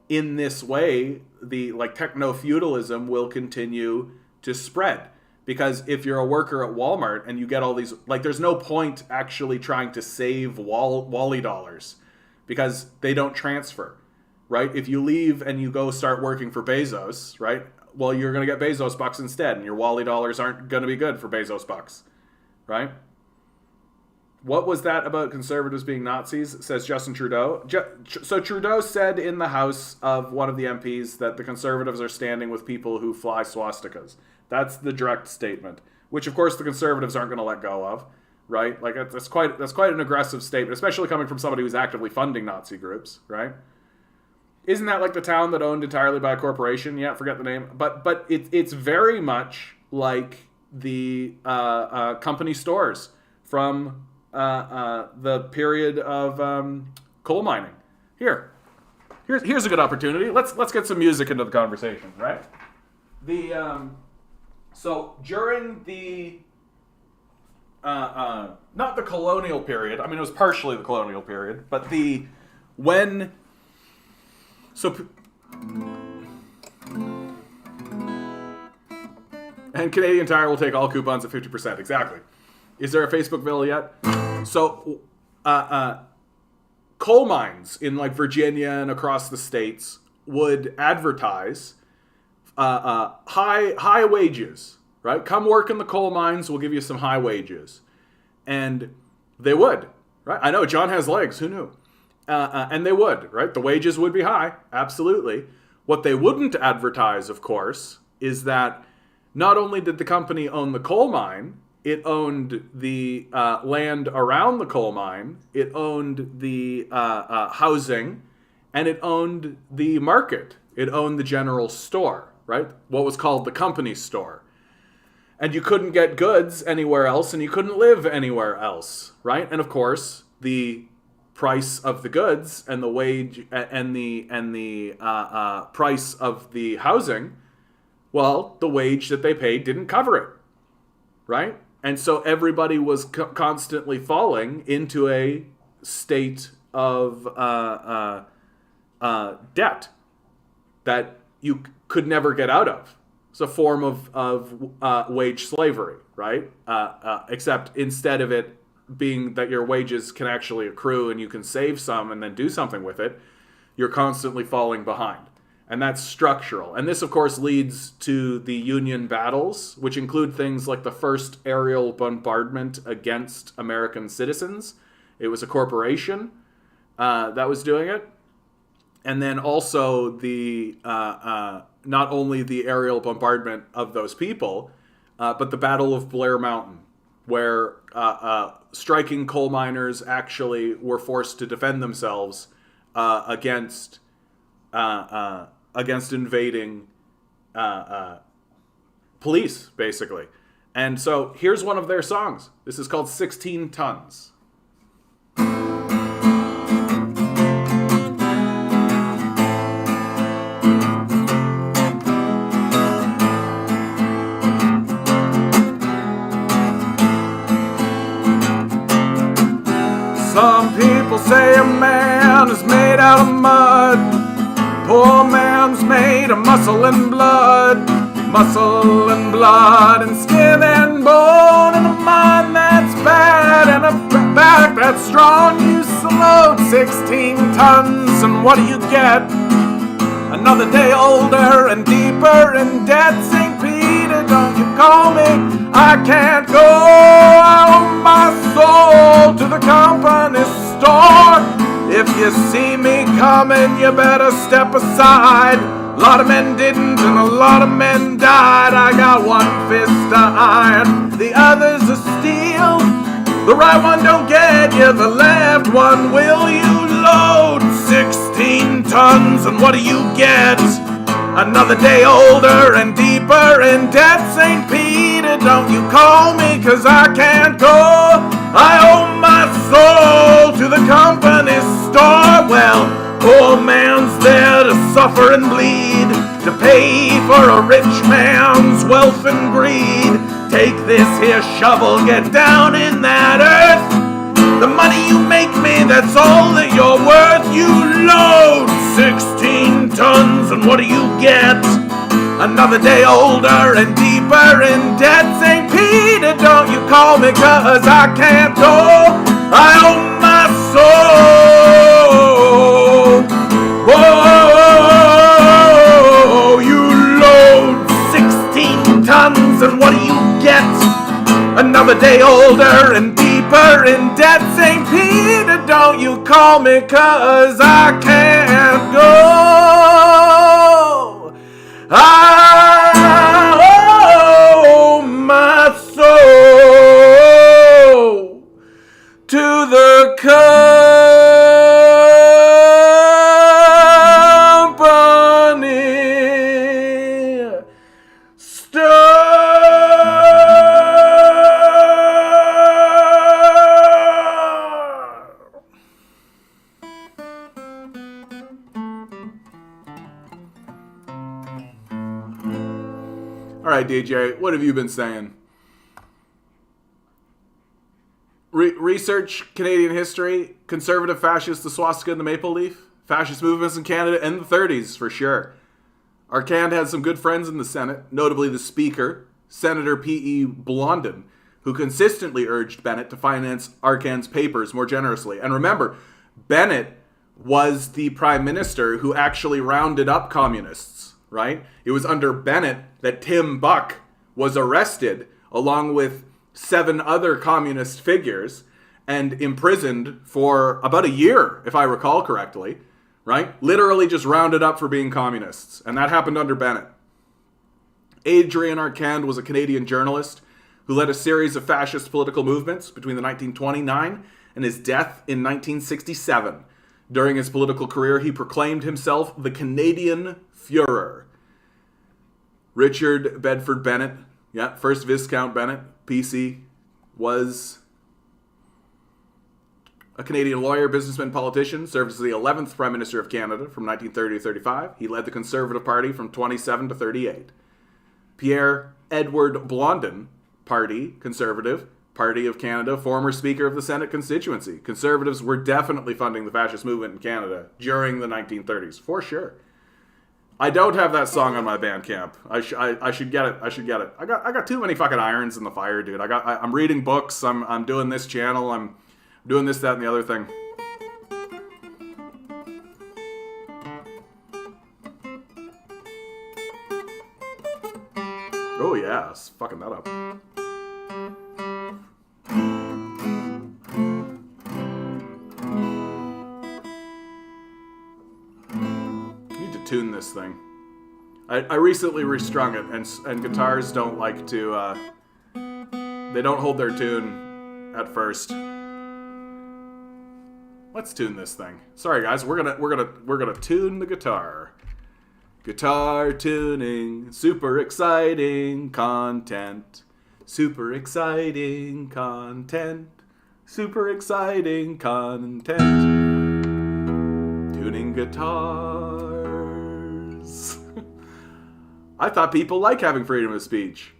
in this way, the, like, techno-feudalism will continue to spread. Because if you're a worker at Walmart and you get all these, like, there's no point actually trying to save Wally dollars, because they don't transfer, right? If you leave and you go start working for Bezos, right? Well, you're going to get Bezos bucks instead, and your Wally dollars aren't going to be good for Bezos bucks, right? What was that about conservatives being Nazis, says Justin Trudeau. So Trudeau said in the House of one of the MPs that the conservatives are standing with people who fly swastikas. That's the direct statement, which of course the conservatives aren't going to let go of, right? Like that's quite an aggressive statement, especially coming from somebody who's actively funding Nazi groups, right? Isn't that like the town that owned entirely by a corporation? Yeah, forget the name, but it's very much like the company stores from the period of coal mining. Here's a good opportunity. Let's get some music into the conversation, right? So during the not the colonial period. I mean, it was partially the colonial period, but and Canadian Tire will take all coupons at 50%. Exactly. Is there a Facebook bill yet? So, coal mines in like Virginia and across the states would advertise high wages, right? Come work in the coal mines, we'll give you some high wages. And they would, right? I know, John has legs, who knew? And they would, right? The wages would be high, absolutely. What they wouldn't advertise, of course, is that not only did the company own the coal mine, it owned the land around the coal mine, it owned the housing, and it owned the market. It owned the general store, right? What was called the company store. And you couldn't get goods anywhere else, and you couldn't live anywhere else, right? And of course, the price of the goods and the wage and the price of the housing, well, the wage that they paid didn't cover it, right? And so everybody was constantly falling into a state of debt that you could never get out of. It's a form of wage slavery, right? Except instead of it being that your wages can actually accrue and you can save some and then do something with it, you're constantly falling behind. And that's structural. And this, of course, leads to the Union battles, which include things like the first aerial bombardment against American citizens. It was a corporation that was doing it. And then also the not only the aerial bombardment of those people, but the Battle of Blair Mountain, where striking coal miners actually were forced to defend themselves against invading police, basically. And so here's one of their songs. This is called 16 Tons. Some people say a man is made out of mud. Poor man's made of muscle and blood and skin and bone, and a mind that's bad and a back that's strong. You load 16 tons, and what do you get? Another day older and deeper in debt. St. Peter, don't you call me? I can't go. I owe my soul to the company store. If you see me coming, you better step aside. A lot of men didn't and a lot of men died. I got one fist of iron, the other's of steel. The right one don't get you, the left one will. You load 16 tons, and what do you get? Another day older and deeper in debt. St. Peter, don't you call me, 'cause I can't go. I owe my soul to the company store. Well, poor man's there to suffer and bleed, to pay for a rich man's wealth and greed. Take this here shovel, get down in that earth. The money you make me, that's all that you're worth. You load 16 tons, and what do you get? Another day older and deeper in debt. St. Peter, don't you call me, 'cause I can't go. I owe my soul Whoa, you load 16 tons, and what do you get? Another day older and deeper in debt. St. Peter, don't you call me, 'cause I can't go. I owe my soul to the company store. All right, DJ, what have you been saying? Research Canadian history, conservative fascist, the swastika and the maple leaf, fascist movements in Canada in the 30s, for sure. Arcand had some good friends in the Senate, notably the Speaker, Senator P.E. Blondin, who consistently urged Bennett to finance Arcand's papers more generously. And remember, Bennett was the prime minister who actually rounded up communists, right? It was under Bennett that Tim Buck was arrested, along with 7 other communist figures, and imprisoned for about a year, if I recall correctly, right? Literally just rounded up for being communists. And that happened under Bennett. Adrian Arcand was a Canadian journalist who led a series of fascist political movements between the 1929 and his death in 1967. During his political career, he proclaimed himself the Canadian Führer. Richard Bedford Bennett, first Viscount Bennett, PC, was a Canadian lawyer, businessman, politician, served as the 11th Prime Minister of Canada from 1930 to 35. He led the Conservative Party from 27 to 38. Pierre Edward Blondin, Party, Conservative, Party of Canada, former Speaker of the Senate constituency. Conservatives were definitely funding the fascist movement in Canada during the 1930s, for sure. I don't have that song on my Bandcamp. I should get it. I got too many fucking irons in the fire, dude. I'm reading books. I'm doing this channel. I'm doing this, that, and the other thing. Oh yeah, it's fucking that up. Tune this thing. I recently restrung it, and guitars don't like to they don't hold their tune at first. Let's tune this thing. Sorry guys, we're gonna tune the guitar. Guitar tuning, super exciting content. Super exciting content. Super exciting content. Tuning guitars. I thought people like having freedom of speech.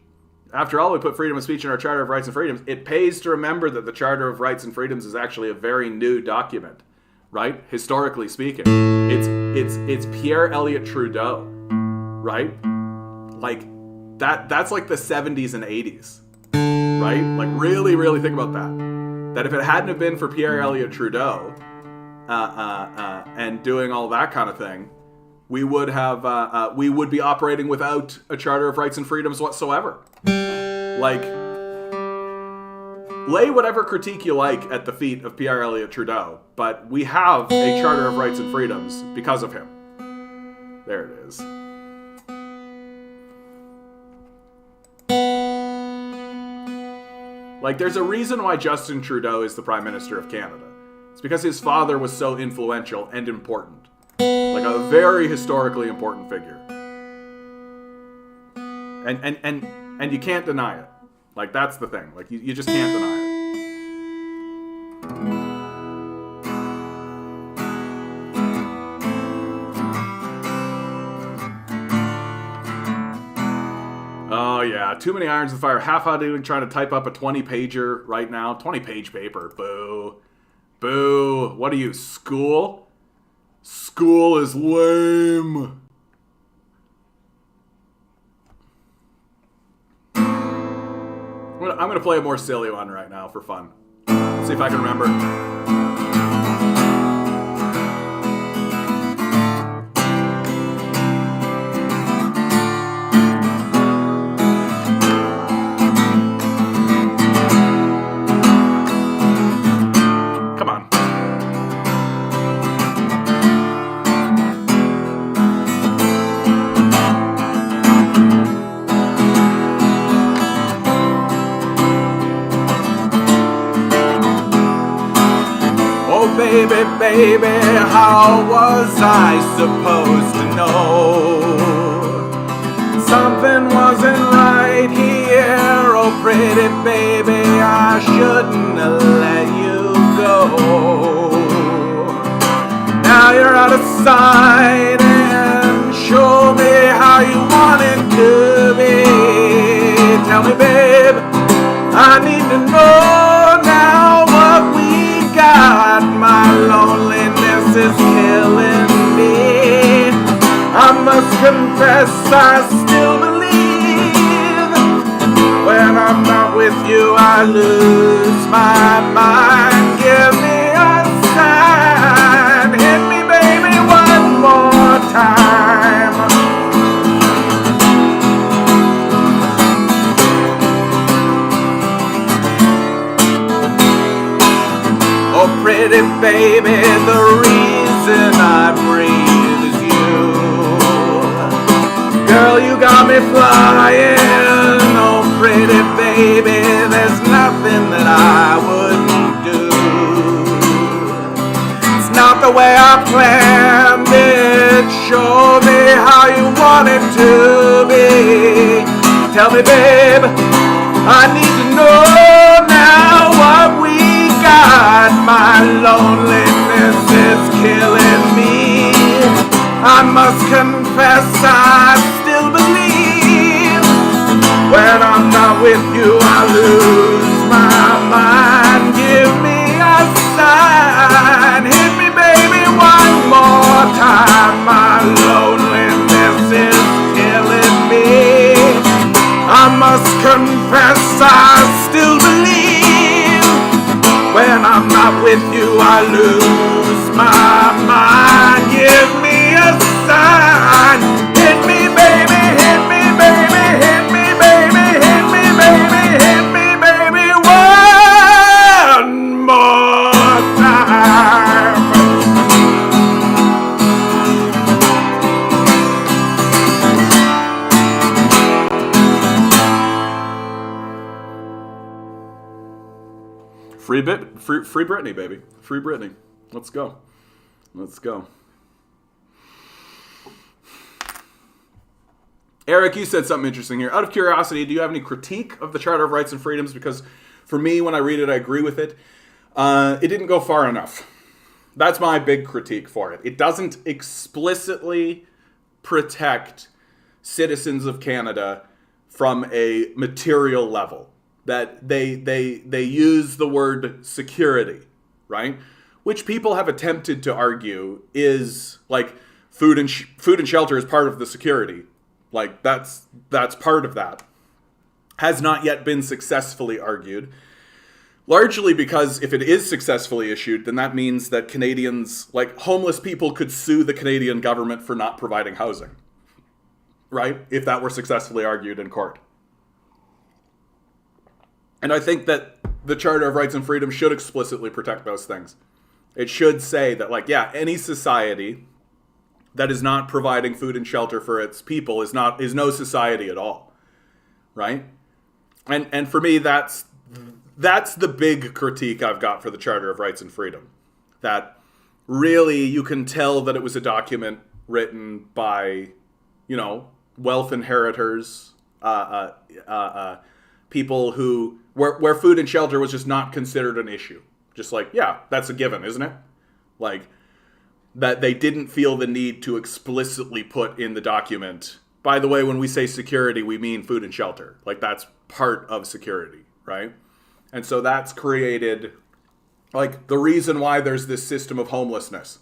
After all, we put freedom of speech in our Charter of Rights and Freedoms. It pays to remember that the Charter of Rights and Freedoms is actually a very new document, right? Historically speaking, it's Pierre Elliott Trudeau, right? Like that's like the 70s and 80s, right? Like really, really think about that. That if it hadn't have been for Pierre Elliott Trudeau and doing all that kind of thing, we would be operating without a Charter of Rights and Freedoms whatsoever. Like, lay whatever critique you like at the feet of Pierre Elliott Trudeau, but we have a Charter of Rights and Freedoms because of him. There it is. Like, there's a reason why Justin Trudeau is the Prime Minister of Canada. It's because his father was so influential and important. Like a very historically important figure. And you can't deny it. Like, that's the thing. Like, you just can't deny it. Oh, yeah. Too many irons in the fire. Half out doing trying to type up a 20-pager right now. 20-page paper. Boo. Boo. What are you, school? School is lame. I'm gonna play a more silly one right now for fun. Let's see if I can remember. baby, how was I supposed to know? Something wasn't right here, oh pretty baby, I shouldn't have let you go. Now you're out of sight and show me how you want it to be. Tell me babe, I need to know now what we got. My loneliness is killing me. I must confess I still believe when I'm not with you I lose my mind. Give me a sign, hit me baby one more time. Oh pretty baby, the reason I breathe is you. Girl, you got me flying. Oh pretty baby, there's nothing that I wouldn't do. It's not the way I planned it. Show me how you want it to be. Tell me babe, I need to know now what we got. My loneliness is killing me. I must confess I still believe when I'm not with you I lose my mind. Give me a sign, hit me baby one more time. My loneliness is killing me. I must confess I still believe when I'm not with you I lose my mind. Give me a sign, hit me baby, hit me baby, hit me baby, hit me baby, hit me baby one more time. Free Britney, baby. Free Britney. Let's go. Let's go. Eric, you said something interesting here. Out of curiosity, do you have any critique of the Charter of Rights and Freedoms? Because for me, when I read it, I agree with it. It didn't go far enough. That's my big critique for it. It doesn't explicitly protect citizens of Canada from a material level. That they use the word security, right? Which people have attempted to argue is like food and shelter is part of the security. Like that's part of that. Has not yet been successfully argued. Largely because if it is successfully issued, then that means that Canadians, like homeless people, could sue the Canadian government for not providing housing, right? If that were successfully argued in court. And I think that the Charter of Rights and Freedom should explicitly protect those things. It should say that, like, yeah, any society that is not providing food and shelter for its people is no society at all, right? And for me, that's the big critique I've got for the Charter of Rights and Freedom. That really you can tell that it was a document written by, wealth inheritors, people who where food and shelter was just not considered an issue. Just like, yeah, that's a given, isn't it? Like, that they didn't feel the need to explicitly put in the document, by the way, when we say security, we mean food and shelter. Like, that's part of security, right? And so that's created, like, the reason why there's this system of homelessness,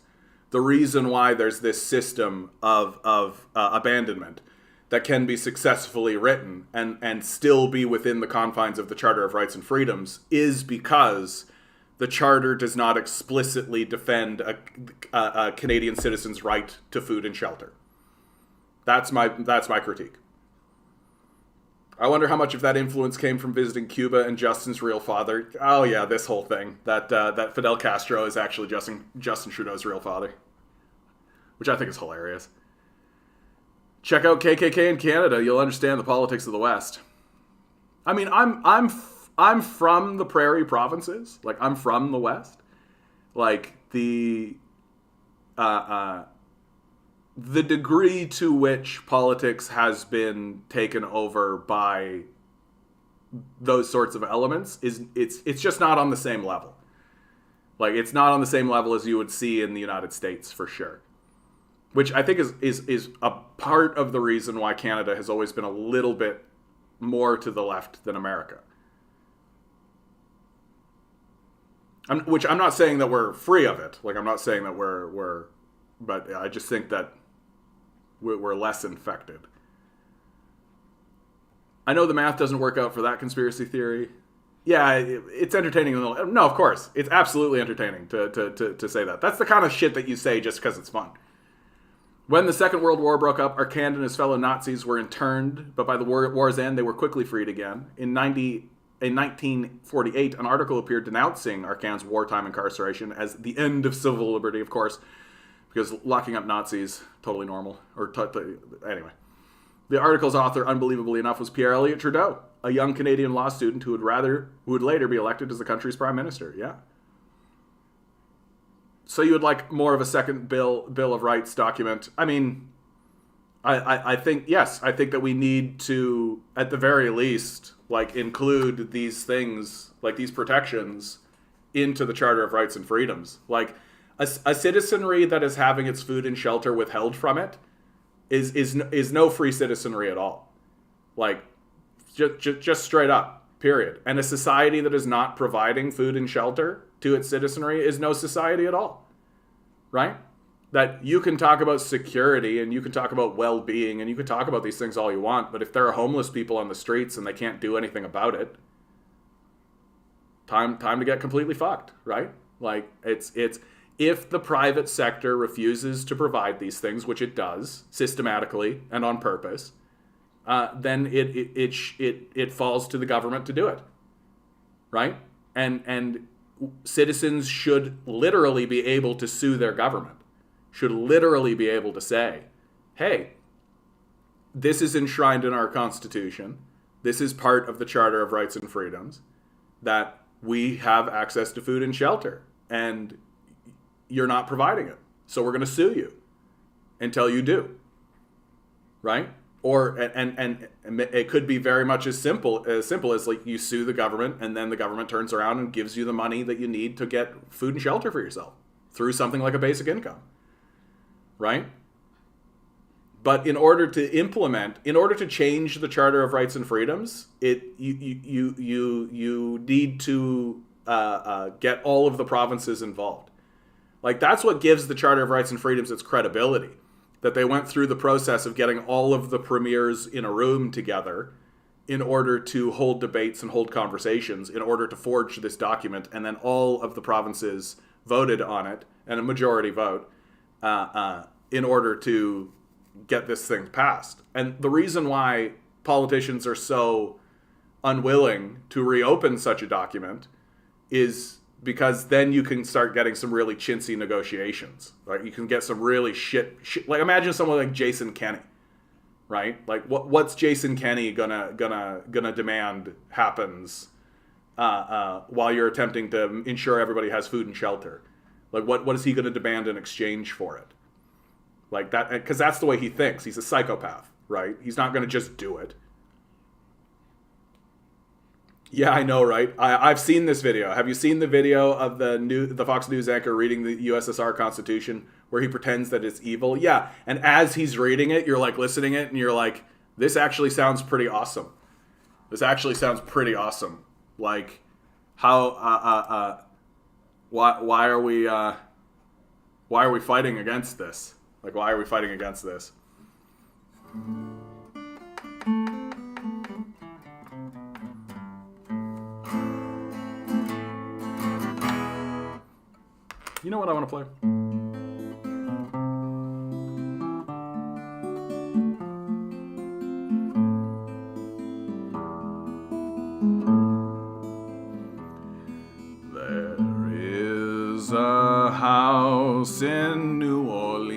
the reason why there's this system of abandonment that can be successfully written and still be within the confines of the Charter of Rights and Freedoms is because the Charter does not explicitly defend a Canadian citizen's right to food and shelter. That's my critique. I wonder how much of that influence came from visiting Cuba and Justin's real father. Oh yeah, this whole thing. That Fidel Castro is actually Justin Trudeau's real father. Which I think is hilarious. Check out KKK in Canada. You'll understand the politics of the West. I mean, I'm from the prairie provinces. Like, I'm from the West. Like, the degree to which politics has been taken over by those sorts of elements it's just not on the same level. Like, it's not on the same level as you would see in the United States, for sure. Which I think is a part of the reason why Canada has always been a little bit more to the left than America. Which I'm not saying that we're free of it. Like, I'm not saying that we're but I just think that we're less infected. I know the math doesn't work out for that conspiracy theory. Yeah, it's entertaining. No, of course. It's absolutely entertaining to say that. That's the kind of shit that you say just because it's fun. When the Second World War broke up, Arcand and his fellow Nazis were interned, but by the war's end, they were quickly freed again. In 1948, an article appeared denouncing Arcand's wartime incarceration as the end of civil liberty, of course, because locking up Nazis, totally normal. Anyway. The article's author, unbelievably enough, was Pierre Elliott Trudeau, a young Canadian law student who would later be elected as the country's prime minister. Yeah. So you would like more of a second Bill of Rights document? I mean, I think, yes, I think that we need to, at the very least, like, include these things, like these protections, into the Charter of Rights and Freedoms. Like, a citizenry that is having its food and shelter withheld from it is no free citizenry at all. Like, just straight up, period. And a society that is not providing food and shelter to its citizenry is no society at all, right? That you can talk about security and you can talk about well-being and you can talk about these things all you want, but if there are homeless people on the streets and they can't do anything about it, time to get completely fucked, right? Like, it's if the private sector refuses to provide these things, which it does systematically and on purpose, then it falls to the government to do it, right? And citizens should literally be able to sue their government, should literally be able to say, hey, this is enshrined in our Constitution, this is part of the Charter of Rights and Freedoms, that we have access to food and shelter, and you're not providing it. So we're going to sue you until you do. Right? Or and it could be very much as simple as like you sue the government and then the government turns around and gives you the money that you need to get food and shelter for yourself through something like a basic income. Right? But in order to change the Charter of Rights and Freedoms, you need to get all of the provinces involved. Like, that's what gives the Charter of Rights and Freedoms its credibility. That they went through the process of getting all of the premiers in a room together in order to hold debates and hold conversations, in order to forge this document, and then all of the provinces voted on it, and a majority vote, in order to get this thing passed. And the reason why politicians are so unwilling to reopen such a document is because then you can start getting some really chintzy negotiations. Right? You can get some really shit. Like, imagine someone like Jason Kenney, right? Like, what's Jason Kenney gonna demand happens while you're attempting to ensure everybody has food and shelter? Like, what is he gonna demand in exchange for it? Like that, because that's the way he thinks. He's a psychopath, right? He's not gonna just do it. Yeah, I know, right? I've seen this video. Have you seen the video of the Fox News anchor reading the USSR Constitution where he pretends that it's evil? Yeah, and as he's reading it, you're like listening it, and you're like, this actually sounds pretty awesome. This actually sounds pretty awesome. Like, how why are we fighting against this? Like, why are we fighting against this? You know what I want to play? There is a house in New Orleans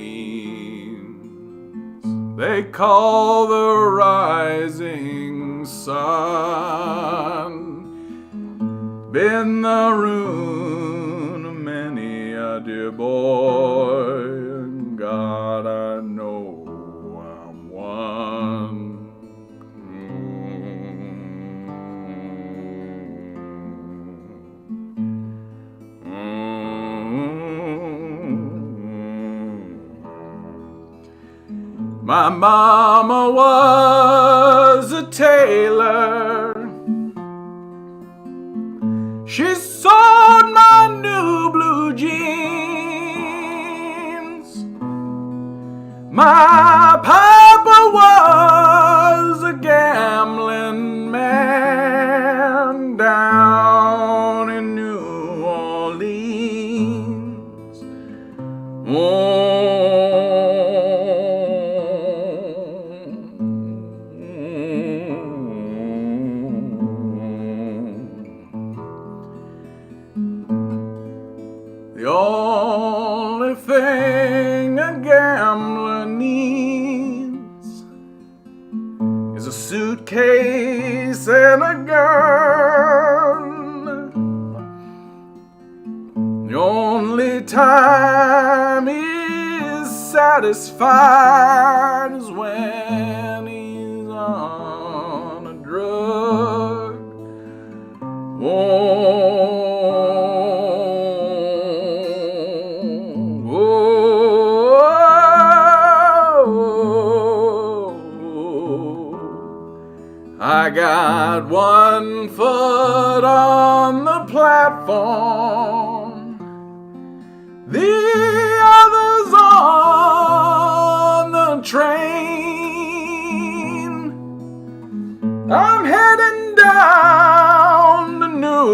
they call the Rising Sun. Been the ruin of many a dear My mama was a tailor. She sewed my new blue jeans. My papa was a gambling man down in New Orleans. The only thing a gambler needs is a suitcase and a gun. The only time he's satisfied is when he's on a drug. I got one foot on the platform, the other's on the train. I'm heading down to New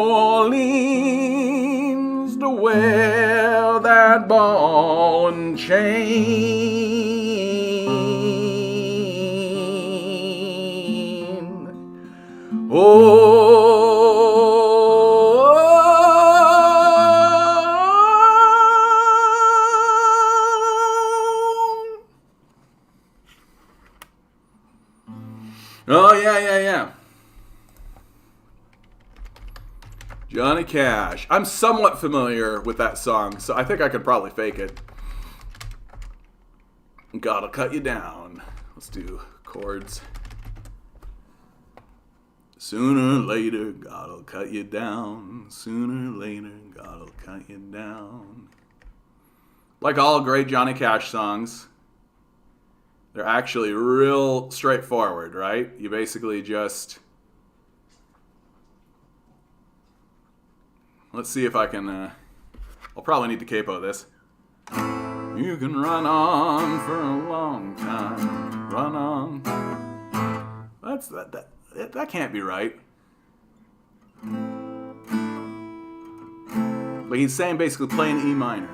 Orleans to wear that ball and chain. Oh, yeah. Johnny Cash. I'm somewhat familiar with that song, so I think I could probably fake it. God'll cut you down. Let's do chords. Sooner or later, God'll cut you down. Sooner or later, God'll cut you down. Like all great Johnny Cash songs, they're actually real straightforward, right? You basically just... Let's see if I can... I'll probably need to capo this. You can run on for a long time. Run on. That can't be right. But he's saying basically play an E minor.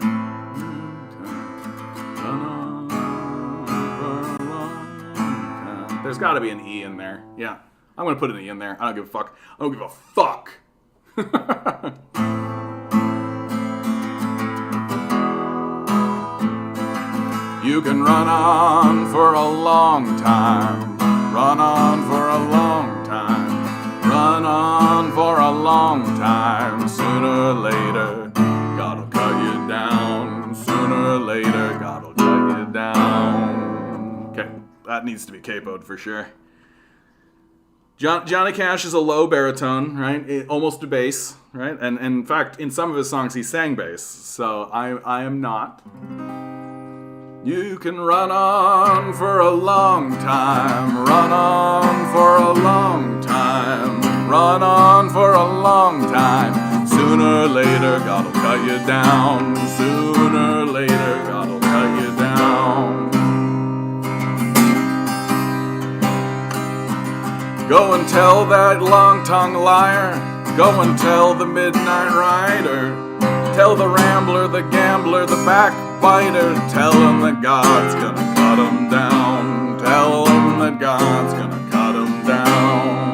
There's got to be an E in there. Yeah, I'm going to put an E in there. I don't give a fuck. I don't give a fuck. You can run on for a long time. Run on for a long time. Run on for a long time. Sooner or later, God'll cut you down. Sooner or later, God'll cut you down. Okay, that needs to be capoed for sure. Johnny Cash is a low baritone, right? Almost a bass, right? And in fact, in some of his songs, he sang bass. So I am not. You can run on for a long time. Run on for a long time. Run on for a long time. Sooner or later, God'll cut you down. Sooner or later, God'll cut you down. Go and tell that long-tongued liar. Go and tell the midnight rider. Tell the rambler, the gambler, the backbiter. Tell him that God's gonna cut him down. Tell him that God's gonna cut him down.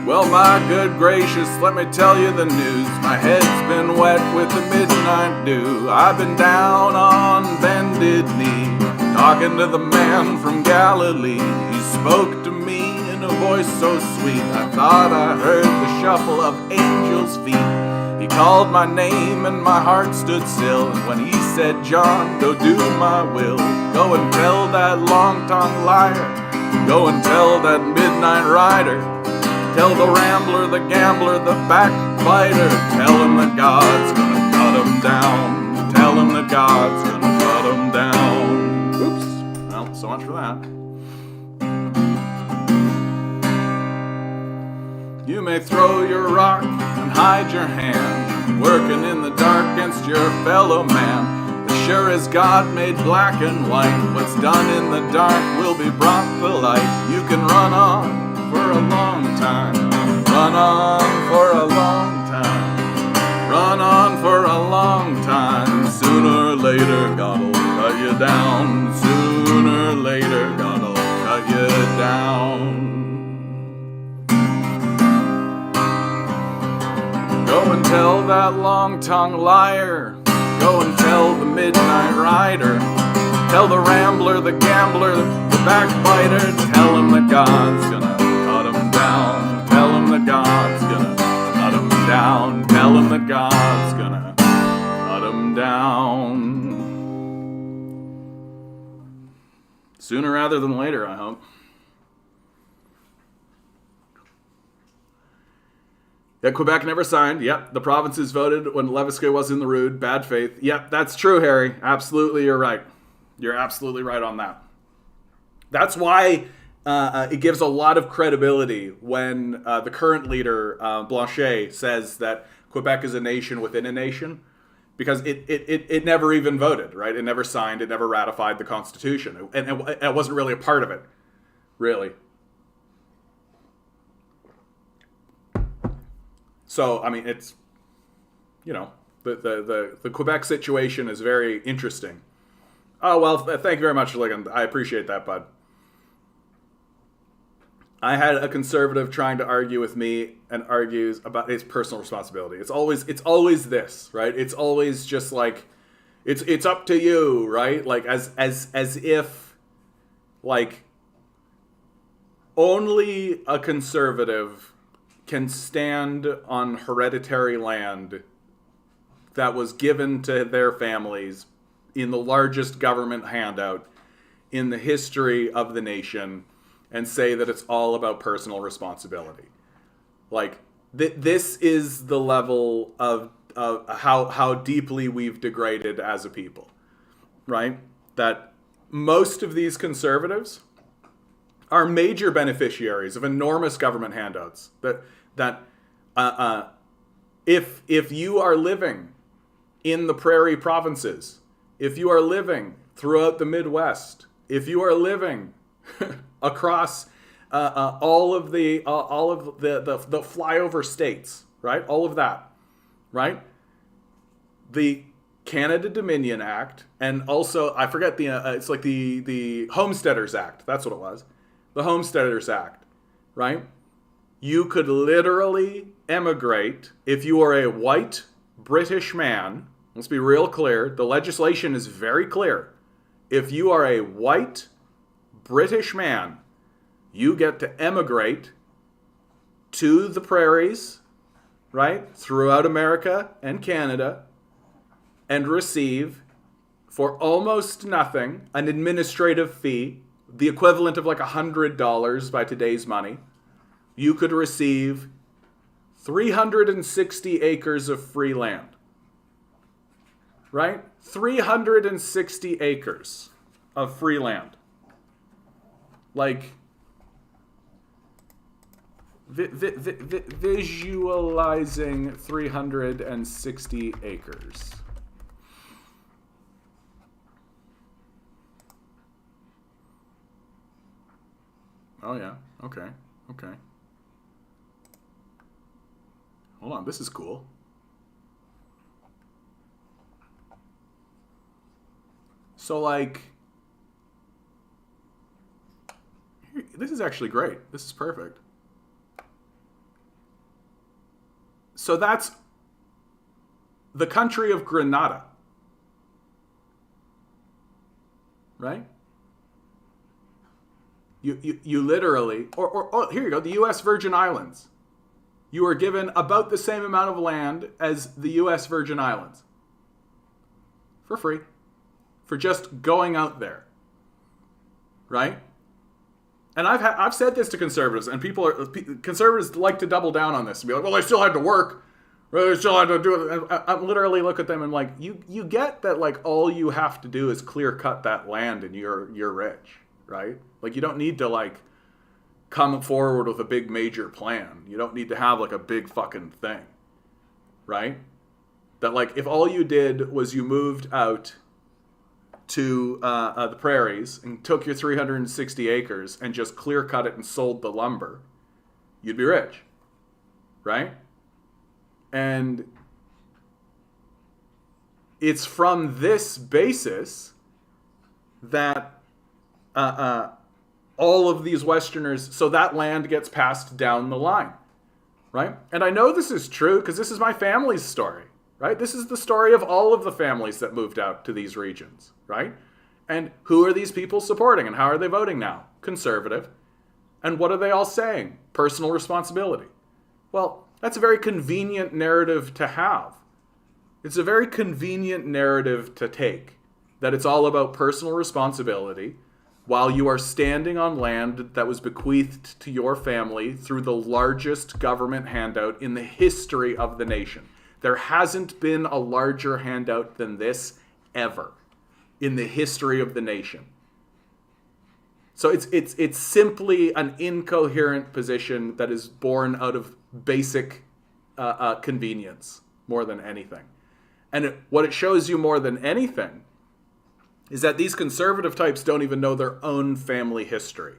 Well, my good gracious, let me tell you the news. My head's been wet with the midnight dew. I've been down on bended knee, talking to the man from Galilee. He spoke to me in a voice so sweet, I thought I heard the shuffle of angels' feet. He called my name and my heart stood still, and when he said, John, go do my will. Go and tell that long-tongued liar. Go and tell that midnight rider. Tell the rambler, the gambler, the backbiter. Tell him that God's gonna cut 'em down. Tell 'em that God's gonna cut 'em down. Oops. Well, so much for that. You may throw your rock and hide your hand, working in the dark against your fellow man. As sure as God made black and white, what's done in the dark will be brought to light. You can run on for a long time, run on for a long time, run on for a long time. Sooner or later, God'll cut you down. Sooner or later, God'll cut you down. Go and tell that long-tongued liar. Go and tell the midnight rider. Tell the rambler, the gambler, the backbiter. Tell him that God's gonna cut him down. Tell him that God's gonna cut him down. Tell him that God's gonna cut him down. Sooner rather than later, I hope. That Quebec never signed. Yep, the provinces voted when Levisque was in the Rude. Bad faith. Yep, that's true, Harry. Absolutely, you're right. You're absolutely right on that. That's why it gives a lot of credibility when the current leader, Blanchet, says that Quebec is a nation within a nation, because it never even voted, right? It never signed. It never ratified the Constitution. And it wasn't really a part of it, really. So, I mean, it's, you know, the Quebec situation is very interesting. Oh, well, thank you very much, Ligon. I appreciate that, bud. I had a conservative trying to argue with me and argues about his personal responsibility. It's always this, right? It's always just like, it's up to you, right? Like, as if, like, only a conservative can stand on hereditary land that was given to their families in the largest government handout in the history of the nation and say that it's all about personal responsibility. Like, this is the level of how deeply we've degraded as a people, right? That most of these conservatives are major beneficiaries of enormous government handouts. If you are living in the prairie provinces, if you are living throughout the Midwest, if you are living across all of the flyover states, right? All of that, right? The Canada Dominion Act, and also I forget it's like the Homesteaders Act. That's what it was. The Homesteaders Act, right? You could literally emigrate if you are a white British man. Let's be real clear. The legislation is very clear. If you are a white British man, you get to emigrate to the prairies, right, throughout America and Canada, and receive, for almost nothing, an administrative fee, the equivalent of like $100 by today's money. You could receive 360 acres of free land. Right? 360 acres of free land. Like, visualizing 360 acres. Oh, yeah. Okay. Okay. Hold on. This is cool. So, like, this is actually great. This is perfect. So that's the country of Grenada. Right? You literally, or here you go, the U.S. Virgin Islands. You are given about the same amount of land as the U.S. Virgin Islands. For free. For just going out there. Right? And I've said this to conservatives, and conservatives like to double down on this and be like, well, I still had to work. Well, still have to do it. I'm literally look at them and like, you get that like all you have to do is clear cut that land and you're rich, right? Like you don't need to like come forward with a big major plan. You don't need to have like a big fucking thing, right? That like if all you did was you moved out to the prairies and took your 360 acres and just clear cut it and sold the lumber, you'd be rich, right? And it's from this basis that all of these Westerners, so that land gets passed down the line, right? And I know this is true because this is my family's story, right? This is the story of all of the families that moved out to these regions, right? And who are these people supporting and how are they voting now? Conservative. And what are they all saying? Personal responsibility. Well, that's a very convenient narrative to have. It's a very convenient narrative to take, that it's all about personal responsibility while you are standing on land that was bequeathed to your family through the largest government handout in the history of the nation. There hasn't been a larger handout than this ever in the history of the nation. So it's simply an incoherent position that is born out of basic convenience more than anything. And what it shows you more than anything is that these conservative types don't even know their own family history,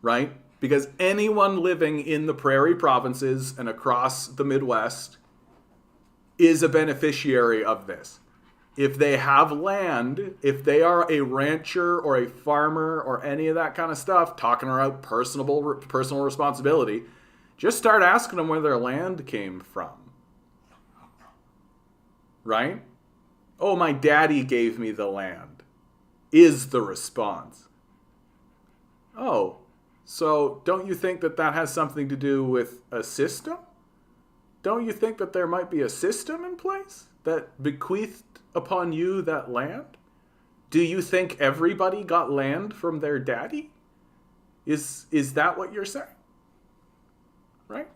right? Because anyone living in the prairie provinces and across the Midwest is a beneficiary of this. If they have land, if they are a rancher or a farmer or any of that kind of stuff, talking about personal responsibility, just start asking them where their land came from. Right? Oh, my daddy gave me the land, is the response. Oh, so don't you think that that has something to do with a system? Don't you think that there might be a system in place that bequeathed upon you that land? Do you think everybody got land from their daddy? Is that what you're saying? Right?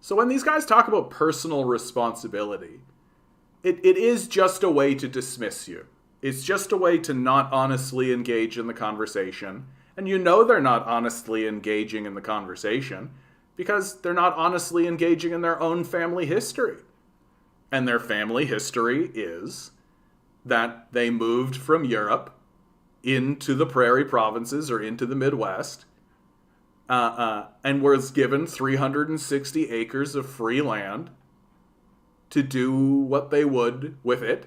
So when these guys talk about personal responsibility, it is just a way to dismiss you. It's just a way to not honestly engage in the conversation. And you know they're not honestly engaging in the conversation because they're not honestly engaging in their own family history. And their family history is that they moved from Europe into the prairie provinces or into the Midwest and was given 360 acres of free land to do what they would with it,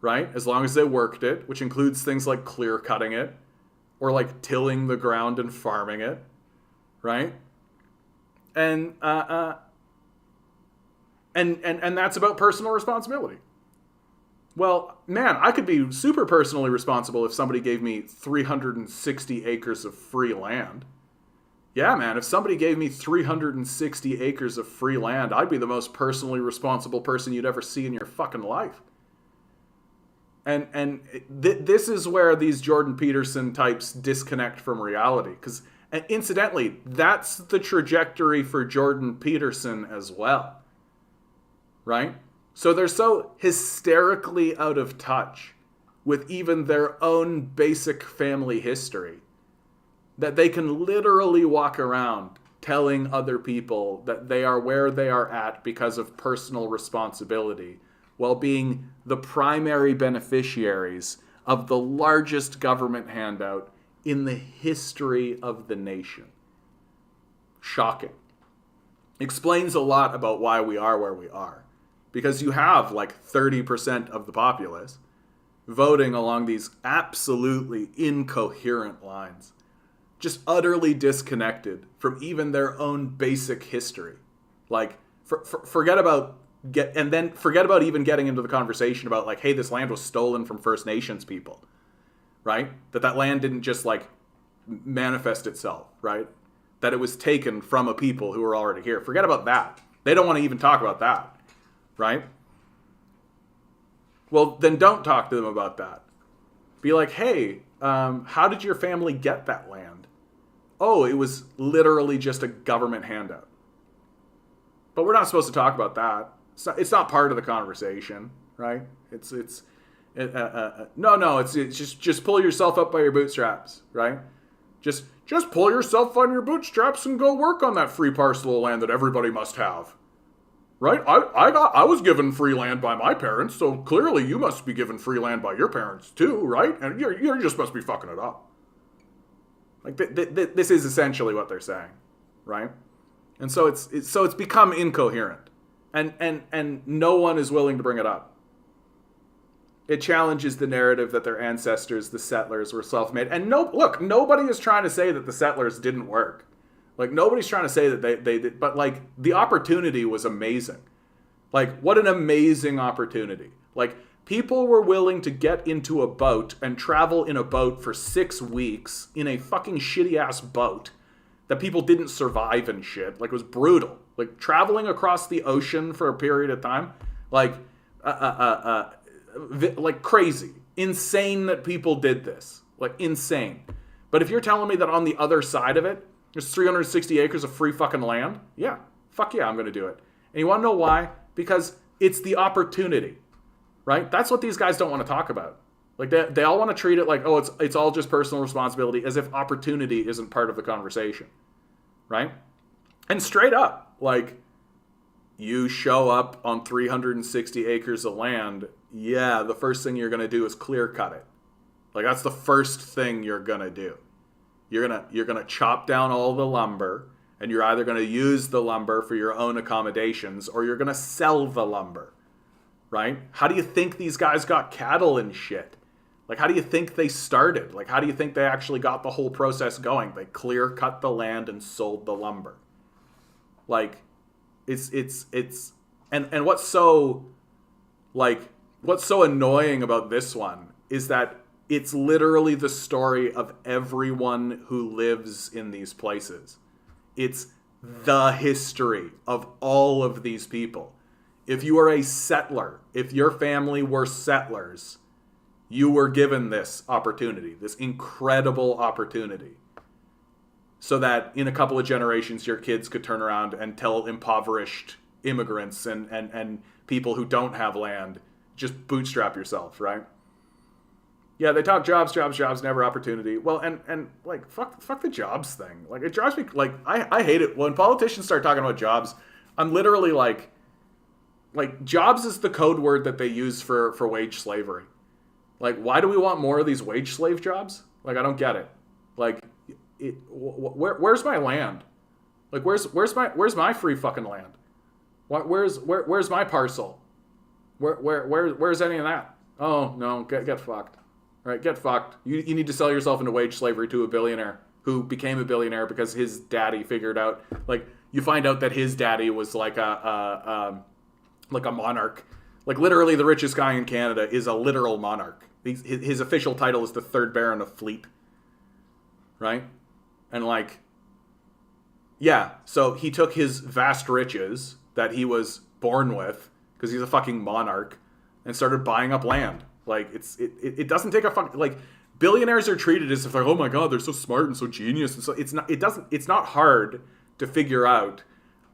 right? As long as they worked it, which includes things like clear cutting it or like tilling the ground and farming it, right? And that's about personal responsibility. Well, man, I could be super personally responsible if somebody gave me 360 acres of free land. Yeah, man, if somebody gave me 360 acres of free land, I'd be the most personally responsible person you'd ever see in your fucking life. And this is where these Jordan Peterson types disconnect from reality. Because, incidentally, that's the trajectory for Jordan Peterson as well. Right? So they're so hysterically out of touch with even their own basic family history that they can literally walk around telling other people that they are where they are at because of personal responsibility while being the primary beneficiaries of the largest government handout in the history of the nation. Shocking. Explains a lot about why we are where we are. Because you have like 30% of the populace voting along these absolutely incoherent lines. Just utterly disconnected from even their own basic history. Like, forget about even getting into the conversation about like, hey, this land was stolen from First Nations people, right? That land didn't just like manifest itself, right? That it was taken from a people who were already here. Forget about that. They don't want to even talk about that, right? Well, then don't talk to them about that. Be like, hey, how did your family get that land? Oh, it was literally just a government handout. But we're not supposed to talk about that. It's not part of the conversation, right? It's just pull yourself up by your bootstraps, right? Just pull yourself on your bootstraps and go work on that free parcel of land that everybody must have, right? I was given free land by my parents, so clearly you must be given free land by your parents too, right? And you just must be fucking it up. Like this is essentially what they're saying, right? And so it's become incoherent, and no one is willing to bring it up. It challenges the narrative that their ancestors, the settlers, were self-made. And nobody is trying to say that the settlers didn't work. Like, nobody's trying to say that they did, but like, the opportunity was amazing. Like, what an amazing opportunity. Like, people were willing to get into a boat and travel in a boat for 6 weeks in a fucking shitty-ass boat that people didn't survive and shit. Like, it was brutal. Like, traveling across the ocean for a period of time, like crazy. Insane that people did this. Like, insane. But if you're telling me that on the other side of it, there's 360 acres of free fucking land, yeah, fuck yeah, I'm going to do it. And you want to know why? Because it's the opportunity, right? That's what these guys don't want to talk about. Like, they all want to treat it like, oh, it's all just personal responsibility, as if opportunity isn't part of the conversation, right? And straight up, like, you show up on 360 acres of land, yeah, the first thing you're going to do is clear cut it. Like, that's the first thing you're going to do. You're going to chop down all the lumber, and you're either going to use the lumber for your own accommodations, or you're going to sell the lumber, right? How do you think these guys got cattle and shit? Like, how do you think they started? Like, how do you think they actually got the whole process going? They clear cut the land and sold the lumber. Like, and what's so annoying about this one is that it's literally the story of everyone who lives in these places. It's the history of all of these people. If you are a settler, if your family were settlers, you were given this opportunity, this incredible opportunity, so that in a couple of generations, your kids could turn around and tell impoverished immigrants and people who don't have land, just bootstrap yourself, right? Yeah, they talk jobs, never opportunity. Well, and like, fuck the jobs thing. Like, it drives me, like, I hate it. When politicians start talking about jobs, I'm literally like, jobs is the code word that they use for wage slavery. Like, why do we want more of these wage slave jobs? Like, I don't get it. Like, where's my land? Like, where's my free fucking land? Where's my parcel? Where's any of that? Oh no, get fucked. Right, get fucked. You need to sell yourself into wage slavery to a billionaire who became a billionaire because his daddy figured out. Like, you find out that his daddy was like a monarch. Like, literally, the richest guy in Canada is a literal monarch. His official title is the third Baron of Fleet. Right? And, like, yeah, so he took his vast riches that he was born with, because he's a fucking monarch, and started buying up land. Like, it doesn't take a fucking, like, billionaires are treated as if, like, oh my god, they're so smart and so genius. And so it's not hard to figure out,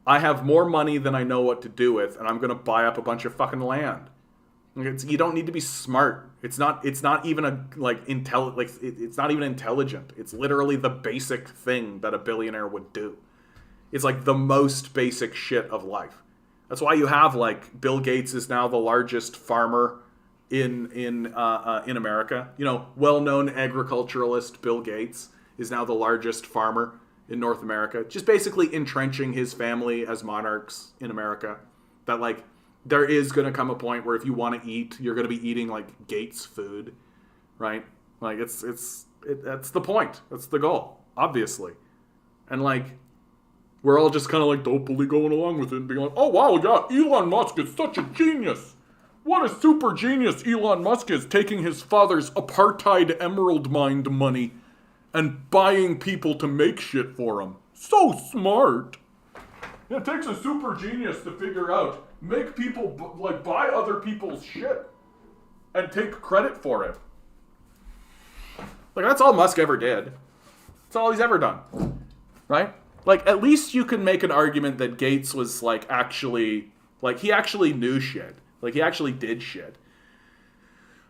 I have more money than I know what to do with, and I'm going to buy up a bunch of fucking land. Like, you don't need to be smart. It's not even a, like, it's not even intelligent. It's literally the basic thing that a billionaire would do. It's like the most basic shit of life. That's why you have, like, Bill Gates is now the largest farmer in America. You know, well-known agriculturalist Bill Gates is now the largest farmer in North America, just basically entrenching his family as monarchs in America. That, like, there is going to come a point where if you want to eat, you're going to be eating, like, Gates food, right? Like, that's the point. That's the goal, obviously. And, like, we're all just kind of, like, dopely going along with it and being like, oh, wow, yeah, Elon Musk is such a genius. What a super genius Elon Musk is, taking his father's apartheid emerald mine money and buying people to make shit for him. So smart. It takes a super genius to figure out, make people, buy other people's shit and take credit for it. Like, that's all Musk ever did. That's all he's ever done. Right? Like, at least you can make an argument that Gates was, like, actually, like, he actually knew shit. Like, he actually did shit.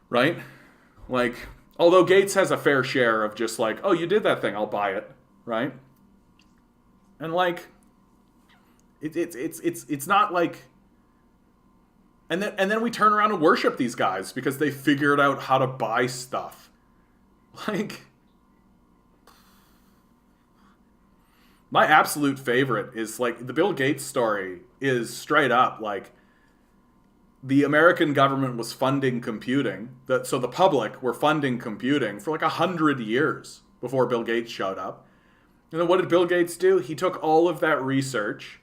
Right? Like, although Gates has a fair share of just like, oh, you did that thing, I'll buy it. Right? And, like, it's not like... And then we turn around and worship these guys because they figured out how to buy stuff. Like... My absolute favorite is, like, the Bill Gates story is straight up, like, the American government was funding computing. So the public were funding computing for, like, 100 years before Bill Gates showed up. And then what did Bill Gates do? He took all of that research,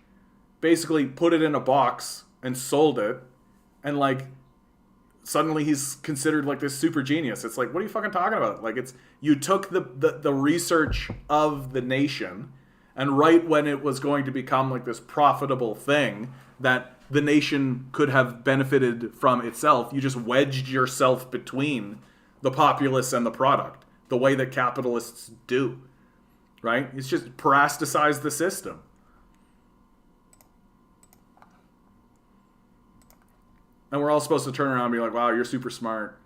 basically put it in a box and sold it, and, like, suddenly he's considered, like, this super genius. It's like, what are you fucking talking about? Like, it's, you took the research of the nation... And right when it was going to become like this profitable thing that the nation could have benefited from itself, you just wedged yourself between the populace and the product, the way that capitalists do, right? It's just parasticize the system. And we're all supposed to turn around and be like, wow, you're super smart.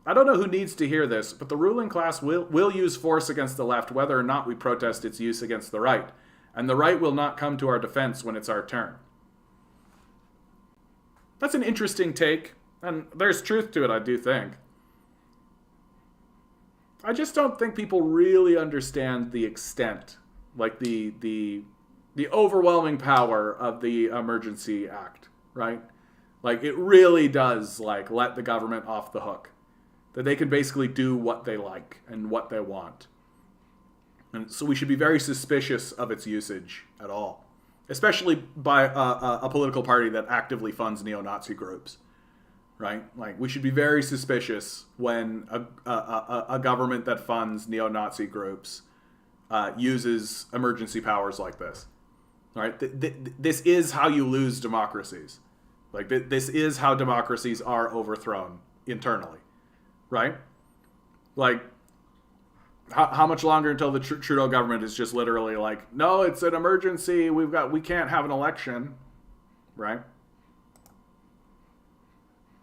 I don't know who needs to hear this, but the ruling class will use force against the left whether or not we protest its use against the right. And the right will not come to our defense when it's our turn. That's an interesting take, and there's truth to it, I do think. I just don't think people really understand the extent, like the overwhelming power of the Emergency Act, right? Like, it really does, like, let the government off the hook. That they can basically do what they like and what they want. And so we should be very suspicious of its usage at all. Especially by a political party that actively funds neo-Nazi groups. Right? Like, we should be very suspicious when a government that funds neo-Nazi groups uses emergency powers like this. All right? This is how you lose democracies. Like, this is how democracies are overthrown internally. Right? Like, how much longer until the Trudeau government is just literally like, no, it's an emergency. We can't have an election. Right?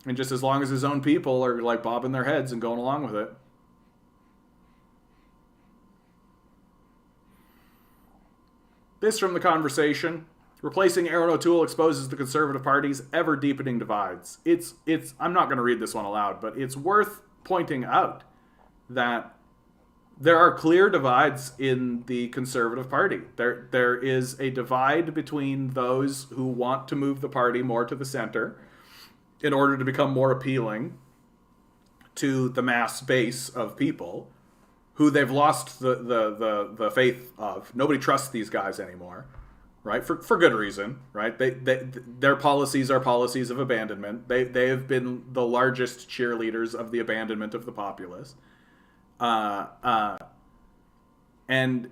And just as long as his own people are, like, bobbing their heads and going along with it. This from The Conversation. Replacing Aaron O'Toole exposes the Conservative Party's ever-deepening divides. I'm not going to read this one aloud, but it's worth pointing out that there are clear divides in the Conservative Party. There is a divide between those who want to move the party more to the center in order to become more appealing to the mass base of people who they've lost the faith of. Nobody trusts these guys anymore. Right, for good reason, right? Their policies are policies of abandonment. They have been the largest cheerleaders of the abandonment of the populace, and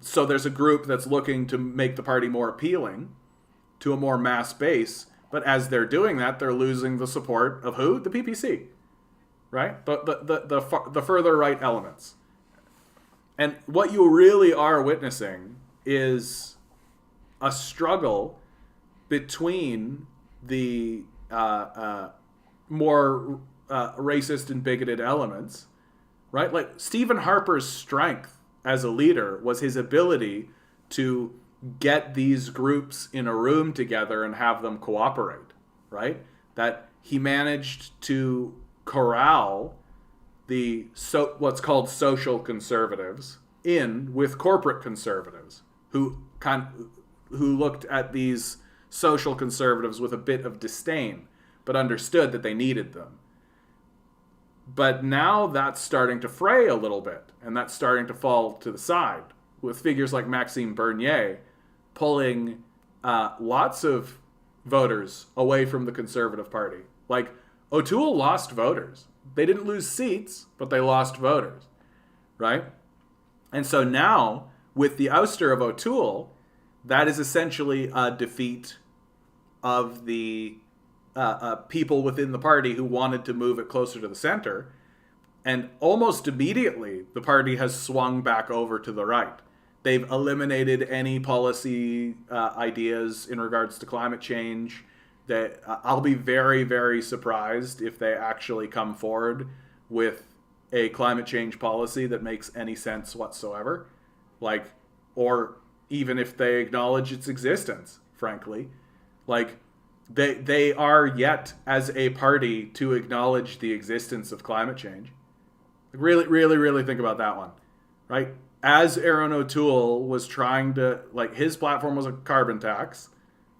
so there's a group that's looking to make the party more appealing to a more mass base. But as they're doing that, they're losing the support of who? The PPC, right? The further right elements, and what you really are witnessing is a struggle between the more racist and bigoted elements, right? Like, Stephen Harper's strength as a leader was his ability to get these groups in a room together and have them cooperate, right? That he managed to corral what's called social conservatives in with corporate conservatives who looked at these social conservatives with a bit of disdain, but understood that they needed them. But now that's starting to fray a little bit, and that's starting to fall to the side, with figures like Maxime Bernier pulling lots of voters away from the Conservative Party. Like, O'Toole lost voters. They didn't lose seats, but they lost voters, right? And so now, with the ouster of O'Toole, that is essentially a defeat of the people within the party who wanted to move it closer to the center. And almost immediately, the party has swung back over to the right. They've eliminated any policy ideas in regards to climate change. That I'll be very, very surprised if they actually come forward with a climate change policy that makes any sense whatsoever. Like, or even if they acknowledge its existence, frankly. Like, they are yet as a party to acknowledge the existence of climate change. Really, really, really think about that one, right? As Aaron O'Toole was trying to, like, his platform was a carbon tax,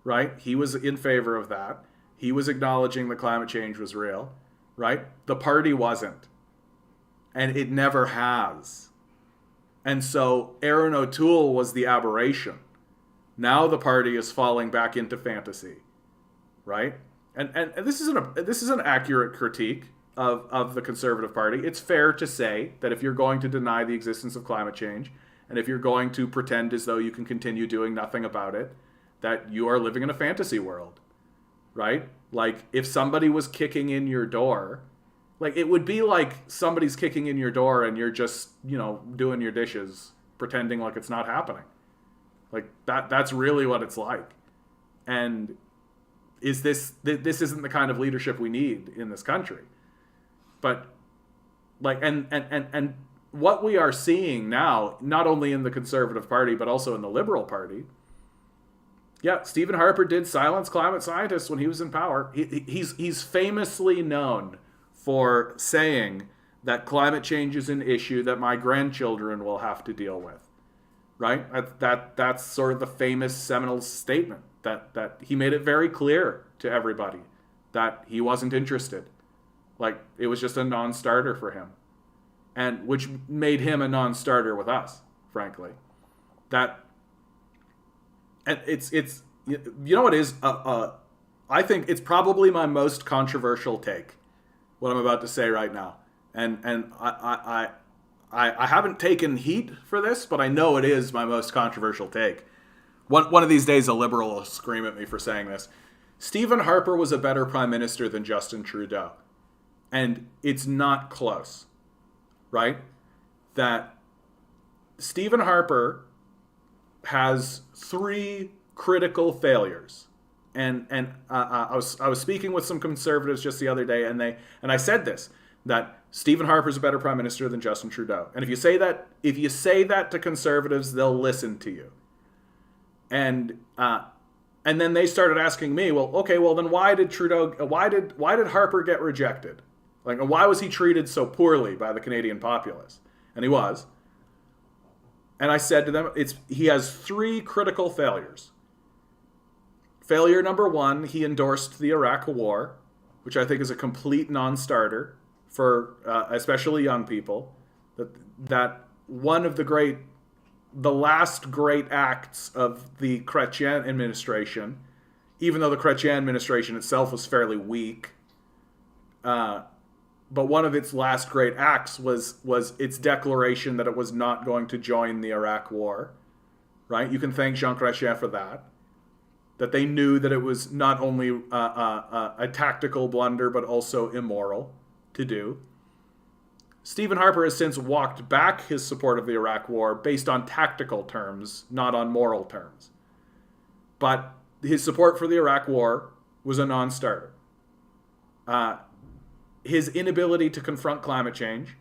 right? He was in favor of that. He was acknowledging that climate change was real, right? The party wasn't. And it never has. And so Aaron O'Toole was the aberration. Now the party is falling back into fantasy, right? And this is an accurate critique of the Conservative Party. It's fair to say that if you're going to deny the existence of climate change, and if you're going to pretend as though you can continue doing nothing about it, that you are living in a fantasy world, right? Like, if somebody was kicking in your door, like, it would be like somebody's kicking in your door and you're just, doing your dishes, pretending like it's not happening. Like, that's really what it's like. And this isn't the kind of leadership we need in this country. But, like, and what we are seeing now, not only in the Conservative Party, but also in the Liberal Party, yeah, Stephen Harper did silence climate scientists when he was in power. He's famously known for saying that climate change is an issue that my grandchildren will have to deal with, right? That's sort of the famous seminal statement that he made it very clear to everybody that he wasn't interested. Like, it was just a non-starter for him, and which made him a non-starter with us, frankly. And it's what is I think it's probably my most controversial take, what I'm about to say right now, and I haven't taken heat for this, but I know it is my most controversial take. One of these days, a liberal will scream at me for saying this. Stephen Harper was a better prime minister than Justin Trudeau. And it's not close, right? That Stephen Harper has 3 critical failures. And I was speaking with some conservatives just the other day, and I said this, that Stephen Harper's a better prime minister than Justin Trudeau. And if you say that to conservatives, they'll listen to you. And then they started asking me, well, okay, well then why did Harper get rejected? Like, why was he treated so poorly by the Canadian populace? And he was. And I said to them, he has 3 critical failures. Failure number 1, he endorsed the Iraq War, which I think is a complete non-starter for especially young people. That one of the last great acts of the Chrétien administration, even though the Chrétien administration itself was fairly weak, but one of its last great acts was its declaration that it was not going to join the Iraq War, right? You can thank Jean Chrétien for that. That they knew that it was not only a tactical blunder, but also immoral to do. Stephen Harper has since walked back his support of the Iraq War based on tactical terms, not on moral terms. But his support for the Iraq War was a non-starter. His inability to confront climate change,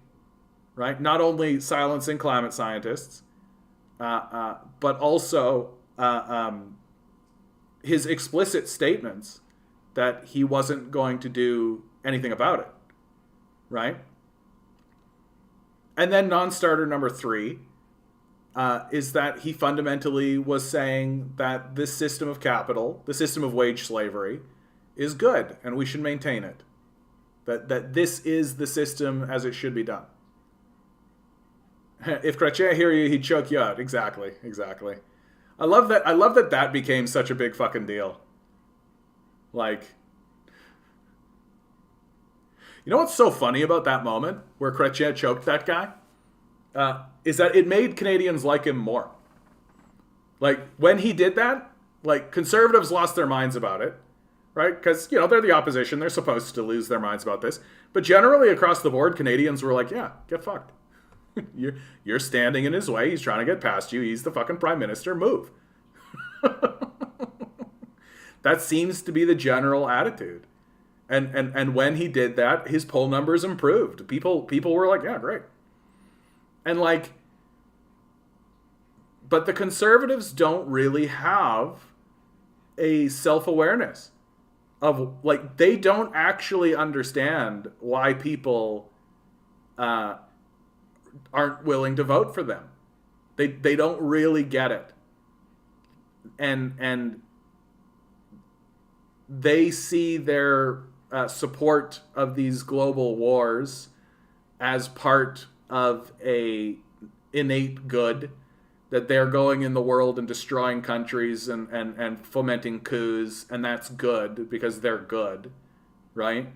right? Not only silencing climate scientists, but also his explicit statements that he wasn't going to do anything about it, right? And then non-starter number 3 is that he fundamentally was saying that this system of capital, the system of wage slavery, is good and we should maintain it. That this is the system as it should be done. If Chrétien hear you, he'd choke you out. Exactly. I love that became such a big fucking deal. Like, you know what's so funny about that moment where Chrétien choked that guy? Is that it made Canadians like him more. Like, when he did that, like, conservatives lost their minds about it, right? Because, they're the opposition. They're supposed to lose their minds about this. But generally, across the board, Canadians were like, yeah, get fucked. You're standing in his way. He's trying to get past you. He's the fucking prime minister. Move. That seems to be the general attitude. And when he did that, his poll numbers improved. People were like, yeah, great. And but the Conservatives don't really have a self-awareness of, they don't actually understand why people aren't willing to vote for them. They don't really get it. And they see their support of these global wars as part of a innate good, that they're going in the world and destroying countries and fomenting coups, and that's good because they're good, right?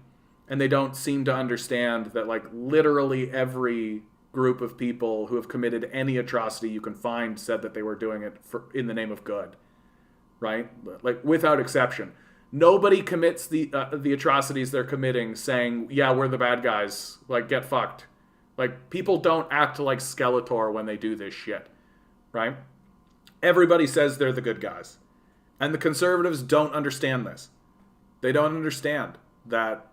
And they don't seem to understand that, literally every group of people who have committed any atrocity you can find said that they were doing it in the name of good, right? Without exception. Nobody commits the atrocities they're committing saying, yeah, we're the bad guys, get fucked. People don't act like Skeletor when they do this shit, right? Everybody says they're the good guys. And the Conservatives don't understand this. They don't understand that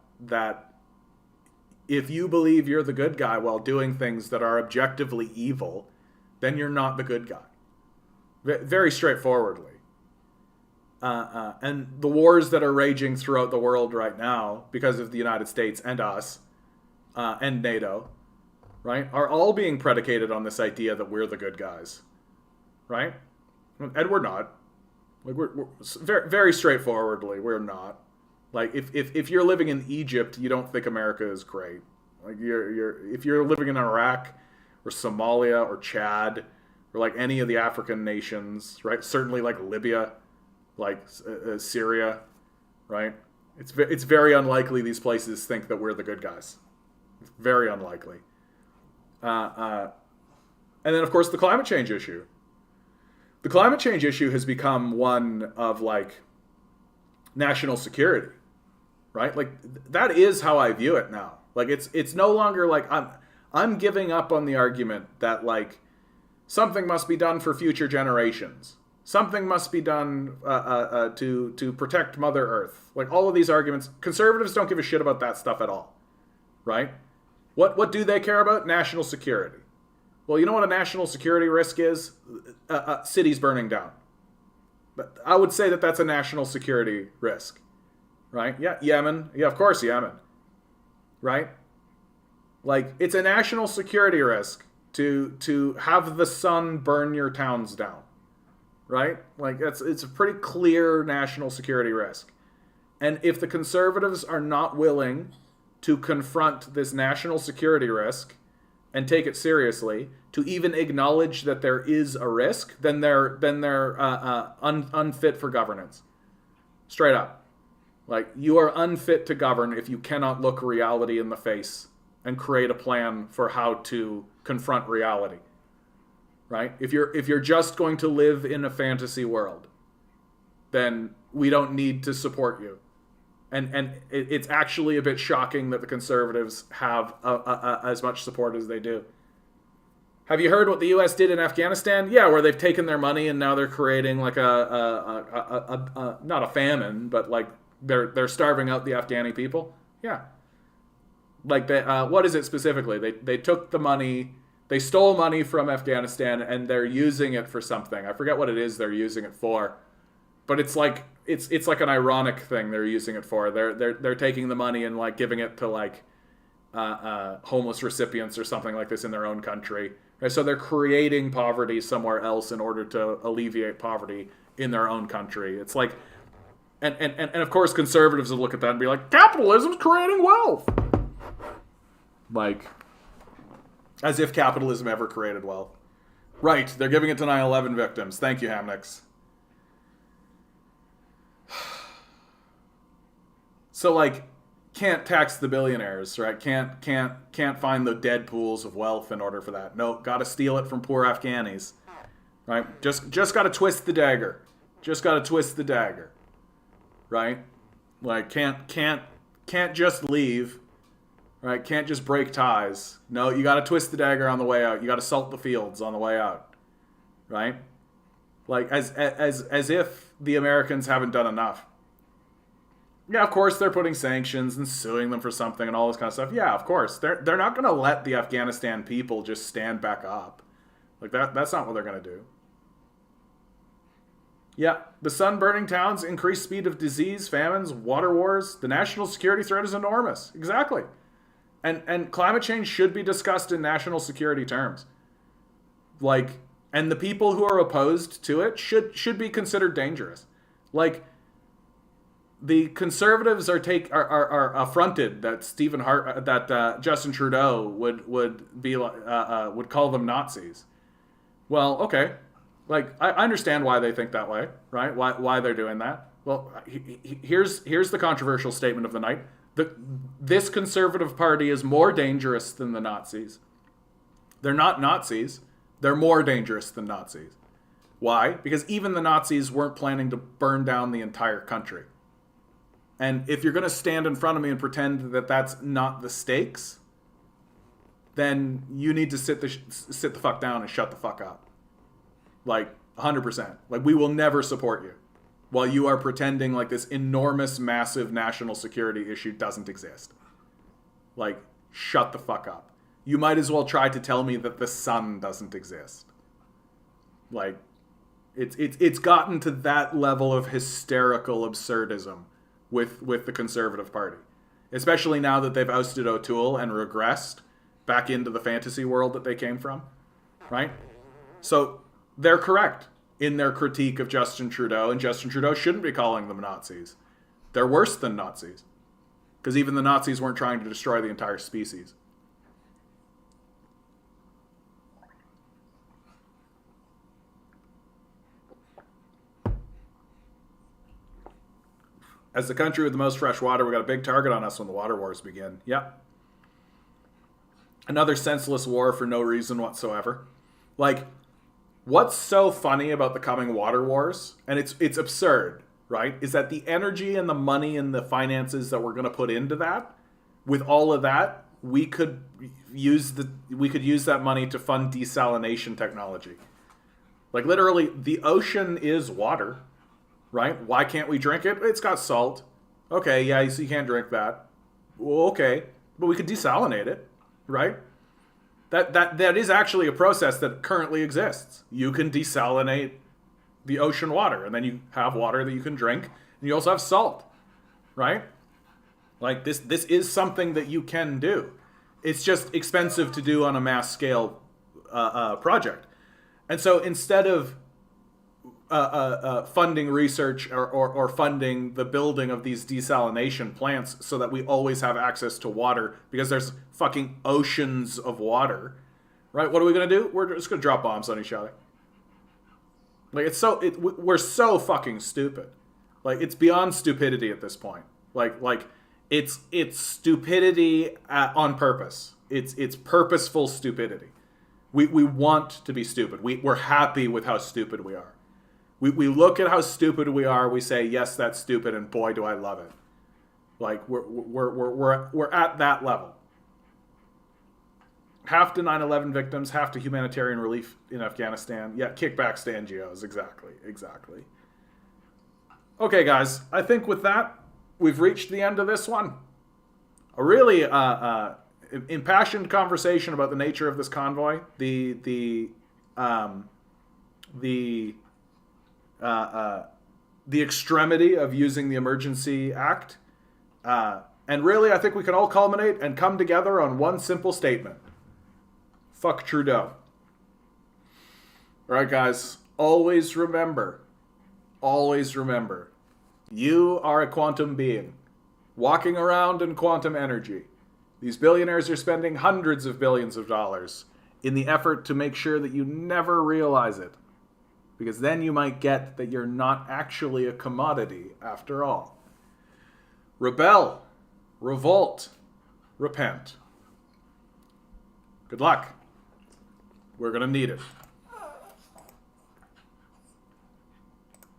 if you believe you're the good guy while doing things that are objectively evil, then you're not the good guy. Very straightforwardly. And the wars that are raging throughout the world right now because of the United States and us and NATO, right, are all being predicated on this idea that we're the good guys, right? And we're not. We're very, very straightforwardly, we're not. If you're living in Egypt, you don't think America is great. If you're living in Iraq or Somalia or Chad or any of the African nations, right? Certainly Libya. Syria, right? It's very unlikely these places think that we're the good guys. It's very unlikely. And then, of course, the climate change issue. The climate change issue has become one of national security, right? That is how I view it now. It's no longer I'm giving up on the argument that something must be done for future generations. Something must be done to protect Mother Earth. All of these arguments, Conservatives don't give a shit about that stuff at all, right? What do they care about? National security. Well, you know what a national security risk is? Cities burning down. But I would say that that's a national security risk, right? Yeah, Yemen. Yeah, of course, Yemen, right? It's a national security risk to have the sun burn your towns down. Right? It's a pretty clear national security risk. And if the Conservatives are not willing to confront this national security risk and take it seriously, to even acknowledge that there is a risk, then they're unfit for governance. Straight up. You are unfit to govern if you cannot look reality in the face and create a plan for how to confront reality. Right? If you're just going to live in a fantasy world, then we don't need to support you. And it's actually a bit shocking that the Conservatives have as much support as they do. Have you heard what the U.S. did in Afghanistan? Yeah, where they've taken their money and now they're creating not a famine, but they're starving out the Afghani people. Yeah. What is it specifically? They took the money. They stole money from Afghanistan and they're using it for something. I forget what it is they're using it for, but it's an ironic thing they're using it for. They're taking the money and giving it to homeless recipients or something like this in their own country. Right? So they're creating poverty somewhere else in order to alleviate poverty in their own country. It's and of course Conservatives will look at that and be like, capitalism's creating wealth. As if capitalism ever created wealth. Right, they're giving it to 9/11 victims. Thank you, Hamnix. So, can't tax the billionaires, right? Can't find the dead pools of wealth in order for that. No, gotta steal it from poor Afghanis. Right? Just gotta twist the dagger. Just gotta twist the dagger. Right? Like can't just leave, right? Can't just break ties. No, you got to twist the dagger on the way out. You got to salt the fields on the way out, right? Like as if the Americans haven't done enough. Yeah, of course they're putting sanctions and suing them for something and all this kind of stuff. Yeah, of course they're not going to let the Afghanistan people just stand back up. Like that's not what they're going to do. Yeah, the sun-burning towns, increased speed of disease, famines, water wars. The national security threat is enormous. Exactly. And climate change should be discussed in national security terms. Like, and the people who are opposed to it should be considered dangerous. Like, the conservatives are affronted that Justin Trudeau would call them Nazis. Well, okay. Like, I understand why they think that way, right? Why they're doing that. Well, here's the controversial statement of the night. This conservative party is more dangerous than the Nazis. They're not Nazis. They're more dangerous than Nazis. Why? Because even the Nazis weren't planning to burn down the entire country. And if you're going to stand in front of me and pretend that that's not the stakes, then you need to sit the fuck down and shut the fuck up. Like, 100%. Like, we will never support you while you are pretending like this enormous, massive national security issue doesn't exist. Like, shut the fuck up. You might as well try to tell me that the sun doesn't exist. Like, it's gotten to that level of hysterical absurdism with the Conservative Party. Especially now that they've ousted O'Toole and regressed back into the fantasy world that they came from. Right? So they're correct in their critique of Justin Trudeau, and Justin Trudeau shouldn't be calling them Nazis. They're worse than Nazis. Because even the Nazis weren't trying to destroy the entire species. As the country with the most fresh water, we got a big target on us when the water wars begin. Yep. Another senseless war for no reason whatsoever. Like, what's so funny about the coming water wars, and it's absurd, right, is that the energy and the money and the finances that we're going to put into that, with all of that, we could use that money to fund desalination technology. Like, literally, the ocean is water, right? Why can't we drink it? It's got salt. Okay, yeah, so you can't drink that. Well, okay, but we could desalinate it, right? That is actually a process that currently exists. You can desalinate the ocean water, and then you have water that you can drink, and you also have salt, right? Like, this is something that you can do. It's just expensive to do on a mass scale project. And so instead of funding research or funding the building of these desalination plants so that we always have access to water because there's fucking oceans of water, right? What are we going to do? We're just going to drop bombs on each other. Like, we're so fucking stupid. Like, it's beyond stupidity at this point. Like it's stupidity on purpose. It's purposeful stupidity. We want to be stupid. We're happy with how stupid we are. We look at how stupid we are. We say, yes, that's stupid, and boy, do I love it. Like, we're at that level. Half to 9/11 victims, half to humanitarian relief in Afghanistan. Yeah, kickbacks to NGOs. Exactly. Okay, guys, I think with that, we've reached the end of this one. A really impassioned conversation about the nature of this convoy, the extremity of using the Emergency Act, and really, I think we can all culminate and come together on one simple statement: fuck Trudeau. All right, guys, always remember, you are a quantum being, walking around in quantum energy. These billionaires are spending hundreds of billions of dollars in the effort to make sure that you never realize it. Because then you might get that you're not actually a commodity after all. Rebel, revolt, repent. Good luck. We're going to need it.